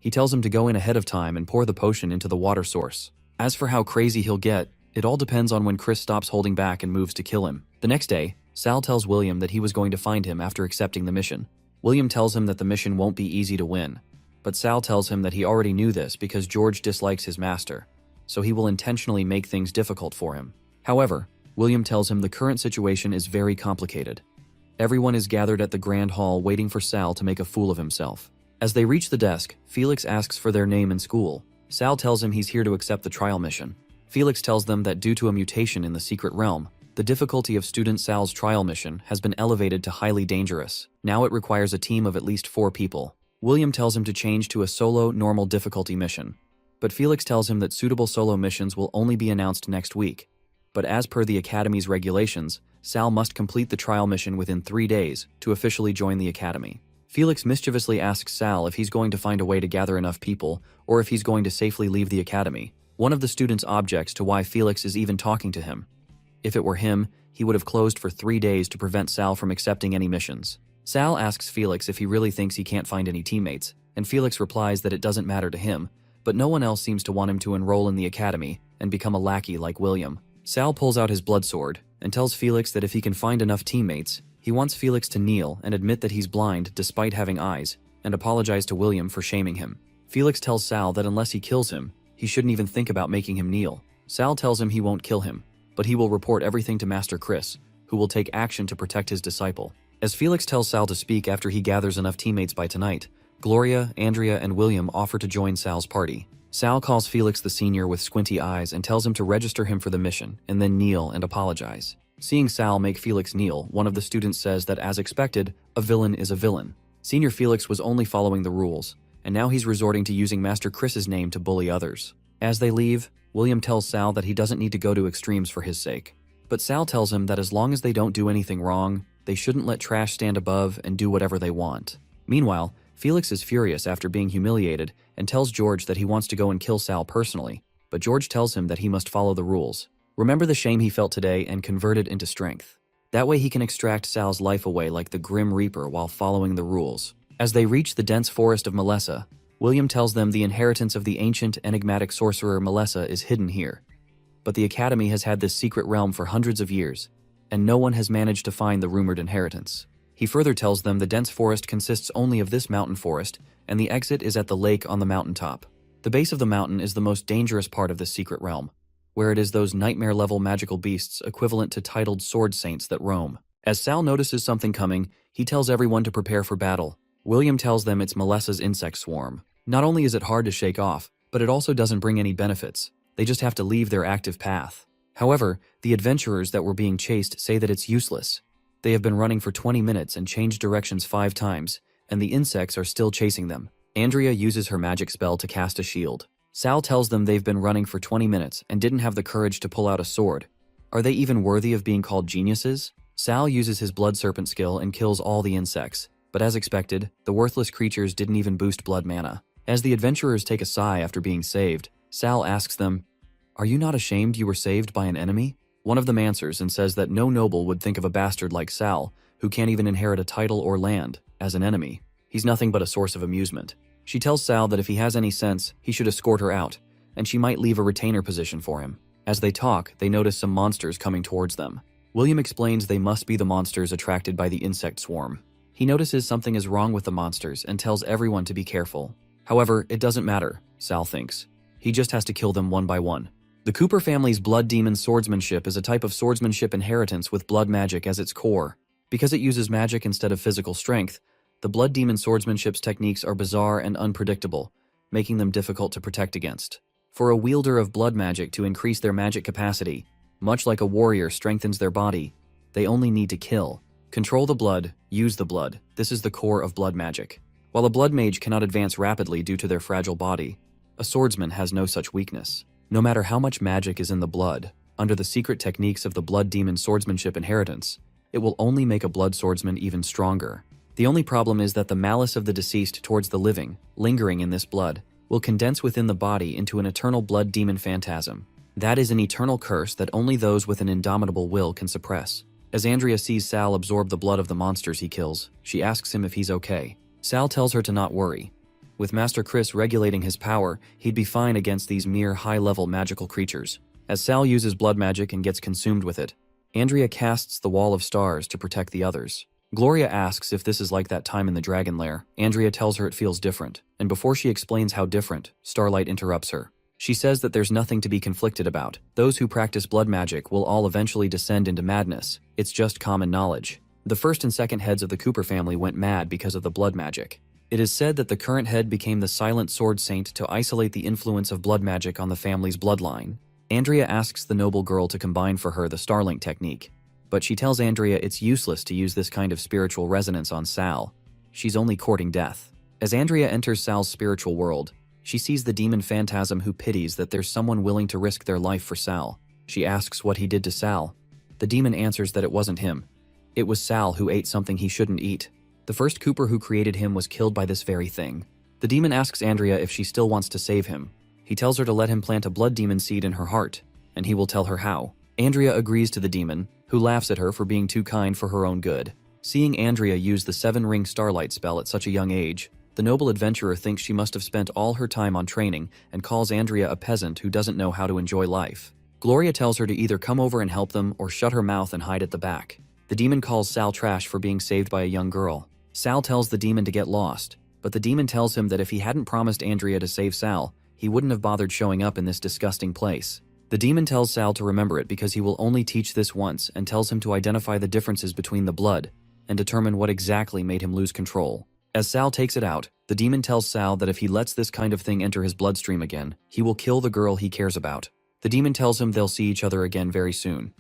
He tells him to go in ahead of time and pour the potion into the water source. As for how crazy he'll get, it all depends on when Chris stops holding back and moves to kill him. The next day, Sal tells William that he was going to find him after accepting the mission. William tells him that the mission won't be easy to win. But Sal tells him that he already knew this because George dislikes his master, so he will intentionally make things difficult for him. However, William tells him the current situation is very complicated. Everyone is gathered at the Grand Hall waiting for Sal to make a fool of himself. As they reach the desk, Felix asks for their name in school. Sal tells him he's here to accept the trial mission. Felix tells them that due to a mutation in the secret realm, the difficulty of student Sal's trial mission has been elevated to highly dangerous. Now it requires a team of at least 4 people. William tells him to change to a solo, normal difficulty mission. But Felix tells him that suitable solo missions will only be announced next week. But as per the Academy's regulations, Sal must complete the trial mission within 3 days to officially join the Academy. Felix mischievously asks Sal if he's going to find a way to gather enough people, or if he's going to safely leave the Academy. One of the students objects to why Felix is even talking to him. If it were him, he would have closed for 3 days to prevent Sal from accepting any missions. Sal asks Felix if he really thinks he can't find any teammates, and Felix replies that it doesn't matter to him, but no one else seems to want him to enroll in the Academy and become a lackey like William. Sal pulls out his blood sword and tells Felix that if he can find enough teammates, he wants Felix to kneel and admit that he's blind despite having eyes, and apologize to William for shaming him. Felix tells Sal that unless he kills him, he shouldn't even think about making him kneel. Sal tells him he won't kill him, but he will report everything to Master Chris, who will take action to protect his disciple. As Felix tells Sal to speak after he gathers enough teammates by tonight, Gloria, Andrea, and William offer to join Sal's party. Sal calls Felix the senior with squinty eyes and tells him to register him for the mission and then kneel and apologize. Seeing Sal make Felix kneel, one of the students says that as expected, a villain is a villain. Senior Felix was only following the rules, and now he's resorting to using Master Chris's name to bully others. As they leave, William tells Sal that he doesn't need to go to extremes for his sake. But Sal tells him that as long as they don't do anything wrong, they shouldn't let trash stand above and do whatever they want. Meanwhile, Felix is furious after being humiliated and tells George that he wants to go and kill Sal personally, but George tells him that he must follow the rules. Remember the shame he felt today and convert it into strength. That way he can extract Sal's life away like the Grim Reaper while following the rules. As they reach the dense forest of Melessa, William tells them the inheritance of the ancient, enigmatic sorcerer Melessa is hidden here. But the Academy has had this secret realm for hundreds of years, and no one has managed to find the rumored inheritance. He further tells them the dense forest consists only of this mountain forest, and the exit is at the lake on the mountaintop. The base of the mountain is the most dangerous part of this secret realm, where it is those nightmare-level magical beasts equivalent to titled sword saints that roam. As Sal notices something coming, he tells everyone to prepare for battle. William tells them it's Melessa's insect swarm. Not only is it hard to shake off, but it also doesn't bring any benefits. They just have to leave their active path. However, the adventurers that were being chased say that it's useless. They have been running for 20 minutes and changed directions 5 times, and the insects are still chasing them. Andrea uses her magic spell to cast a shield. Sal tells them they've been running for 20 minutes and didn't have the courage to pull out a sword. Are they even worthy of being called geniuses? Sal uses his blood serpent skill and kills all the insects, but as expected, the worthless creatures didn't even boost blood mana. As the adventurers take a sigh after being saved, Sal asks them, "Are you not ashamed you were saved by an enemy?" One of them answers and says that no noble would think of a bastard like Sal, who can't even inherit a title or land, as an enemy. He's nothing but a source of amusement. She tells Sal that if he has any sense, he should escort her out, and she might leave a retainer position for him. As they talk, they notice some monsters coming towards them. William explains they must be the monsters attracted by the insect swarm. He notices something is wrong with the monsters and tells everyone to be careful. However, it doesn't matter, Sal thinks. He just has to kill them one by one. The Cooper family's blood demon swordsmanship is a type of swordsmanship inheritance with blood magic as its core. Because it uses magic instead of physical strength, the blood demon swordsmanship's techniques are bizarre and unpredictable, making them difficult to protect against. For a wielder of blood magic to increase their magic capacity, much like a warrior strengthens their body, they only need to kill. Control the blood, use the blood. This is the core of blood magic. While a blood mage cannot advance rapidly due to their fragile body, a swordsman has no such weakness. No matter how much magic is in the blood, under the secret techniques of the blood demon swordsmanship inheritance, it will only make a blood swordsman even stronger. The only problem is that the malice of the deceased towards the living, lingering in this blood, will condense within the body into an eternal blood demon phantasm. That is an eternal curse that only those with an indomitable will can suppress. As Andrea sees Sal absorb the blood of the monsters he kills, she asks him if he's okay. Sal tells her to not worry. With Master Chris regulating his power, he'd be fine against these mere high-level magical creatures. As Sal uses blood magic and gets consumed with it, Andrea casts the Wall of Stars to protect the others. Gloria asks if this is like that time in the Dragon Lair. Andrea tells her it feels different, and before she explains how different, Starlight interrupts her. She says that there's nothing to be conflicted about. Those who practice blood magic will all eventually descend into madness. It's just common knowledge. The first and second heads of the Cooper family went mad because of the blood magic. It is said that the current head became the silent sword saint to isolate the influence of blood magic on the family's bloodline. Andrea asks the noble girl to combine for her the Starlink technique, but she tells Andrea it's useless to use this kind of spiritual resonance on Sal. She's only courting death. As Andrea enters Sal's spiritual world, she sees the demon phantasm who pities that there's someone willing to risk their life for Sal. She asks what he did to Sal. The demon answers that it wasn't him. It was Sal who ate something he shouldn't eat. The first Cooper who created him was killed by this very thing. The demon asks Andrea if she still wants to save him. He tells her to let him plant a blood demon seed in her heart, and he will tell her how. Andrea agrees to the demon, who laughs at her for being too kind for her own good. Seeing Andrea use the 7-ring Starlight spell at such a young age, the noble adventurer thinks she must have spent all her time on training and calls Andrea a peasant who doesn't know how to enjoy life. Gloria tells her to either come over and help them or shut her mouth and hide at the back. The demon calls Sal trash for being saved by a young girl. Sal tells the demon to get lost, but the demon tells him that if he hadn't promised Andrea to save Sal, he wouldn't have bothered showing up in this disgusting place. The demon tells Sal to remember it because he will only teach this once and tells him to identify the differences between the blood and determine what exactly made him lose control. As Sal takes it out, the demon tells Sal that if he lets this kind of thing enter his bloodstream again, he will kill the girl he cares about. The demon tells him they'll see each other again very soon.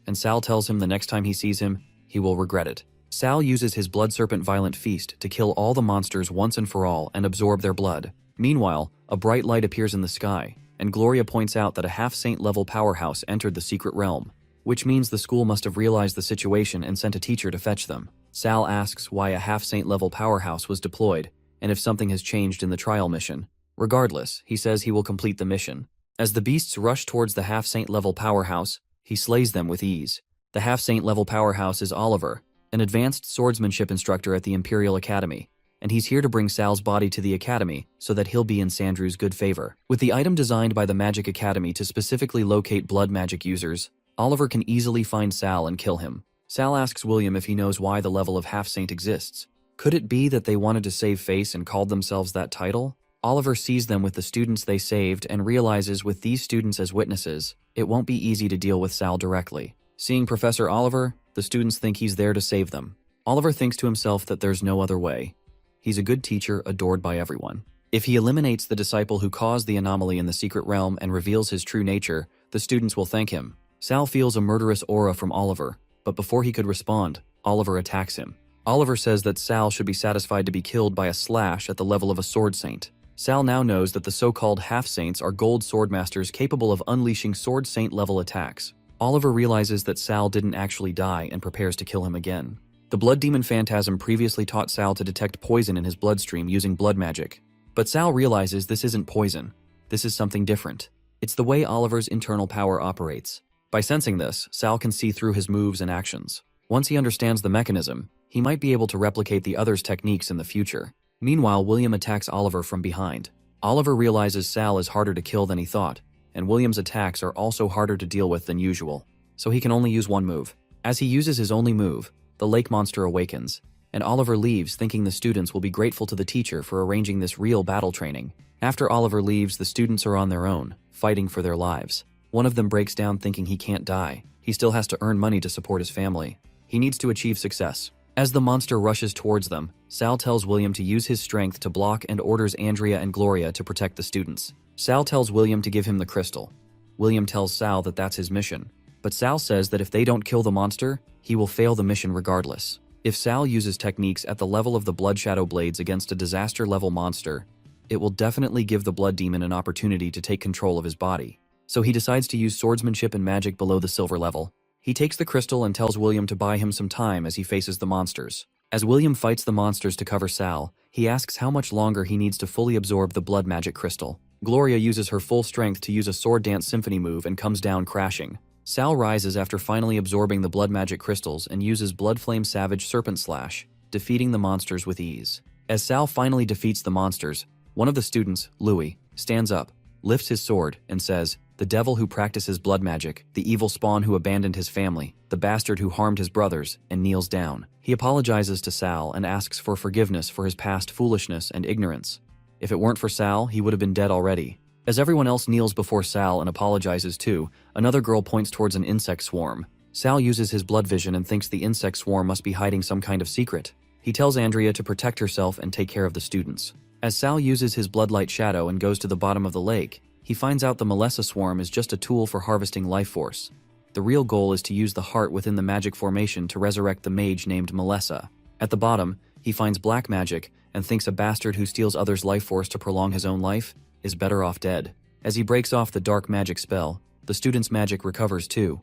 And Sal tells him the next time he sees him, he will regret it. Sal uses his blood serpent violent feast to kill all the monsters once and for all and absorb their blood. Meanwhile, a bright light appears in the sky, and Gloria points out that a half-saint level powerhouse entered the secret realm, which means the school must have realized the situation and sent a teacher to fetch them. Sal asks why a half-saint level powerhouse was deployed, and if something has changed in the trial mission. Regardless, he says he will complete the mission. As the beasts rush towards the half-saint level powerhouse, he slays them with ease. The half-saint level powerhouse is Oliver, an advanced swordsmanship instructor at the Imperial Academy, and he's here to bring Sal's body to the Academy so that he'll be in Sandrew's good favor. With the item designed by the Magic Academy to specifically locate blood magic users, Oliver can easily find Sal and kill him. Sal asks William if he knows why the level of half-saint exists. Could it be that they wanted to save face and called themselves that title? Oliver sees them with the students they saved and realizes with these students as witnesses, it won't be easy to deal with Sal directly. Seeing Professor Oliver, the students think he's there to save them. Oliver thinks to himself that there's no other way. He's a good teacher adored by everyone. If he eliminates the disciple who caused the anomaly in the secret realm and reveals his true nature, the students will thank him. Sal feels a murderous aura from Oliver, but before he could respond, Oliver attacks him. Oliver says that Sal should be satisfied to be killed by a slash at the level of a sword saint. Sal now knows that the so-called half-saints are gold swordmasters capable of unleashing sword saint level attacks. Oliver realizes that Sal didn't actually die and prepares to kill him again. The blood demon phantasm previously taught Sal to detect poison in his bloodstream using blood magic. But Sal realizes this isn't poison. This is something different. It's the way Oliver's internal power operates. By sensing this, Sal can see through his moves and actions. Once he understands the mechanism, he might be able to replicate the other's techniques in the future. Meanwhile, William attacks Oliver from behind. Oliver realizes Sal is harder to kill than he thought, and William's attacks are also harder to deal with than usual, so he can only use one move. As he uses his only move, the lake monster awakens, and Oliver leaves thinking the students will be grateful to the teacher for arranging this real battle training. After Oliver leaves, the students are on their own, fighting for their lives. One of them breaks down thinking he can't die. He still has to earn money to support his family. He needs to achieve success. As the monster rushes towards them, Sal tells William to use his strength to block and orders Andrea and Gloria to protect the students. Sal tells William to give him the crystal. William tells Sal that that's his mission, but Sal says that if they don't kill the monster, he will fail the mission regardless. If Sal uses techniques at the level of the Blood Shadow Blades against a disaster-level monster, it will definitely give the Blood Demon an opportunity to take control of his body. So he decides to use swordsmanship and magic below the silver level. He takes the crystal and tells William to buy him some time as he faces the monsters. As William fights the monsters to cover Sal, he asks how much longer he needs to fully absorb the blood magic crystal. Gloria uses her full strength to use a sword dance symphony move and comes down crashing. Sal rises after finally absorbing the blood magic crystals and uses Blood Flame Savage Serpent Slash, defeating the monsters with ease. As Sal finally defeats the monsters, one of the students, Louis, stands up, lifts his sword, and says, "The devil who practices blood magic, the evil spawn who abandoned his family, the bastard who harmed his brothers," and kneels down. He apologizes to Sal and asks for forgiveness for his past foolishness and ignorance. If it weren't for Sal, he would have been dead already. As everyone else kneels before Sal and apologizes too, another girl points towards an insect swarm. Sal uses his blood vision and thinks the insect swarm must be hiding some kind of secret. He tells Andrea to protect herself and take care of the students. As Sal uses his bloodlight shadow and goes to the bottom of the lake, he finds out the Melissa swarm is just a tool for harvesting life force. The real goal is to use the heart within the magic formation to resurrect the mage named Melissa. At the bottom, he finds black magic and thinks a bastard who steals others' life force to prolong his own life is better off dead. As he breaks off the dark magic spell, the student's magic recovers too,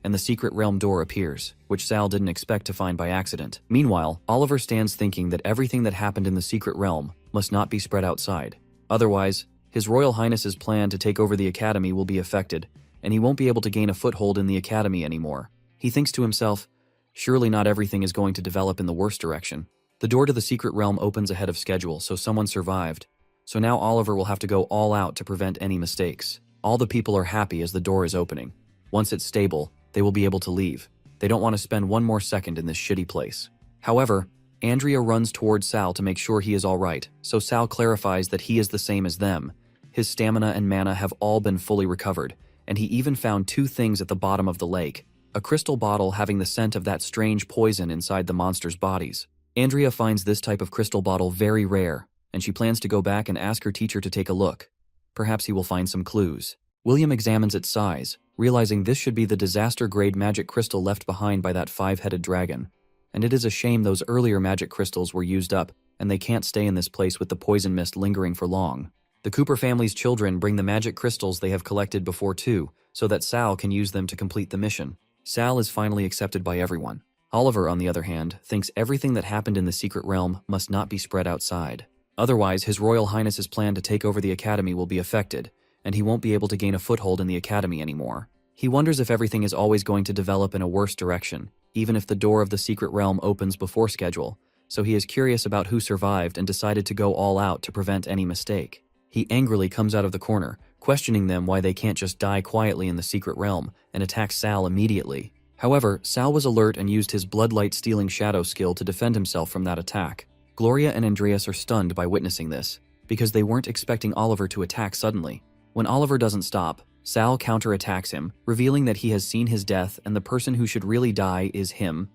and the secret realm door appears, which Sal didn't expect to find by accident. Meanwhile, Oliver stands thinking that everything that happened in the secret realm must not be spread outside. Otherwise, His Royal Highness's plan to take over the Academy will be affected, and he won't be able to gain a foothold in the Academy anymore. He thinks to himself, surely not everything is going to develop in the worst direction. The door to the secret realm opens ahead of schedule, so someone survived. So now Oliver will have to go all out to prevent any mistakes. All the people are happy as the door is opening. Once it's stable, they will be able to leave. They don't want to spend one more second in this shitty place. However, Andrea runs towards Sal to make sure he is all right, so Sal clarifies that he is the same as them. His stamina and mana have all been fully recovered, and he even found two things at the bottom of the lake: a crystal bottle having the scent of that strange poison inside the monsters' bodies, Andrea finds this type of crystal bottle very rare, and she plans to go back and ask her teacher to take a look. Perhaps he will find some clues. William examines its size, realizing this should be the disaster-grade magic crystal left behind by that 5-headed dragon. And it is a shame those earlier magic crystals were used up, and they can't stay in this place with the poison mist lingering for long. The Cooper family's children bring the magic crystals they have collected before too, so that Sal can use them to complete the mission. Sal is finally accepted by everyone. Oliver, on the other hand, thinks everything that happened in the secret realm must not be spread outside. Otherwise, His Royal Highness's plan to take over the Academy will be affected, and he won't be able to gain a foothold in the Academy anymore. He wonders if everything is always going to develop in a worse direction, even if the door of the secret realm opens before schedule, so he is curious about who survived and decided to go all out to prevent any mistake. He angrily comes out of the corner, questioning them why they can't just die quietly in the secret realm, and attacks Sal immediately. However, Sal was alert and used his bloodlight-stealing shadow skill to defend himself from that attack. Gloria and Andreas are stunned by witnessing this, because they weren't expecting Oliver to attack suddenly. When Oliver doesn't stop, Sal counterattacks him, revealing that he has seen his death and the person who should really die is him.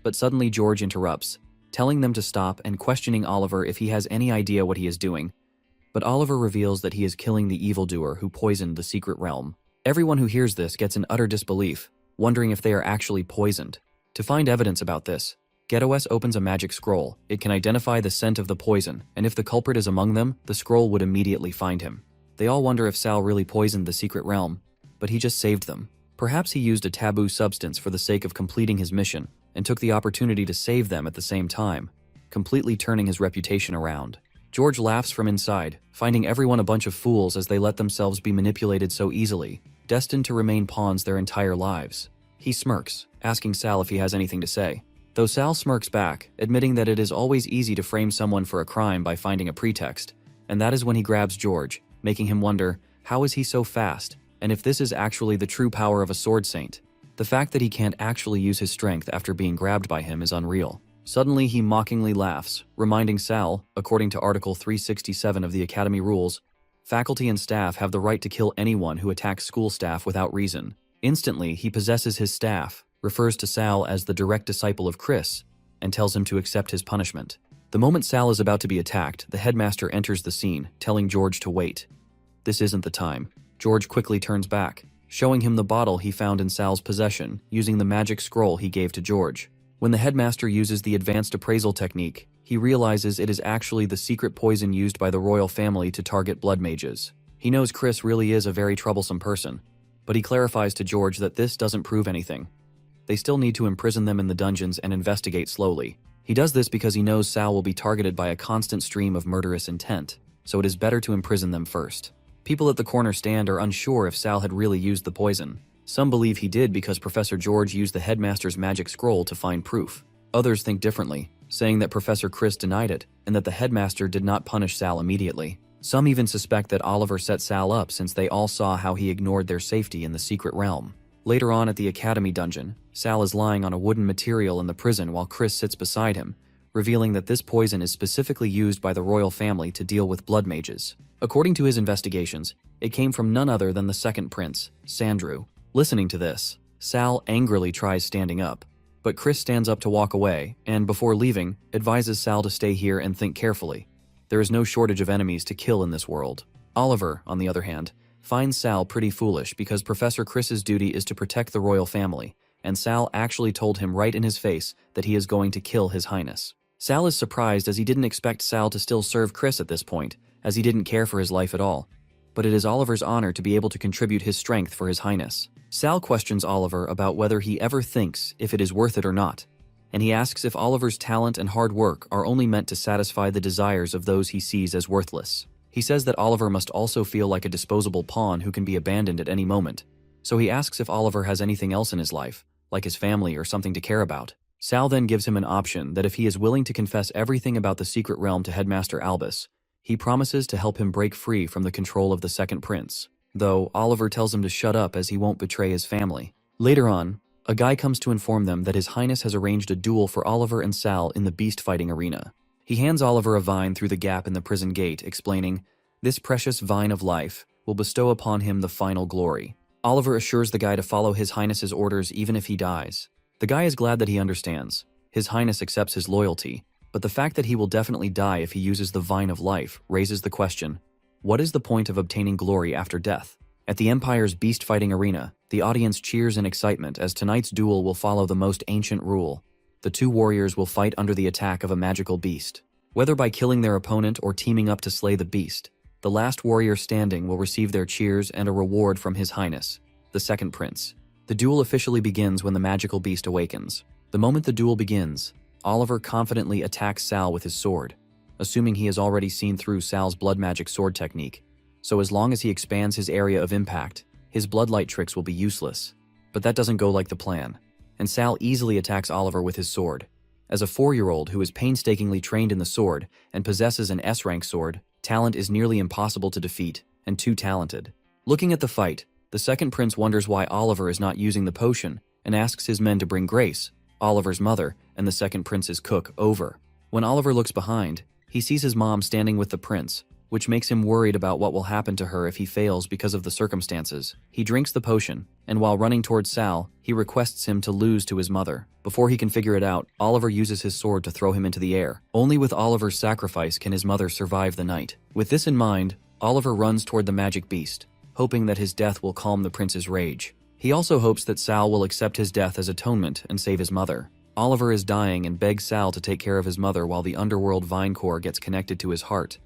But suddenly George interrupts, telling them to stop and questioning Oliver if he has any idea what he is doing. But Oliver reveals that he is killing the evildoer who poisoned the secret realm. Everyone who hears this gets in utter disbelief, wondering if they are actually poisoned. To find evidence about this, GetOS opens a magic scroll. It can identify the scent of the poison, and if the culprit is among them, the scroll would immediately find him. They all wonder if Sal really poisoned the secret realm, but he just saved them. Perhaps he used a taboo substance for the sake of completing his mission, and took the opportunity to save them at the same time, completely turning his reputation around. George laughs from inside, finding everyone a bunch of fools as they let themselves be manipulated so easily, destined to remain pawns their entire lives. He smirks, asking Sal if he has anything to say. Though Sal smirks back, admitting that it is always easy to frame someone for a crime by finding a pretext, and that is when he grabs George, making him wonder, how is he so fast, and if this is actually the true power of a sword saint. The fact that he can't actually use his strength after being grabbed by him is unreal. Suddenly he mockingly laughs, reminding Sal, according to Article 367 of the Academy rules, faculty and staff have the right to kill anyone who attacks school staff without reason. Instantly, he possesses his staff, refers to Sal as the direct disciple of Chris, and tells him to accept his punishment. The moment Sal is about to be attacked, the headmaster enters the scene, telling George to wait. This isn't the time. George quickly turns back, showing him the bottle he found in Sal's possession, using the magic scroll he gave to George. When the headmaster uses the advanced appraisal technique, he realizes it is actually the secret poison used by the royal family to target blood mages. He knows Chris really is a very troublesome person, but he clarifies to George that this doesn't prove anything. They still need to imprison them in the dungeons and investigate slowly. He does this because he knows Sal will be targeted by a constant stream of murderous intent, so it is better to imprison them first. People at the corner stand are unsure if Sal had really used the poison. Some believe he did because Professor George used the headmaster's magic scroll to find proof. Others think differently, saying that Professor Chris denied it and that the headmaster did not punish Sal immediately. Some even suspect that Oliver set Sal up since they all saw how he ignored their safety in the secret realm. Later on at the Academy dungeon, Sal is lying on a wooden material in the prison while Chris sits beside him, revealing that this poison is specifically used by the royal family to deal with blood mages. According to his investigations, it came from none other than the second prince, Sandrew. Listening to this, Sal angrily tries standing up, but Chris stands up to walk away and, before leaving, advises Sal to stay here and think carefully. There is no shortage of enemies to kill in this world. Oliver, on the other hand, finds Sal pretty foolish because Professor Chris's duty is to protect the royal family, and Sal actually told him right in his face that he is going to kill His Highness. Sal is surprised as he didn't expect Sal to still serve Chris at this point, as he didn't care for his life at all. But it is Oliver's honor to be able to contribute his strength for His Highness. Sal questions Oliver about whether he ever thinks if it is worth it or not, and he asks if Oliver's talent and hard work are only meant to satisfy the desires of those he sees as worthless. He says that Oliver must also feel like a disposable pawn who can be abandoned at any moment, so he asks if Oliver has anything else in his life, like his family or something to care about. Sal then gives him an option that if he is willing to confess everything about the secret realm to Headmaster Albus, he promises to help him break free from the control of the second prince, though Oliver tells him to shut up as he won't betray his family. Later on, a guy comes to inform them that His Highness has arranged a duel for Oliver and Sal in the beast fighting arena. He hands Oliver a vine through the gap in the prison gate, explaining, "This precious vine of life will bestow upon him the final glory." Oliver assures the guy to follow His Highness's orders even if he dies. The guy is glad that he understands. His Highness accepts his loyalty, But the fact that he will definitely die if he uses the Vine of Life raises the question, what is the point of obtaining glory after death? At the Empire's beast-fighting arena, the audience cheers in excitement as tonight's duel will follow the most ancient rule. The two warriors will fight under the attack of a magical beast. Whether by killing their opponent or teaming up to slay the beast, the last warrior standing will receive their cheers and a reward from His Highness, the Second Prince. The duel officially begins when the magical beast awakens. The moment the duel begins, Oliver confidently attacks Sal with his sword, assuming he has already seen through Sal's blood magic sword technique. So as long as he expands his area of impact, his bloodlight tricks will be useless. But that doesn't go like the plan, and Sal easily attacks Oliver with his sword. As a 4-year-old who is painstakingly trained in the sword and possesses an S-rank sword, talent is nearly impossible to defeat, and too talented. Looking at the fight, the Second Prince wonders why Oliver is not using the potion and asks his men to bring Grace, Oliver's mother, and the Second Prince's cook, over. When Oliver looks behind, he sees his mom standing with the prince, which makes him worried about what will happen to her if he fails because of the circumstances. He drinks the potion, and while running towards Sal, he requests him to lose to his mother. Before he can figure it out, Oliver uses his sword to throw him into the air. Only with Oliver's sacrifice can his mother survive the night. With this in mind, Oliver runs toward the magic beast, hoping that his death will calm the prince's rage. He also hopes that Sal will accept his death as atonement and save his mother. Oliver is dying and begs Sal to take care of his mother while the underworld vine core gets connected to his heart.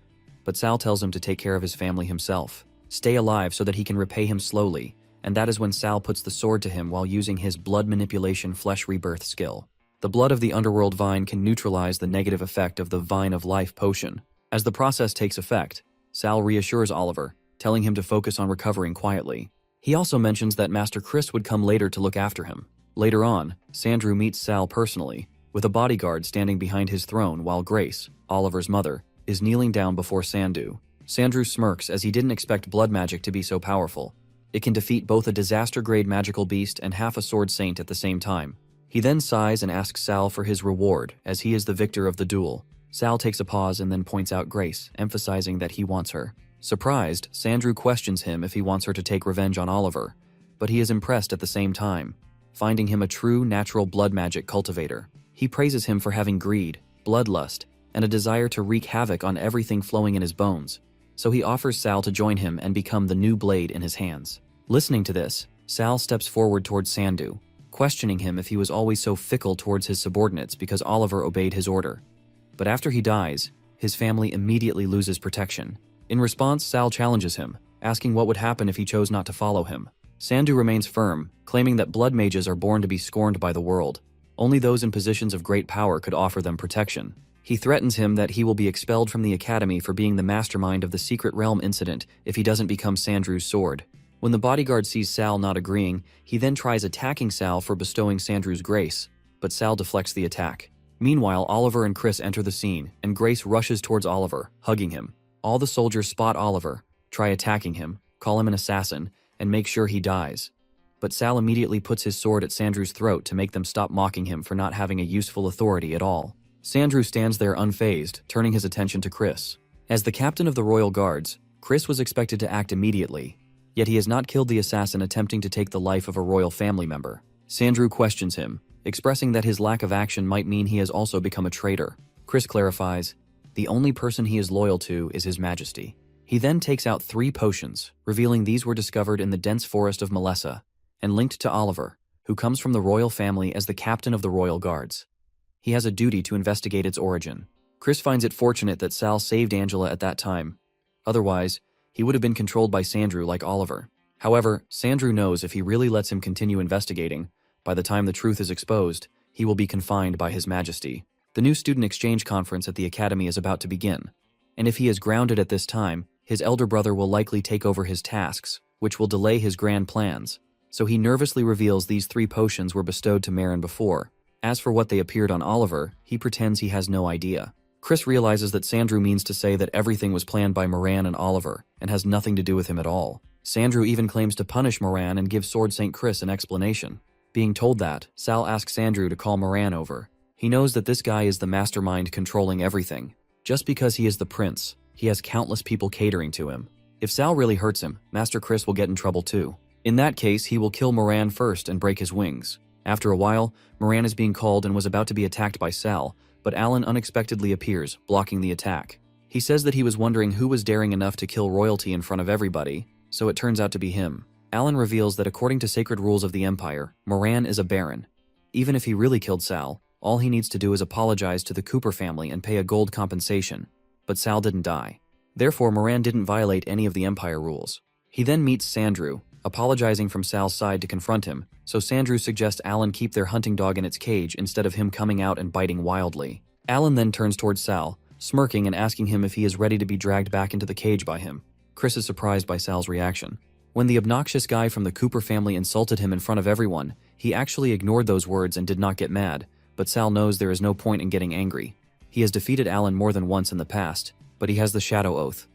But Sal tells him to take care of his family himself, stay alive so that he can repay him slowly, and that is when Sal puts the sword to him while using his blood manipulation flesh rebirth skill. The blood of the underworld vine can neutralize the negative effect of the Vine of Life potion. As the process takes effect, Sal reassures Oliver, telling him to focus on recovering quietly. He also mentions that Master Chris would come later to look after him. Later on, Sandrew meets Sal personally, with a bodyguard standing behind his throne while Grace, Oliver's mother, is kneeling down before Sandrew. Sandrew smirks as he didn't expect blood magic to be so powerful. It can defeat both a disaster-grade magical beast and half a sword saint at the same time. He then sighs and asks Sal for his reward, as he is the victor of the duel. Sal takes a pause and then points out Grace, emphasizing that he wants her. Surprised, Sandrew questions him if he wants her to take revenge on Oliver, but he is impressed at the same time, finding him a true natural blood magic cultivator. He praises him for having greed, bloodlust, and a desire to wreak havoc on everything flowing in his bones, so he offers Sal to join him and become the new blade in his hands. Listening to this, Sal steps forward towards Sandrew, questioning him if he was always so fickle towards his subordinates because Oliver obeyed his order. But after he dies, his family immediately loses protection. In response, Sal challenges him, asking what would happen if he chose not to follow him. Sandrew remains firm, claiming that blood mages are born to be scorned by the world. Only those in positions of great power could offer them protection. He threatens him that he will be expelled from the academy for being the mastermind of the Secret Realm incident if he doesn't become Sandrew's sword. When the bodyguard sees Sal not agreeing, he then tries attacking Sal for bestowing Sandrew's grace, but Sal deflects the attack. Meanwhile, Oliver and Chris enter the scene, and Grace rushes towards Oliver, hugging him. All the soldiers spot Oliver, try attacking him, call him an assassin, and make sure he dies. But Sal immediately puts his sword at Sandrew's throat to make them stop mocking him for not having a useful authority at all. Sandrew stands there unfazed, turning his attention to Chris. As the captain of the Royal Guards, Chris was expected to act immediately, yet he has not killed the assassin attempting to take the life of a royal family member. Sandrew questions him, expressing that his lack of action might mean he has also become a traitor. Chris clarifies, the only person he is loyal to is His Majesty. He then takes out 3 potions, revealing these were discovered in the dense forest of Melessa, and linked to Oliver, who comes from the royal family as the captain of the Royal Guards. He has a duty to investigate its origin. Chris finds it fortunate that Sal saved Angela at that time. Otherwise, he would have been controlled by Sandrew like Oliver. However, Sandrew knows if he really lets him continue investigating, by the time the truth is exposed, he will be confined by His Majesty. The new student exchange conference at the academy is about to begin, and if he is grounded at this time, his elder brother will likely take over his tasks, which will delay his grand plans. So he nervously reveals these 3 potions were bestowed to Marin before. As for what they appeared on Oliver, he pretends he has no idea. Chris realizes that Sandrew means to say that everything was planned by Moran and Oliver, and has nothing to do with him at all. Sandrew even claims to punish Moran and give Sword Saint Chris an explanation. Being told that, Sal asks Sandrew to call Moran over. He knows that this guy is the mastermind controlling everything. Just because he is the prince, he has countless people catering to him. If Sal really hurts him, Master Chris will get in trouble too. In that case, he will kill Moran first and break his wings. After a while, Moran is being called and was about to be attacked by Sal, but Alan unexpectedly appears, blocking the attack. He says that he was wondering who was daring enough to kill royalty in front of everybody, so it turns out to be him. Alan reveals that according to sacred rules of the Empire, Moran is a baron. Even if he really killed Sal, all he needs to do is apologize to the Cooper family and pay a gold compensation. But Sal didn't die. Therefore, Moran didn't violate any of the Empire rules. He then meets Sandrew, apologizing from Sal's side to confront him, so Sandrew suggests Alan keep their hunting dog in its cage instead of him coming out and biting wildly. Alan then turns towards Sal, smirking and asking him if he is ready to be dragged back into the cage by him. Chris is surprised by Sal's reaction. When the obnoxious guy from the Cooper family insulted him in front of everyone, he actually ignored those words and did not get mad, but Sal knows there is no point in getting angry. He has defeated Alan more than once in the past, but he has the Shadow Oath.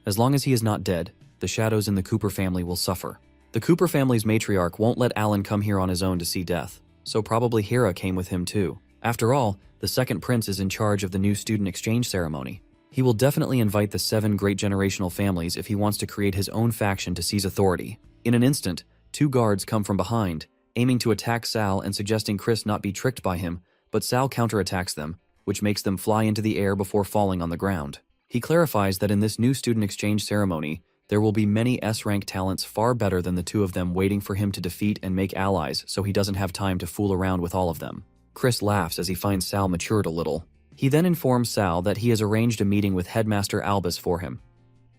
As long as he is not dead, the shadows in the Cooper family will suffer. The Cooper family's matriarch won't let Alan come here on his own to see death, so probably Hera came with him too. After all, the second prince is in charge of the new student exchange ceremony. He will definitely invite the 7 great generational families if he wants to create his own faction to seize authority. In an instant, 2 guards come from behind, aiming to attack Sal and suggesting Chris not be tricked by him, but Sal counterattacks them, which makes them fly into the air before falling on the ground. He clarifies that in this new student exchange ceremony, there will be many S-rank talents far better than the 2 of them waiting for him to defeat and make allies, so he doesn't have time to fool around with all of them. Chris laughs as he finds Sal matured a little. He then informs Sal that he has arranged a meeting with Headmaster Albus for him.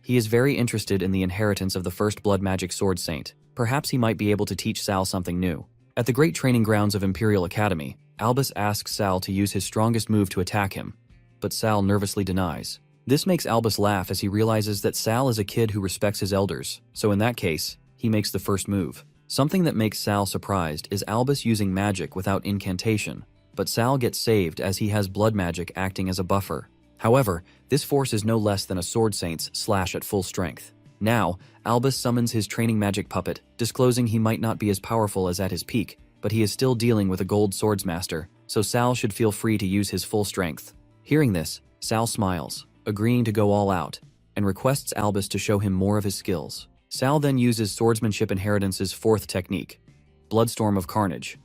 He is very interested in the inheritance of the first blood magic sword saint. Perhaps he might be able to teach Sal something new. At the great training grounds of Imperial Academy, Albus asks Sal to use his strongest move to attack him, but Sal nervously denies. This makes Albus laugh as he realizes that Sal is a kid who respects his elders, so in that case, he makes the first move. Something that makes Sal surprised is Albus using magic without incantation, but Sal gets saved as he has blood magic acting as a buffer. However, this force is no less than a sword saint's slash at full strength. Now, Albus summons his training magic puppet, disclosing he might not be as powerful as at his peak, but he is still dealing with a gold swordsmaster, so Sal should feel free to use his full strength. Hearing this, Sal smiles, agreeing to go all out, and requests Albus to show him more of his skills. Sal then uses Swordsmanship Inheritance's 4th technique, Bloodstorm of Carnage.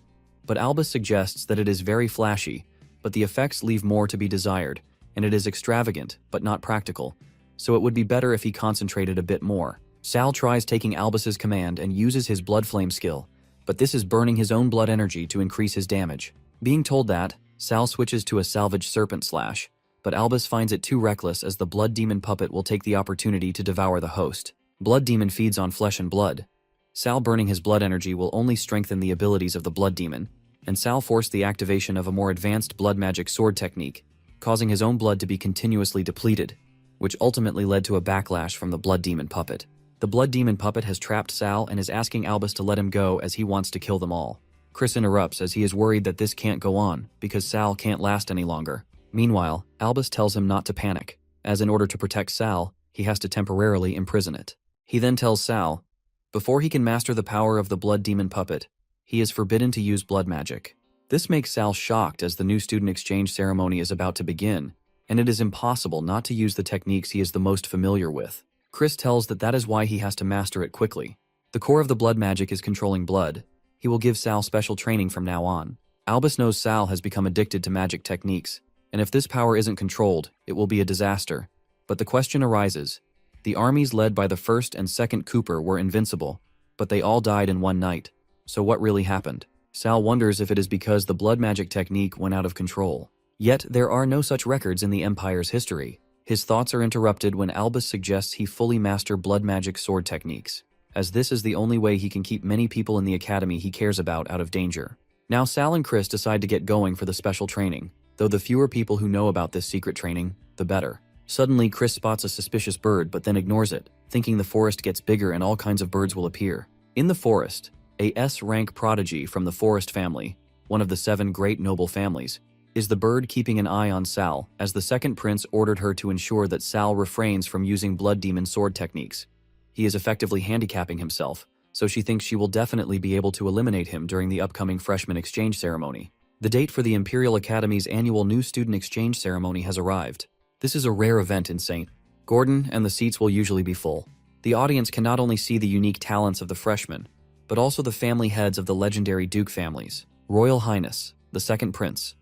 But Albus suggests that it is very flashy, but the effects leave more to be desired, and it is extravagant, but not practical, so it would be better if he concentrated a bit more. Sal tries taking Albus's command and uses his Blood Flame skill, but this is burning his own blood energy to increase his damage. Being told that, Sal switches to a Salvage Serpent Slash, but Albus finds it too reckless as the Blood Demon puppet will take the opportunity to devour the host. Blood Demon feeds on flesh and blood. Sal burning his blood energy will only strengthen the abilities of the Blood Demon, and Sal forced the activation of a more advanced blood magic sword technique, causing his own blood to be continuously depleted, which ultimately led to a backlash from the Blood Demon puppet. The Blood Demon puppet has trapped Sal and is asking Albus to let him go as he wants to kill them all. Chris interrupts as he is worried that this can't go on, because Sal can't last any longer. Meanwhile, Albus tells him not to panic, as in order to protect Sal, he has to temporarily imprison it. He then tells Sal, before he can master the power of the Blood Demon puppet, he is forbidden to use blood magic. This makes Sal shocked as the new student exchange ceremony is about to begin, and it is impossible not to use the techniques he is the most familiar with. Chris tells that is why he has to master it quickly. The core of the blood magic is controlling blood. He will give Sal special training from now on. Albus knows Sal has become addicted to magic techniques, and if this power isn't controlled, it will be a disaster. But the question arises. The armies led by the 1st and 2nd Cooper were invincible, but they all died in one night. So what really happened? Sal wonders if it is because the blood magic technique went out of control. Yet there are no such records in the Empire's history. His thoughts are interrupted when Albus suggests he fully master blood magic sword techniques, as this is the only way he can keep many people in the academy he cares about out of danger. Now Sal and Chris decide to get going for the special training, though the fewer people who know about this secret training, the better. Suddenly, Chris spots a suspicious bird but then ignores it, thinking the forest gets bigger and all kinds of birds will appear. In the forest, a S-rank prodigy from the Forest family, one of the 7 great noble families, is the bird keeping an eye on Sal, as the second prince ordered her to ensure that Sal refrains from using blood demon sword techniques. He is effectively handicapping himself, so she thinks she will definitely be able to eliminate him during the upcoming freshman exchange ceremony. The date for the Imperial Academy's annual new student exchange ceremony has arrived. This is a rare event in St. Gordon, and the seats will usually be full. The audience can not only see the unique talents of the freshmen, but also the family heads of the legendary Duke families, Royal Highness, the second prince,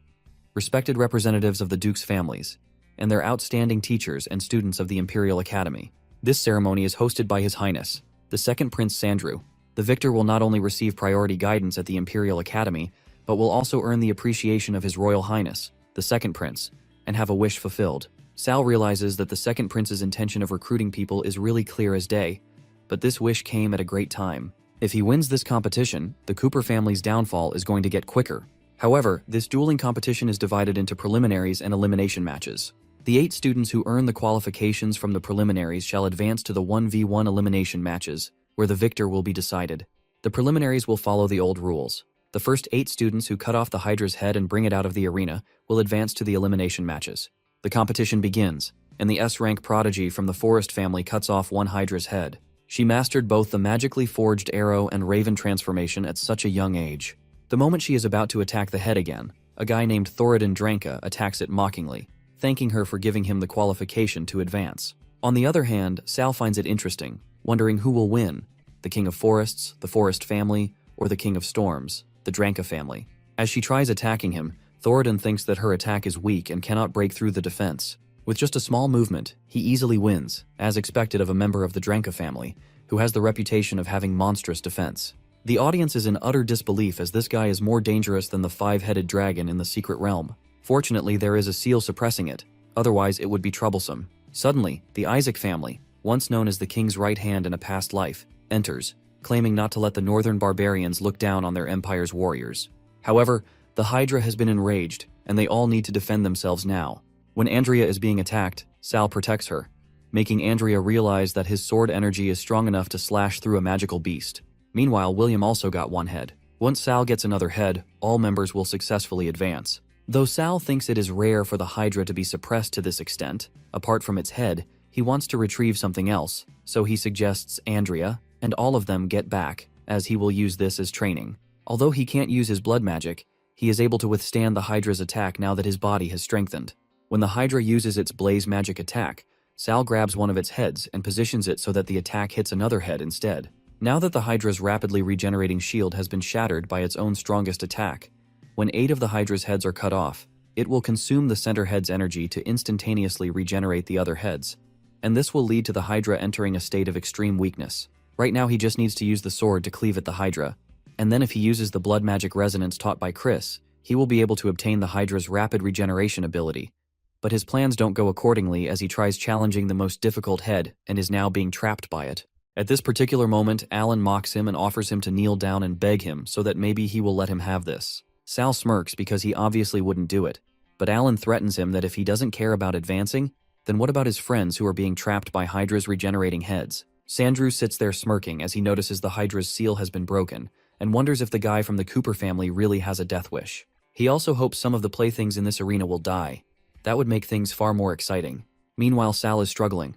respected representatives of the Duke's families, and their outstanding teachers and students of the Imperial Academy. This ceremony is hosted by His Highness, the second Prince Sandrew. The victor will not only receive priority guidance at the Imperial Academy, but will also earn the appreciation of His Royal Highness, the second prince, and have a wish fulfilled. Sal realizes that the second prince's intention of recruiting people is really clear as day, but this wish came at a great time. If he wins this competition, the Cooper family's downfall is going to get quicker. However, this dueling competition is divided into preliminaries and elimination matches. The 8 students who earn the qualifications from the preliminaries shall advance to the 1v1 elimination matches, where the victor will be decided. The preliminaries will follow the old rules. The first 8 students who cut off the Hydra's head and bring it out of the arena will advance to the elimination matches. The competition begins, and the S-rank prodigy from the Forest family cuts off one Hydra's head. She mastered both the magically forged arrow and raven transformation at such a young age. The moment she is about to attack the head again, a guy named Thoradin Dranka attacks it mockingly, thanking her for giving him the qualification to advance. On the other hand, Sal finds it interesting, wondering who will win, the King of Forests, the Forest family, or the King of Storms, the Dranka family. As she tries attacking him, Thoradin thinks that her attack is weak and cannot break through the defense. With just a small movement, he easily wins, as expected of a member of the Dranka family, who has the reputation of having monstrous defense. The audience is in utter disbelief as this guy is more dangerous than the 5-headed dragon in the secret realm. Fortunately, there is a seal suppressing it, otherwise it would be troublesome. Suddenly, the Isaac family, once known as the king's right hand in a past life, enters, claiming not to let the northern barbarians look down on their empire's warriors. However, the Hydra has been enraged, and they all need to defend themselves now. When Andrea is being attacked, Sal protects her, making Andrea realize that his sword energy is strong enough to slash through a magical beast. Meanwhile, William also got one head. Once Sal gets another head, all members will successfully advance. Though Sal thinks it is rare for the Hydra to be suppressed to this extent, apart from its head, he wants to retrieve something else, so he suggests Andrea and all of them get back, as he will use this as training. Although he can't use his blood magic, he is able to withstand the Hydra's attack now that his body has strengthened. When the Hydra uses its blaze magic attack, Sal grabs one of its heads and positions it so that the attack hits another head instead. Now that the Hydra's rapidly regenerating shield has been shattered by its own strongest attack, when 8 of the Hydra's heads are cut off, it will consume the center head's energy to instantaneously regenerate the other heads, and this will lead to the Hydra entering a state of extreme weakness. Right now he just needs to use the sword to cleave at the Hydra, and then if he uses the blood magic resonance taught by Chris, he will be able to obtain the Hydra's rapid regeneration ability. But his plans don't go accordingly as he tries challenging the most difficult head and is now being trapped by it. At this particular moment, Alan mocks him and offers him to kneel down and beg him so that maybe he will let him have this. Sal smirks because he obviously wouldn't do it, but Alan threatens him that if he doesn't care about advancing, then what about his friends who are being trapped by Hydra's regenerating heads? Sandrew sits there smirking as he notices the Hydra's seal has been broken, and wonders if the guy from the Cooper family really has a death wish. He also hopes some of the playthings in this arena will die. That would make things far more exciting. Meanwhile, Sal is struggling.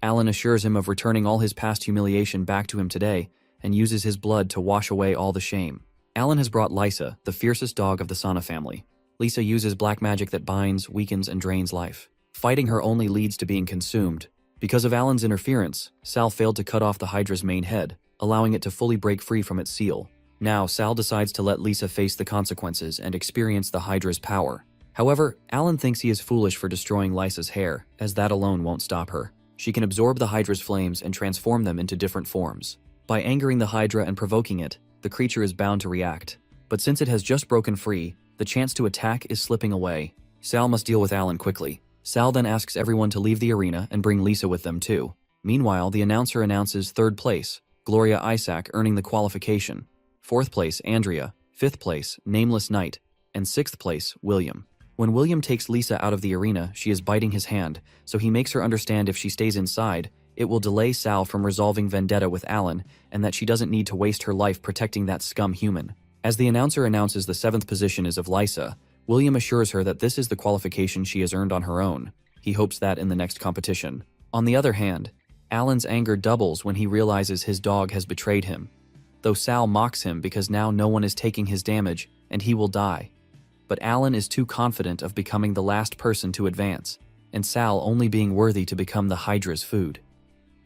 Alan assures him of returning all his past humiliation back to him today, and uses his blood to wash away all the shame. Alan has brought Lysa, the fiercest dog of the Sana family. Lisa uses black magic that binds, weakens, and drains life. Fighting her only leads to being consumed. Because of Alan's interference, Sal failed to cut off the Hydra's main head, allowing it to fully break free from its seal. Now, Sal decides to let Lisa face the consequences and experience the Hydra's power. However, Alan thinks he is foolish for destroying Lysa's hair, as that alone won't stop her. She can absorb the Hydra's flames and transform them into different forms. By angering the Hydra and provoking it, the creature is bound to react. But since it has just broken free, the chance to attack is slipping away. Sal must deal with Alan quickly. Sal then asks everyone to leave the arena and bring Lisa with them too. Meanwhile, the announcer announces 3rd place, Gloria Isaac earning the qualification. 4th place, Andrea. 5th place, Nameless Knight. And 6th place, William. When William takes Lisa out of the arena, she is biting his hand, so he makes her understand if she stays inside, it will delay Sal from resolving vendetta with Alan, and that she doesn't need to waste her life protecting that scum human. As the announcer announces the 7th position is of Lysa, William assures her that this is the qualification she has earned on her own. He hopes that in the next competition. On the other hand, Alan's anger doubles when he realizes his dog has betrayed him. Though Sal mocks him because now no one is taking his damage, and he will die. But Alan is too confident of becoming the last person to advance, and Sal only being worthy to become the Hydra's food.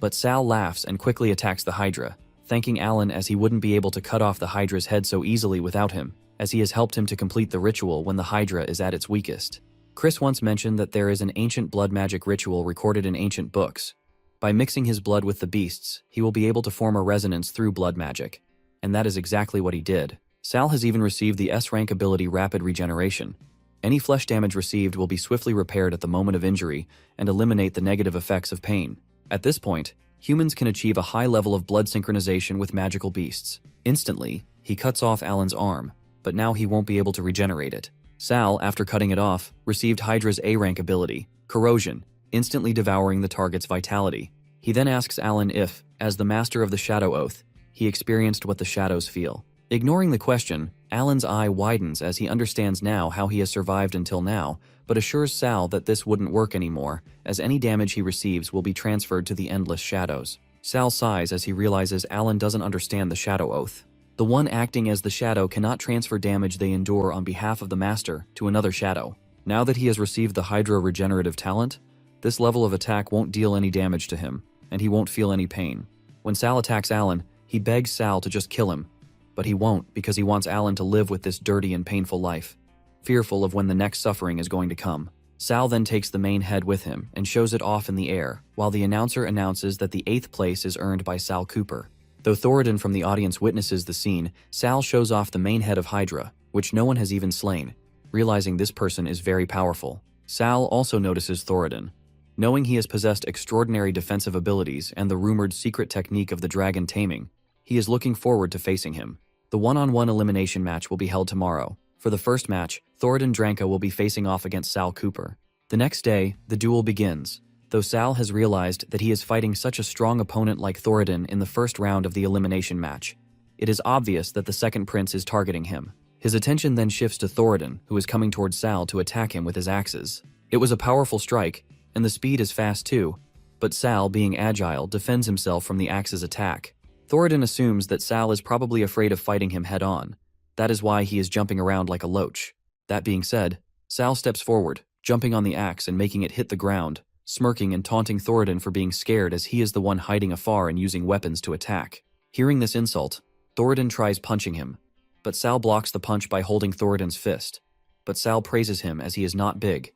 But Sal laughs and quickly attacks the Hydra, thanking Alan as he wouldn't be able to cut off the Hydra's head so easily without him. as he has helped him to complete the ritual when the Hydra is at its weakest. Chris once mentioned that there is an ancient blood magic ritual recorded in ancient books. By mixing his blood with the beasts, he will be able to form a resonance through blood magic. And that is exactly what he did. Sal has even received the S-rank ability Rapid Regeneration. Any flesh damage received will be swiftly repaired at the moment of injury and eliminate the negative effects of pain. At this point, humans can achieve a high level of blood synchronization with magical beasts. Instantly, he cuts off Alan's arm, but now he won't be able to regenerate it. Sal, after cutting it off, received Hydra's A-rank ability, Corrosion, instantly devouring the target's vitality. He then asks Alan if, as the master of the Shadow Oath, he experienced what the shadows feel. Ignoring the question, Alan's eye widens as he understands now how he has survived until now, but assures Sal that this wouldn't work anymore, as any damage he receives will be transferred to the endless shadows. Sal sighs as he realizes Alan doesn't understand the Shadow Oath. The one acting as the shadow cannot transfer damage they endure on behalf of the master to another shadow. Now that he has received the Hydra regenerative talent, this level of attack won't deal any damage to him, and he won't feel any pain. When Sal attacks Alan, he begs Sal to just kill him, but he won't because he wants Alan to live with this dirty and painful life, fearful of when the next suffering is going to come. Sal then takes the main head with him and shows it off in the air, while the announcer announces that the 8th place is earned by Sal Cooper. Though Thoradin from the audience witnesses the scene, Sal shows off the main head of Hydra, which no one has even slain, realizing this person is very powerful. Sal also notices Thoradin. Knowing he has possessed extraordinary defensive abilities and the rumored secret technique of the dragon taming, he is looking forward to facing him. The one-on-one elimination match will be held tomorrow. For the first match, Thoradin Dranka will be facing off against Sal Cooper. The next day, the duel begins, though Sal has realized that he is fighting such a strong opponent like Thoradin in the first round of the elimination match. It is obvious that the second prince is targeting him. His attention then shifts to Thoradin, who is coming towards Sal to attack him with his axes. It was a powerful strike, and the speed is fast too, but Sal, being agile, defends himself from the axe's attack. Thoradin assumes that Sal is probably afraid of fighting him head-on. That is why he is jumping around like a loach. That being said, Sal steps forward, jumping on the axe and making it hit the ground, smirking and taunting Thoradin for being scared as he is the one hiding afar and using weapons to attack. Hearing this insult, Thoradin tries punching him, but Sal blocks the punch by holding Thoradin's fist. But Sal praises him as he is not big,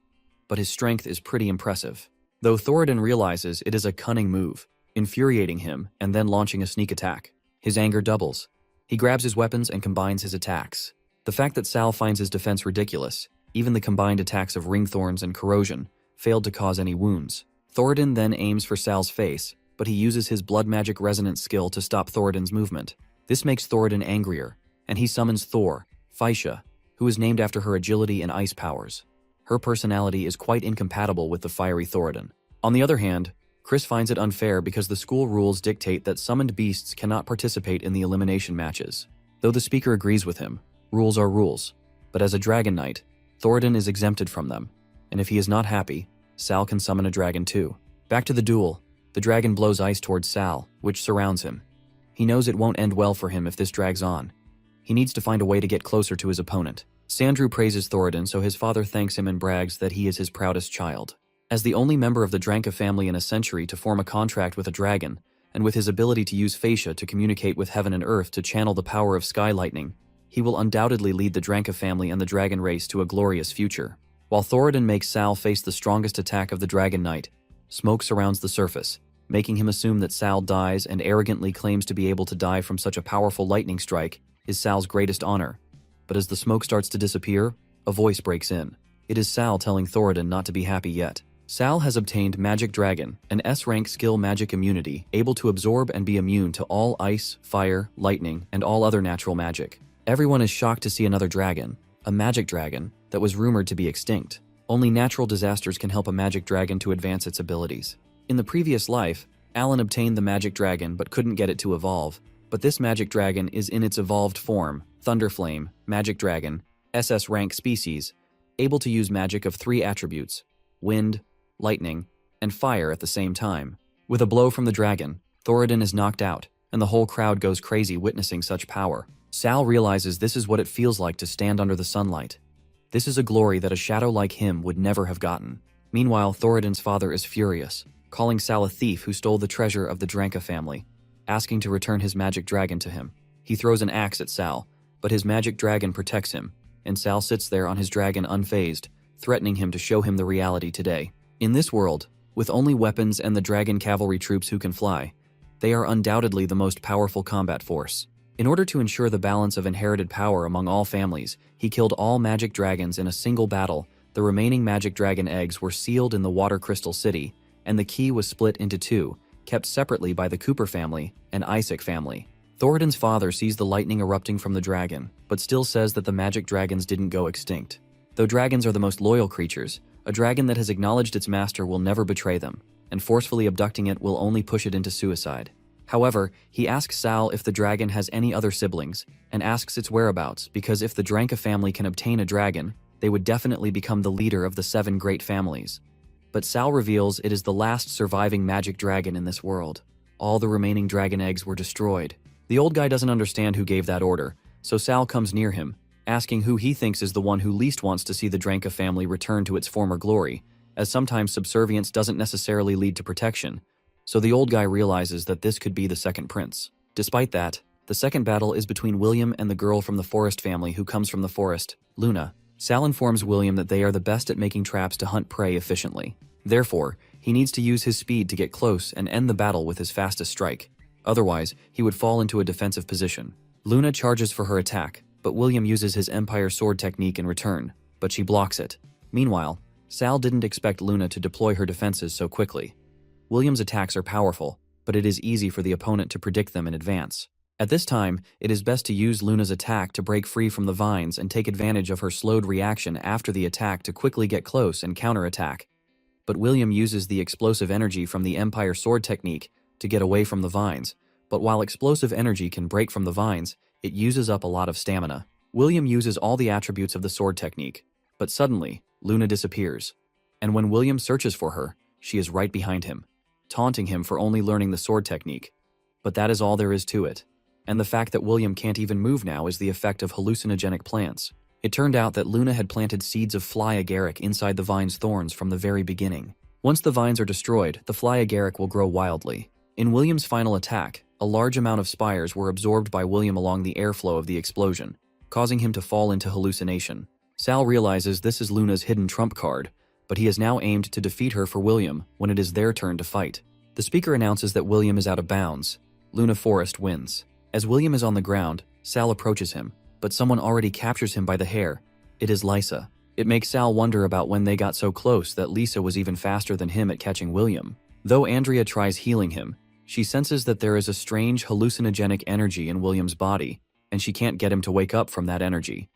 but his strength is pretty impressive. Though Thoradin realizes it is a cunning move, infuriating him and then launching a sneak attack. His anger doubles. He grabs his weapons and combines his attacks. The fact that Sal finds his defense ridiculous, even the combined attacks of ringthorns and corrosion, failed to cause any wounds. Thoradin then aims for Sal's face, but he uses his blood magic resonance skill to stop Thoradin's movement. This makes Thoradin angrier, and he summons Thor, Phaisha, who is named after her agility and ice powers. Her personality is quite incompatible with the fiery Thoradin. On the other hand, Chris finds it unfair because the school rules dictate that summoned beasts cannot participate in the elimination matches. Though the speaker agrees with him, rules are rules. But as a Dragon Knight, Thoradin is exempted from them, and if he is not happy, Sal can summon a dragon too. Back to the duel, the dragon blows ice towards Sal, which surrounds him. He knows it won't end well for him if this drags on. He needs to find a way to get closer to his opponent. Sandrew praises Thoradin, so his father thanks him and brags that he is his proudest child. As the only member of the Dranka family in a century to form a contract with a dragon, and with his ability to use Phaisha to communicate with heaven and earth to channel the power of sky lightning, he will undoubtedly lead the Dranka family and the dragon race to a glorious future. While Thoradin makes Sal face the strongest attack of the Dragon Knight, smoke surrounds the surface, making him assume that Sal dies and arrogantly claims to be able to die from such a powerful lightning strike is Sal's greatest honor. But as the smoke starts to disappear, a voice breaks in. It is Sal telling Thoradin not to be happy yet. Sal has obtained Magic Dragon, an S-rank skill magic immunity, able to absorb and be immune to all ice, fire, lightning, and all other natural magic. Everyone is shocked to see another dragon, a magic dragon, that was rumored to be extinct. Only natural disasters can help a magic dragon to advance its abilities. In the previous life, Alan obtained the magic dragon but couldn't get it to evolve, but this magic dragon is in its evolved form, Thunderflame, Magic Dragon, SS rank species, able to use magic of 3 attributes, wind, lightning, and fire at the same time. With a blow from the dragon, Thoradin is knocked out, and the whole crowd goes crazy witnessing such power. Sal realizes this is what it feels like to stand under the sunlight. This is a glory that a shadow like him would never have gotten. Meanwhile, Thoradin's father is furious, calling Sal a thief who stole the treasure of the Dranka family, asking to return his magic dragon to him. He throws an axe at Sal, but his magic dragon protects him, and Sal sits there on his dragon unfazed, threatening him to show him the reality today. In this world, with only weapons and the dragon cavalry troops who can fly, they are undoubtedly the most powerful combat force. In order to ensure the balance of inherited power among all families, he killed all magic dragons in a single battle. The remaining magic dragon eggs were sealed in the Water Crystal City, and the key was split into two, kept separately by the Cooper family and Isaac family. Thoradin's father sees the lightning erupting from the dragon, but still says that the magic dragons didn't go extinct. Though dragons are the most loyal creatures, a dragon that has acknowledged its master will never betray them, and forcefully abducting it will only push it into suicide. However, he asks Sal if the dragon has any other siblings, and asks its whereabouts because if the Dranka family can obtain a dragon, they would definitely become the leader of the 7 great families. But Sal reveals it is the last surviving magic dragon in this world. All the remaining dragon eggs were destroyed. The old guy doesn't understand who gave that order, so Sal comes near him, asking who he thinks is the one who least wants to see the Dranka family return to its former glory, as sometimes subservience doesn't necessarily lead to protection. So the old guy realizes that this could be the second prince. Despite that, the second battle is between William and the girl from the Forest family who comes from the forest, Luna. Sal informs William that they are the best at making traps to hunt prey efficiently. Therefore, he needs to use his speed to get close and end the battle with his fastest strike. Otherwise, he would fall into a defensive position. Luna charges for her attack, but William uses his Empire Sword technique in return, but she blocks it. Meanwhile, Sal didn't expect Luna to deploy her defenses so quickly. William's attacks are powerful, but it is easy for the opponent to predict them in advance. At this time, it is best to use Luna's attack to break free from the vines and take advantage of her slowed reaction after the attack to quickly get close and counterattack. But William uses the explosive energy from the Empire Sword technique to get away from the vines, but while explosive energy can break from the vines, it uses up a lot of stamina. William uses all the attributes of the sword technique, but suddenly, Luna disappears. And when William searches for her, she is right behind him, taunting him for only learning the sword technique. But that is all there is to it. And the fact that William can't even move now is the effect of hallucinogenic plants. It turned out that Luna had planted seeds of fly agaric inside the vine's thorns from the very beginning. Once the vines are destroyed, the fly agaric will grow wildly. In William's final attack, a large amount of spires were absorbed by William along the airflow of the explosion, causing him to fall into hallucination. Sal realizes this is Luna's hidden trump card, but he has now aimed to defeat her for William when it is their turn to fight. The speaker announces that William is out of bounds. Luna Forest wins. As William is on the ground, Sal approaches him, but someone already captures him by the hair. It is Lisa. It makes Sal wonder about when they got so close that Lisa was even faster than him at catching William. Though Andrea tries healing him, she senses that there is a strange hallucinogenic energy in William's body, and she can't get him to wake up from that energy.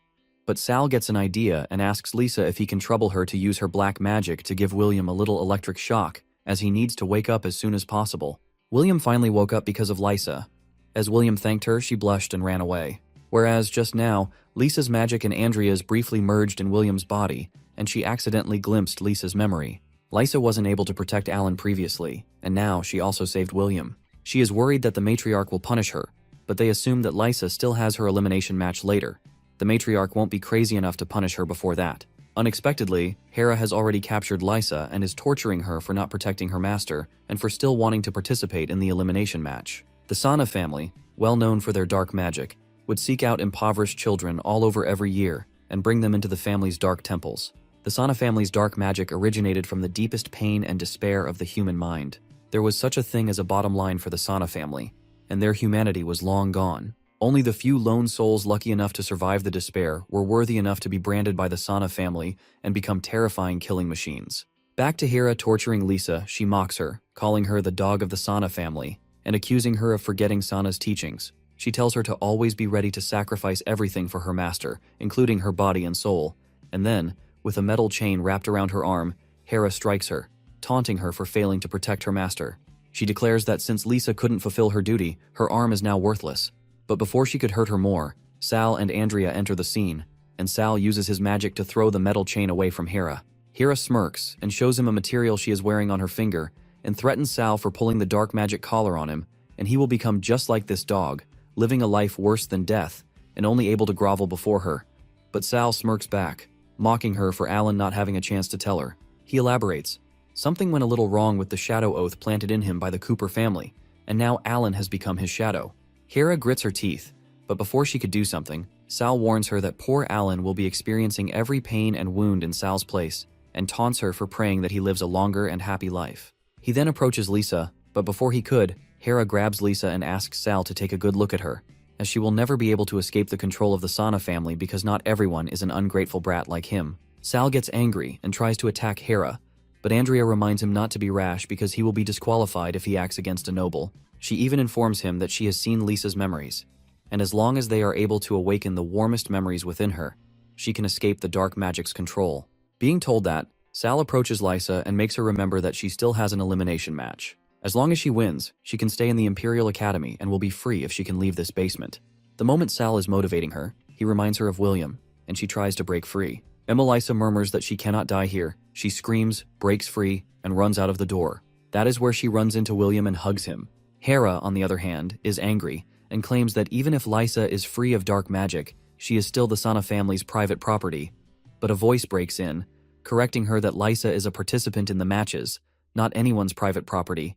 But Sal gets an idea and asks Lisa if he can trouble her to use her black magic to give William a little electric shock, as he needs to wake up as soon as possible. William finally woke up because of Lisa. As William thanked her, she blushed and ran away. Whereas just now, Lisa's magic and Andrea's briefly merged in William's body, and she accidentally glimpsed Lisa's memory. Lisa wasn't able to protect Alan previously, and now she also saved William. She is worried that the matriarch will punish her, but they assume that Lisa still has her elimination match later. The matriarch won't be crazy enough to punish her before that. Unexpectedly, Hera has already captured Lisa and is torturing her for not protecting her master and for still wanting to participate in the elimination match. The Sana family, well known for their dark magic, would seek out impoverished children all over every year and bring them into the family's dark temples. The Sana family's dark magic originated from the deepest pain and despair of the human mind. There was such a thing as a bottom line for the Sana family, and their humanity was long gone. Only the few lone souls lucky enough to survive the despair were worthy enough to be branded by the Sana family and become terrifying killing machines. Back to Hera torturing Lisa, she mocks her, calling her the dog of the Sana family, and accusing her of forgetting Sana's teachings. She tells her to always be ready to sacrifice everything for her master, including her body and soul. And then, with a metal chain wrapped around her arm, Hera strikes her, taunting her for failing to protect her master. She declares that since Lisa couldn't fulfill her duty, her arm is now worthless. But before she could hurt her more, Sal and Andrea enter the scene, and Sal uses his magic to throw the metal chain away from Hera. Hera smirks and shows him a material she is wearing on her finger, and threatens Sal for pulling the dark magic collar on him, and he will become just like this dog, living a life worse than death, and only able to grovel before her. But Sal smirks back, mocking her for Alan not having a chance to tell her. He elaborates, something went a little wrong with the shadow oath planted in him by the Cooper family, and now Alan has become his shadow. Hera grits her teeth, but before she could do something, Sal warns her that poor Alan will be experiencing every pain and wound in Sal's place, and taunts her for praying that he lives a longer and happy life. He then approaches Lisa, but before he could, Hera grabs Lisa and asks Sal to take a good look at her, as she will never be able to escape the control of the Sana family because not everyone is an ungrateful brat like him. Sal gets angry and tries to attack Hera, but Andrea reminds him not to be rash because he will be disqualified if he acts against a noble. She even informs him that she has seen Lisa's memories, and as long as they are able to awaken the warmest memories within her, she can escape the dark magic's control. Being told that, Sal approaches Lisa and makes her remember that she still has an elimination match. As long as she wins, she can stay in the Imperial Academy and will be free if she can leave this basement. The moment Sal is motivating her, he reminds her of William, and she tries to break free. Lisa murmurs that she cannot die here. She screams, breaks free, and runs out of the door. That is where she runs into William and hugs him. Hera, on the other hand, is angry and claims that even if Lisa is free of dark magic, she is still the Sana family's private property. But a voice breaks in, correcting her that Lisa is a participant in the matches, not anyone's private property.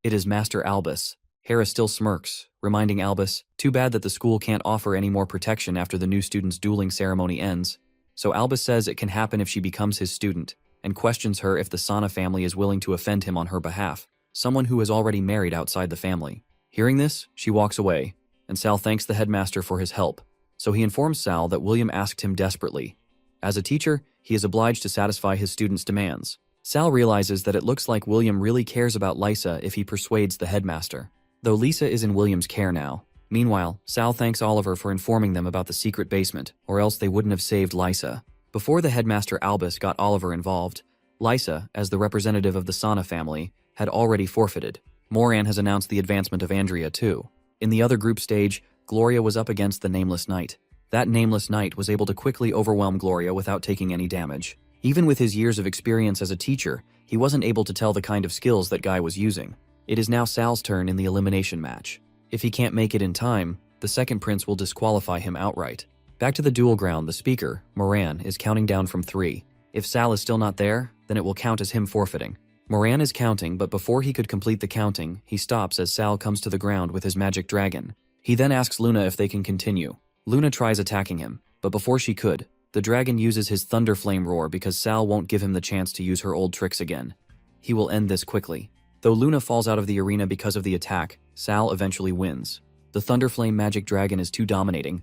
It is Master Albus. Hera still smirks, reminding Albus, too bad that the school can't offer any more protection after the new student's dueling ceremony ends. So Albus says it can happen if she becomes his student, and questions her if the Sana family is willing to offend him on her behalf, someone who is already married outside the family. Hearing this, she walks away, and Sal thanks the headmaster for his help, so he informs Sal that William asked him desperately. As a teacher, he is obliged to satisfy his students' demands. Sal realizes that it looks like William really cares about Lisa if he persuades the headmaster, though Lisa is in William's care now. Meanwhile, Sal thanks Oliver for informing them about the secret basement, or else they wouldn't have saved Lisa. Before the headmaster Albus got Oliver involved, Lisa, as the representative of the Sana family, had already forfeited. Moran has announced the advancement of Andrea too. In the other group stage, Gloria was up against the Nameless Knight. That Nameless Knight was able to quickly overwhelm Gloria without taking any damage. Even with his years of experience as a teacher, he wasn't able to tell the kind of skills that guy was using. It is now Sal's turn in the elimination match. If he can't make it in time, the second prince will disqualify him outright. Back to the duel ground, the speaker, Moran, is counting down from 3. If Sal is still not there, then it will count as him forfeiting. Moran is counting, but before he could complete the counting, he stops as Sal comes to the ground with his magic dragon. He then asks Luna if they can continue. Luna tries attacking him, but before she could, the dragon uses his thunder flame roar because Sal won't give him the chance to use her old tricks again. He will end this quickly. Though Luna falls out of the arena because of the attack, Sal eventually wins. The thunder flame magic dragon is too dominating.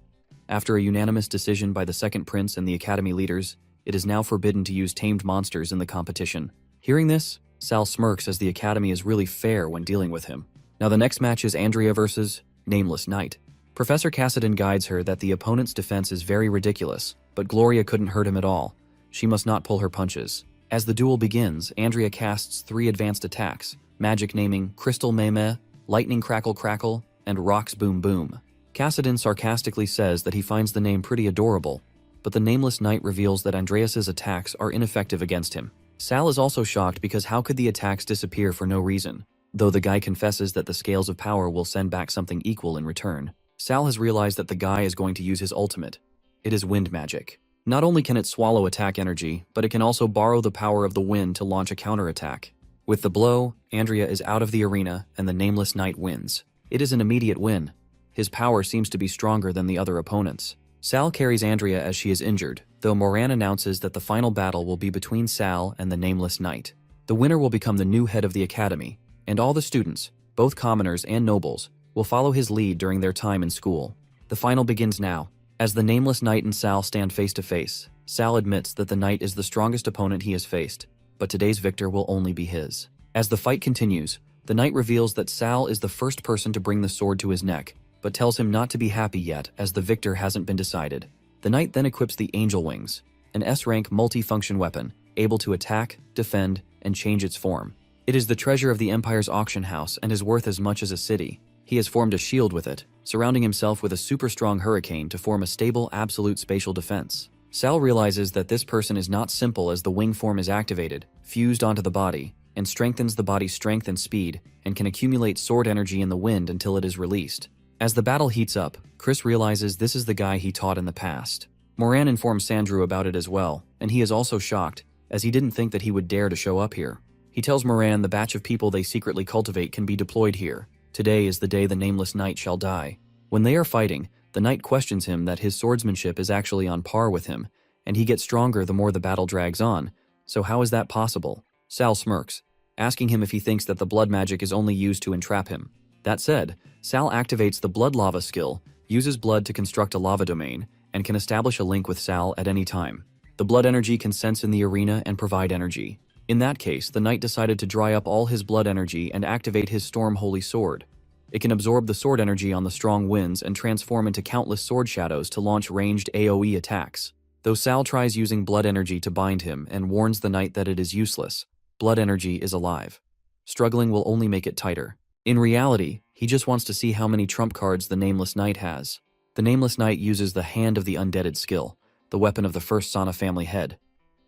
After a unanimous decision by the second prince and the academy leaders, it is now forbidden to use tamed monsters in the competition. Hearing this, Sal smirks as the academy is really fair when dealing with him. Now the next match is Andrea versus Nameless Knight. Professor Cassidon guides her that the opponent's defense is very ridiculous, but Gloria couldn't hurt him at all. She must not pull her punches. As the duel begins, Andrea casts 3 advanced attacks, magic naming Crystal Meme, Lightning Crackle Crackle, and Rocks Boom Boom. Cassidon sarcastically says that he finds the name pretty adorable, but the Nameless Knight reveals that Andreas's attacks are ineffective against him. Sal is also shocked because how could the attacks disappear for no reason? Though the guy confesses that the scales of power will send back something equal in return. Sal has realized that the guy is going to use his ultimate. It is wind magic. Not only can it swallow attack energy, but it can also borrow the power of the wind to launch a counterattack. With the blow, Andrea is out of the arena and the Nameless Knight wins. It is an immediate win. His power seems to be stronger than the other opponents. Sal carries Andrea as she is injured, though Moran announces that the final battle will be between Sal and the Nameless Knight. The winner will become the new head of the academy, and all the students, both commoners and nobles, will follow his lead during their time in school. The final begins now. As the Nameless Knight and Sal stand face to face, Sal admits that the Knight is the strongest opponent he has faced, but today's victor will only be his. As the fight continues, the Knight reveals that Sal is the first person to bring the sword to his neck, but tells him not to be happy yet as the victor hasn't been decided. The Knight then equips the Angel Wings, an S-rank multi-function weapon, able to attack, defend, and change its form. It is the treasure of the Empire's auction house and is worth as much as a city. He has formed a shield with it, surrounding himself with a super strong hurricane to form a stable, absolute spatial defense. Sal realizes that this person is not simple as the wing form is activated, fused onto the body, and strengthens the body's strength and speed, and can accumulate sword energy in the wind until it is released. As the battle heats up, Chris realizes this is the guy he taught in the past. Moran informs Sandrew about it as well, and he is also shocked, as he didn't think that he would dare to show up here. He tells Moran the batch of people they secretly cultivate can be deployed here. Today is the day the Nameless Knight shall die. When they are fighting, The knight questions him that his swordsmanship is actually on par with him, and he gets stronger the more the battle drags on. So how is that possible? Sal smirks, asking him if he thinks that the blood magic is only used to entrap him. That said, Sal activates the blood lava skill, uses blood to construct a lava domain, and can establish a link with Sal at any time. The blood energy can sense in the arena and provide energy. In that case, the knight decided to dry up all his blood energy and activate his Storm Holy Sword. It can absorb the sword energy on the strong winds and transform into countless sword shadows to launch ranged AoE attacks. Though Sal tries using blood energy to bind him and warns the knight that it is useless, blood energy is alive. Struggling will only make it tighter. In reality, he just wants to see how many trump cards the Nameless Knight has. The Nameless Knight uses the Hand of the Undeaded skill, the weapon of the first Sana family head.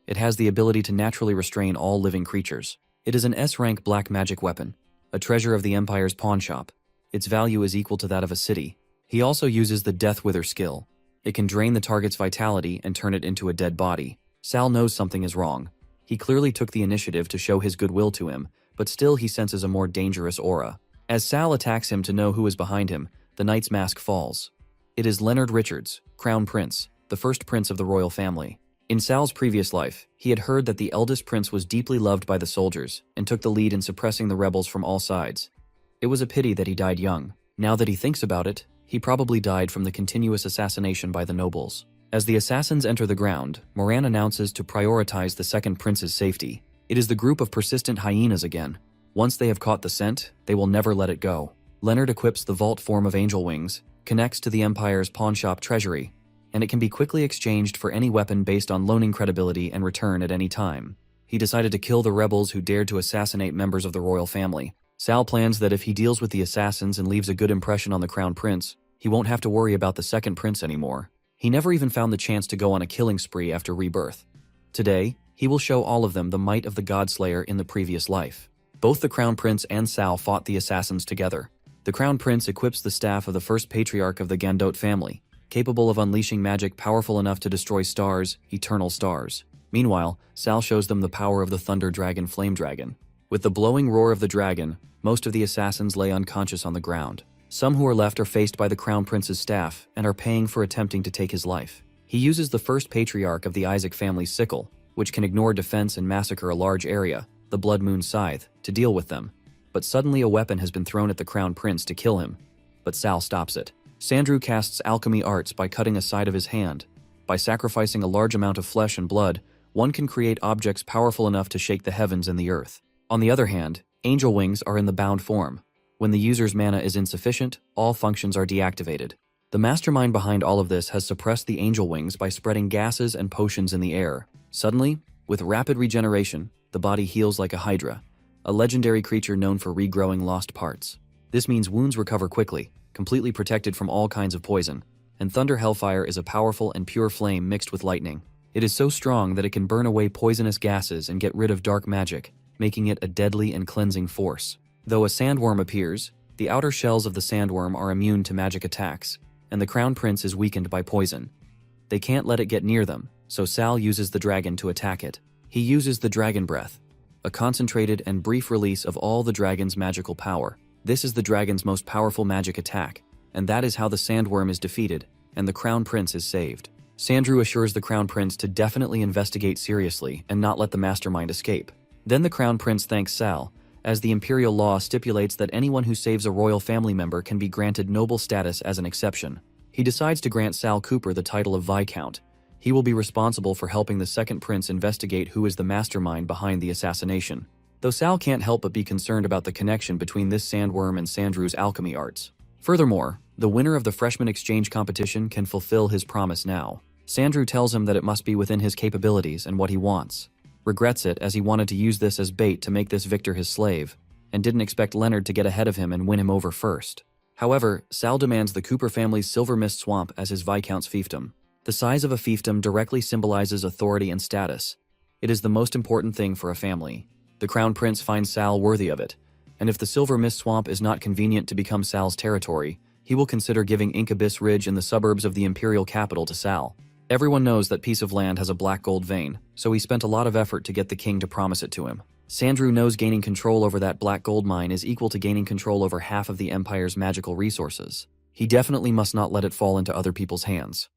It has the ability to naturally restrain all living creatures. It is an S-rank black magic weapon, a treasure of the Empire's pawnshop. Its value is equal to that of a city. He also uses the Death Wither skill. It can drain the target's vitality and turn it into a dead body. Sal knows something is wrong. He clearly took the initiative to show his goodwill to him, but still he senses a more dangerous aura. As Sal attacks him to know who is behind him, the knight's mask falls. It is Leonard Richards, Crown Prince, the first prince of the royal family. In Sal's previous life, he had heard that the eldest prince was deeply loved by the soldiers and took the lead in suppressing the rebels from all sides. It was a pity that he died young. Now that he thinks about it, he probably died from the continuous assassination by the nobles. As the assassins enter the ground, Moran announces to prioritize the second prince's safety. It is the group of persistent hyenas again. Once they have caught the scent, they will never let it go. Leonard equips the vault form of angel wings, connects to the Empire's pawnshop treasury, and it can be quickly exchanged for any weapon based on loaning credibility and return at any time. He decided to kill the rebels who dared to assassinate members of the royal family. Sal plans that if he deals with the assassins and leaves a good impression on the Crown Prince, he won't have to worry about the second prince anymore. He never even found the chance to go on a killing spree after rebirth. Today, he will show all of them the might of the Godslayer in the previous life. Both the Crown Prince and Sal fought the assassins together. The Crown Prince equips the staff of the first patriarch of the Gandot family, capable of unleashing magic powerful enough to destroy stars, eternal stars. Meanwhile, Sal shows them the power of the Thunder Dragon Flame Dragon. With the blowing roar of the dragon, most of the assassins lay unconscious on the ground. Some who are left are faced by the Crown Prince's staff and are paying for attempting to take his life. He uses the first patriarch of the Isaac family's sickle, which can ignore defense and massacre a large area, the Blood Moon Scythe, to deal with them. But suddenly a weapon has been thrown at the Crown Prince to kill him. But Sal stops it. Sandrew casts alchemy arts by cutting a side of his hand. By sacrificing a large amount of flesh and blood, one can create objects powerful enough to shake the heavens and the earth. On the other hand, angel wings are in the bound form. When the user's mana is insufficient, all functions are deactivated. The mastermind behind all of this has suppressed the angel wings by spreading gases and potions in the air. Suddenly, with rapid regeneration, the body heals like a hydra, a legendary creature known for regrowing lost parts. This means wounds recover quickly, completely protected from all kinds of poison, and Thunder Hellfire is a powerful and pure flame mixed with lightning. It is so strong that it can burn away poisonous gases and get rid of dark magic, making it a deadly and cleansing force. Though a sandworm appears, the outer shells of the sandworm are immune to magic attacks, and the Crown Prince is weakened by poison. They can't let it get near them, so Sal uses the dragon to attack it. He uses the Dragon Breath, a concentrated and brief release of all the dragon's magical power. This is the dragon's most powerful magic attack, and that is how the sandworm is defeated, and the Crown Prince is saved. Sandrew assures the Crown Prince to definitely investigate seriously and not let the mastermind escape. Then the Crown Prince thanks Sal, as the imperial law stipulates that anyone who saves a royal family member can be granted noble status as an exception. He decides to grant Sal Cooper the title of Viscount. He will be responsible for helping the second prince investigate who is the mastermind behind the assassination. Though Sal can't help but be concerned about the connection between this sandworm and Sandrew's alchemy arts. Furthermore, the winner of the freshman exchange competition can fulfill his promise now. Sandrew tells him that it must be within his capabilities and what he wants. Regrets it, as he wanted to use this as bait to make this victor his slave, and didn't expect Leonard to get ahead of him and win him over first. However, Sal demands the Cooper family's Silver Mist Swamp as his Viscount's fiefdom. The size of a fiefdom directly symbolizes authority and status. It is the most important thing for a family. The Crown Prince finds Sal worthy of it, and if the Silver Mist Swamp is not convenient to become Sal's territory, he will consider giving Incubus Ridge in the suburbs of the imperial capital to Sal. Everyone knows that piece of land has a black gold vein, so he spent a lot of effort to get the king to promise it to him. Sandrew knows gaining control over that black gold mine is equal to gaining control over half of the Empire's magical resources. He definitely must not let it fall into other people's hands.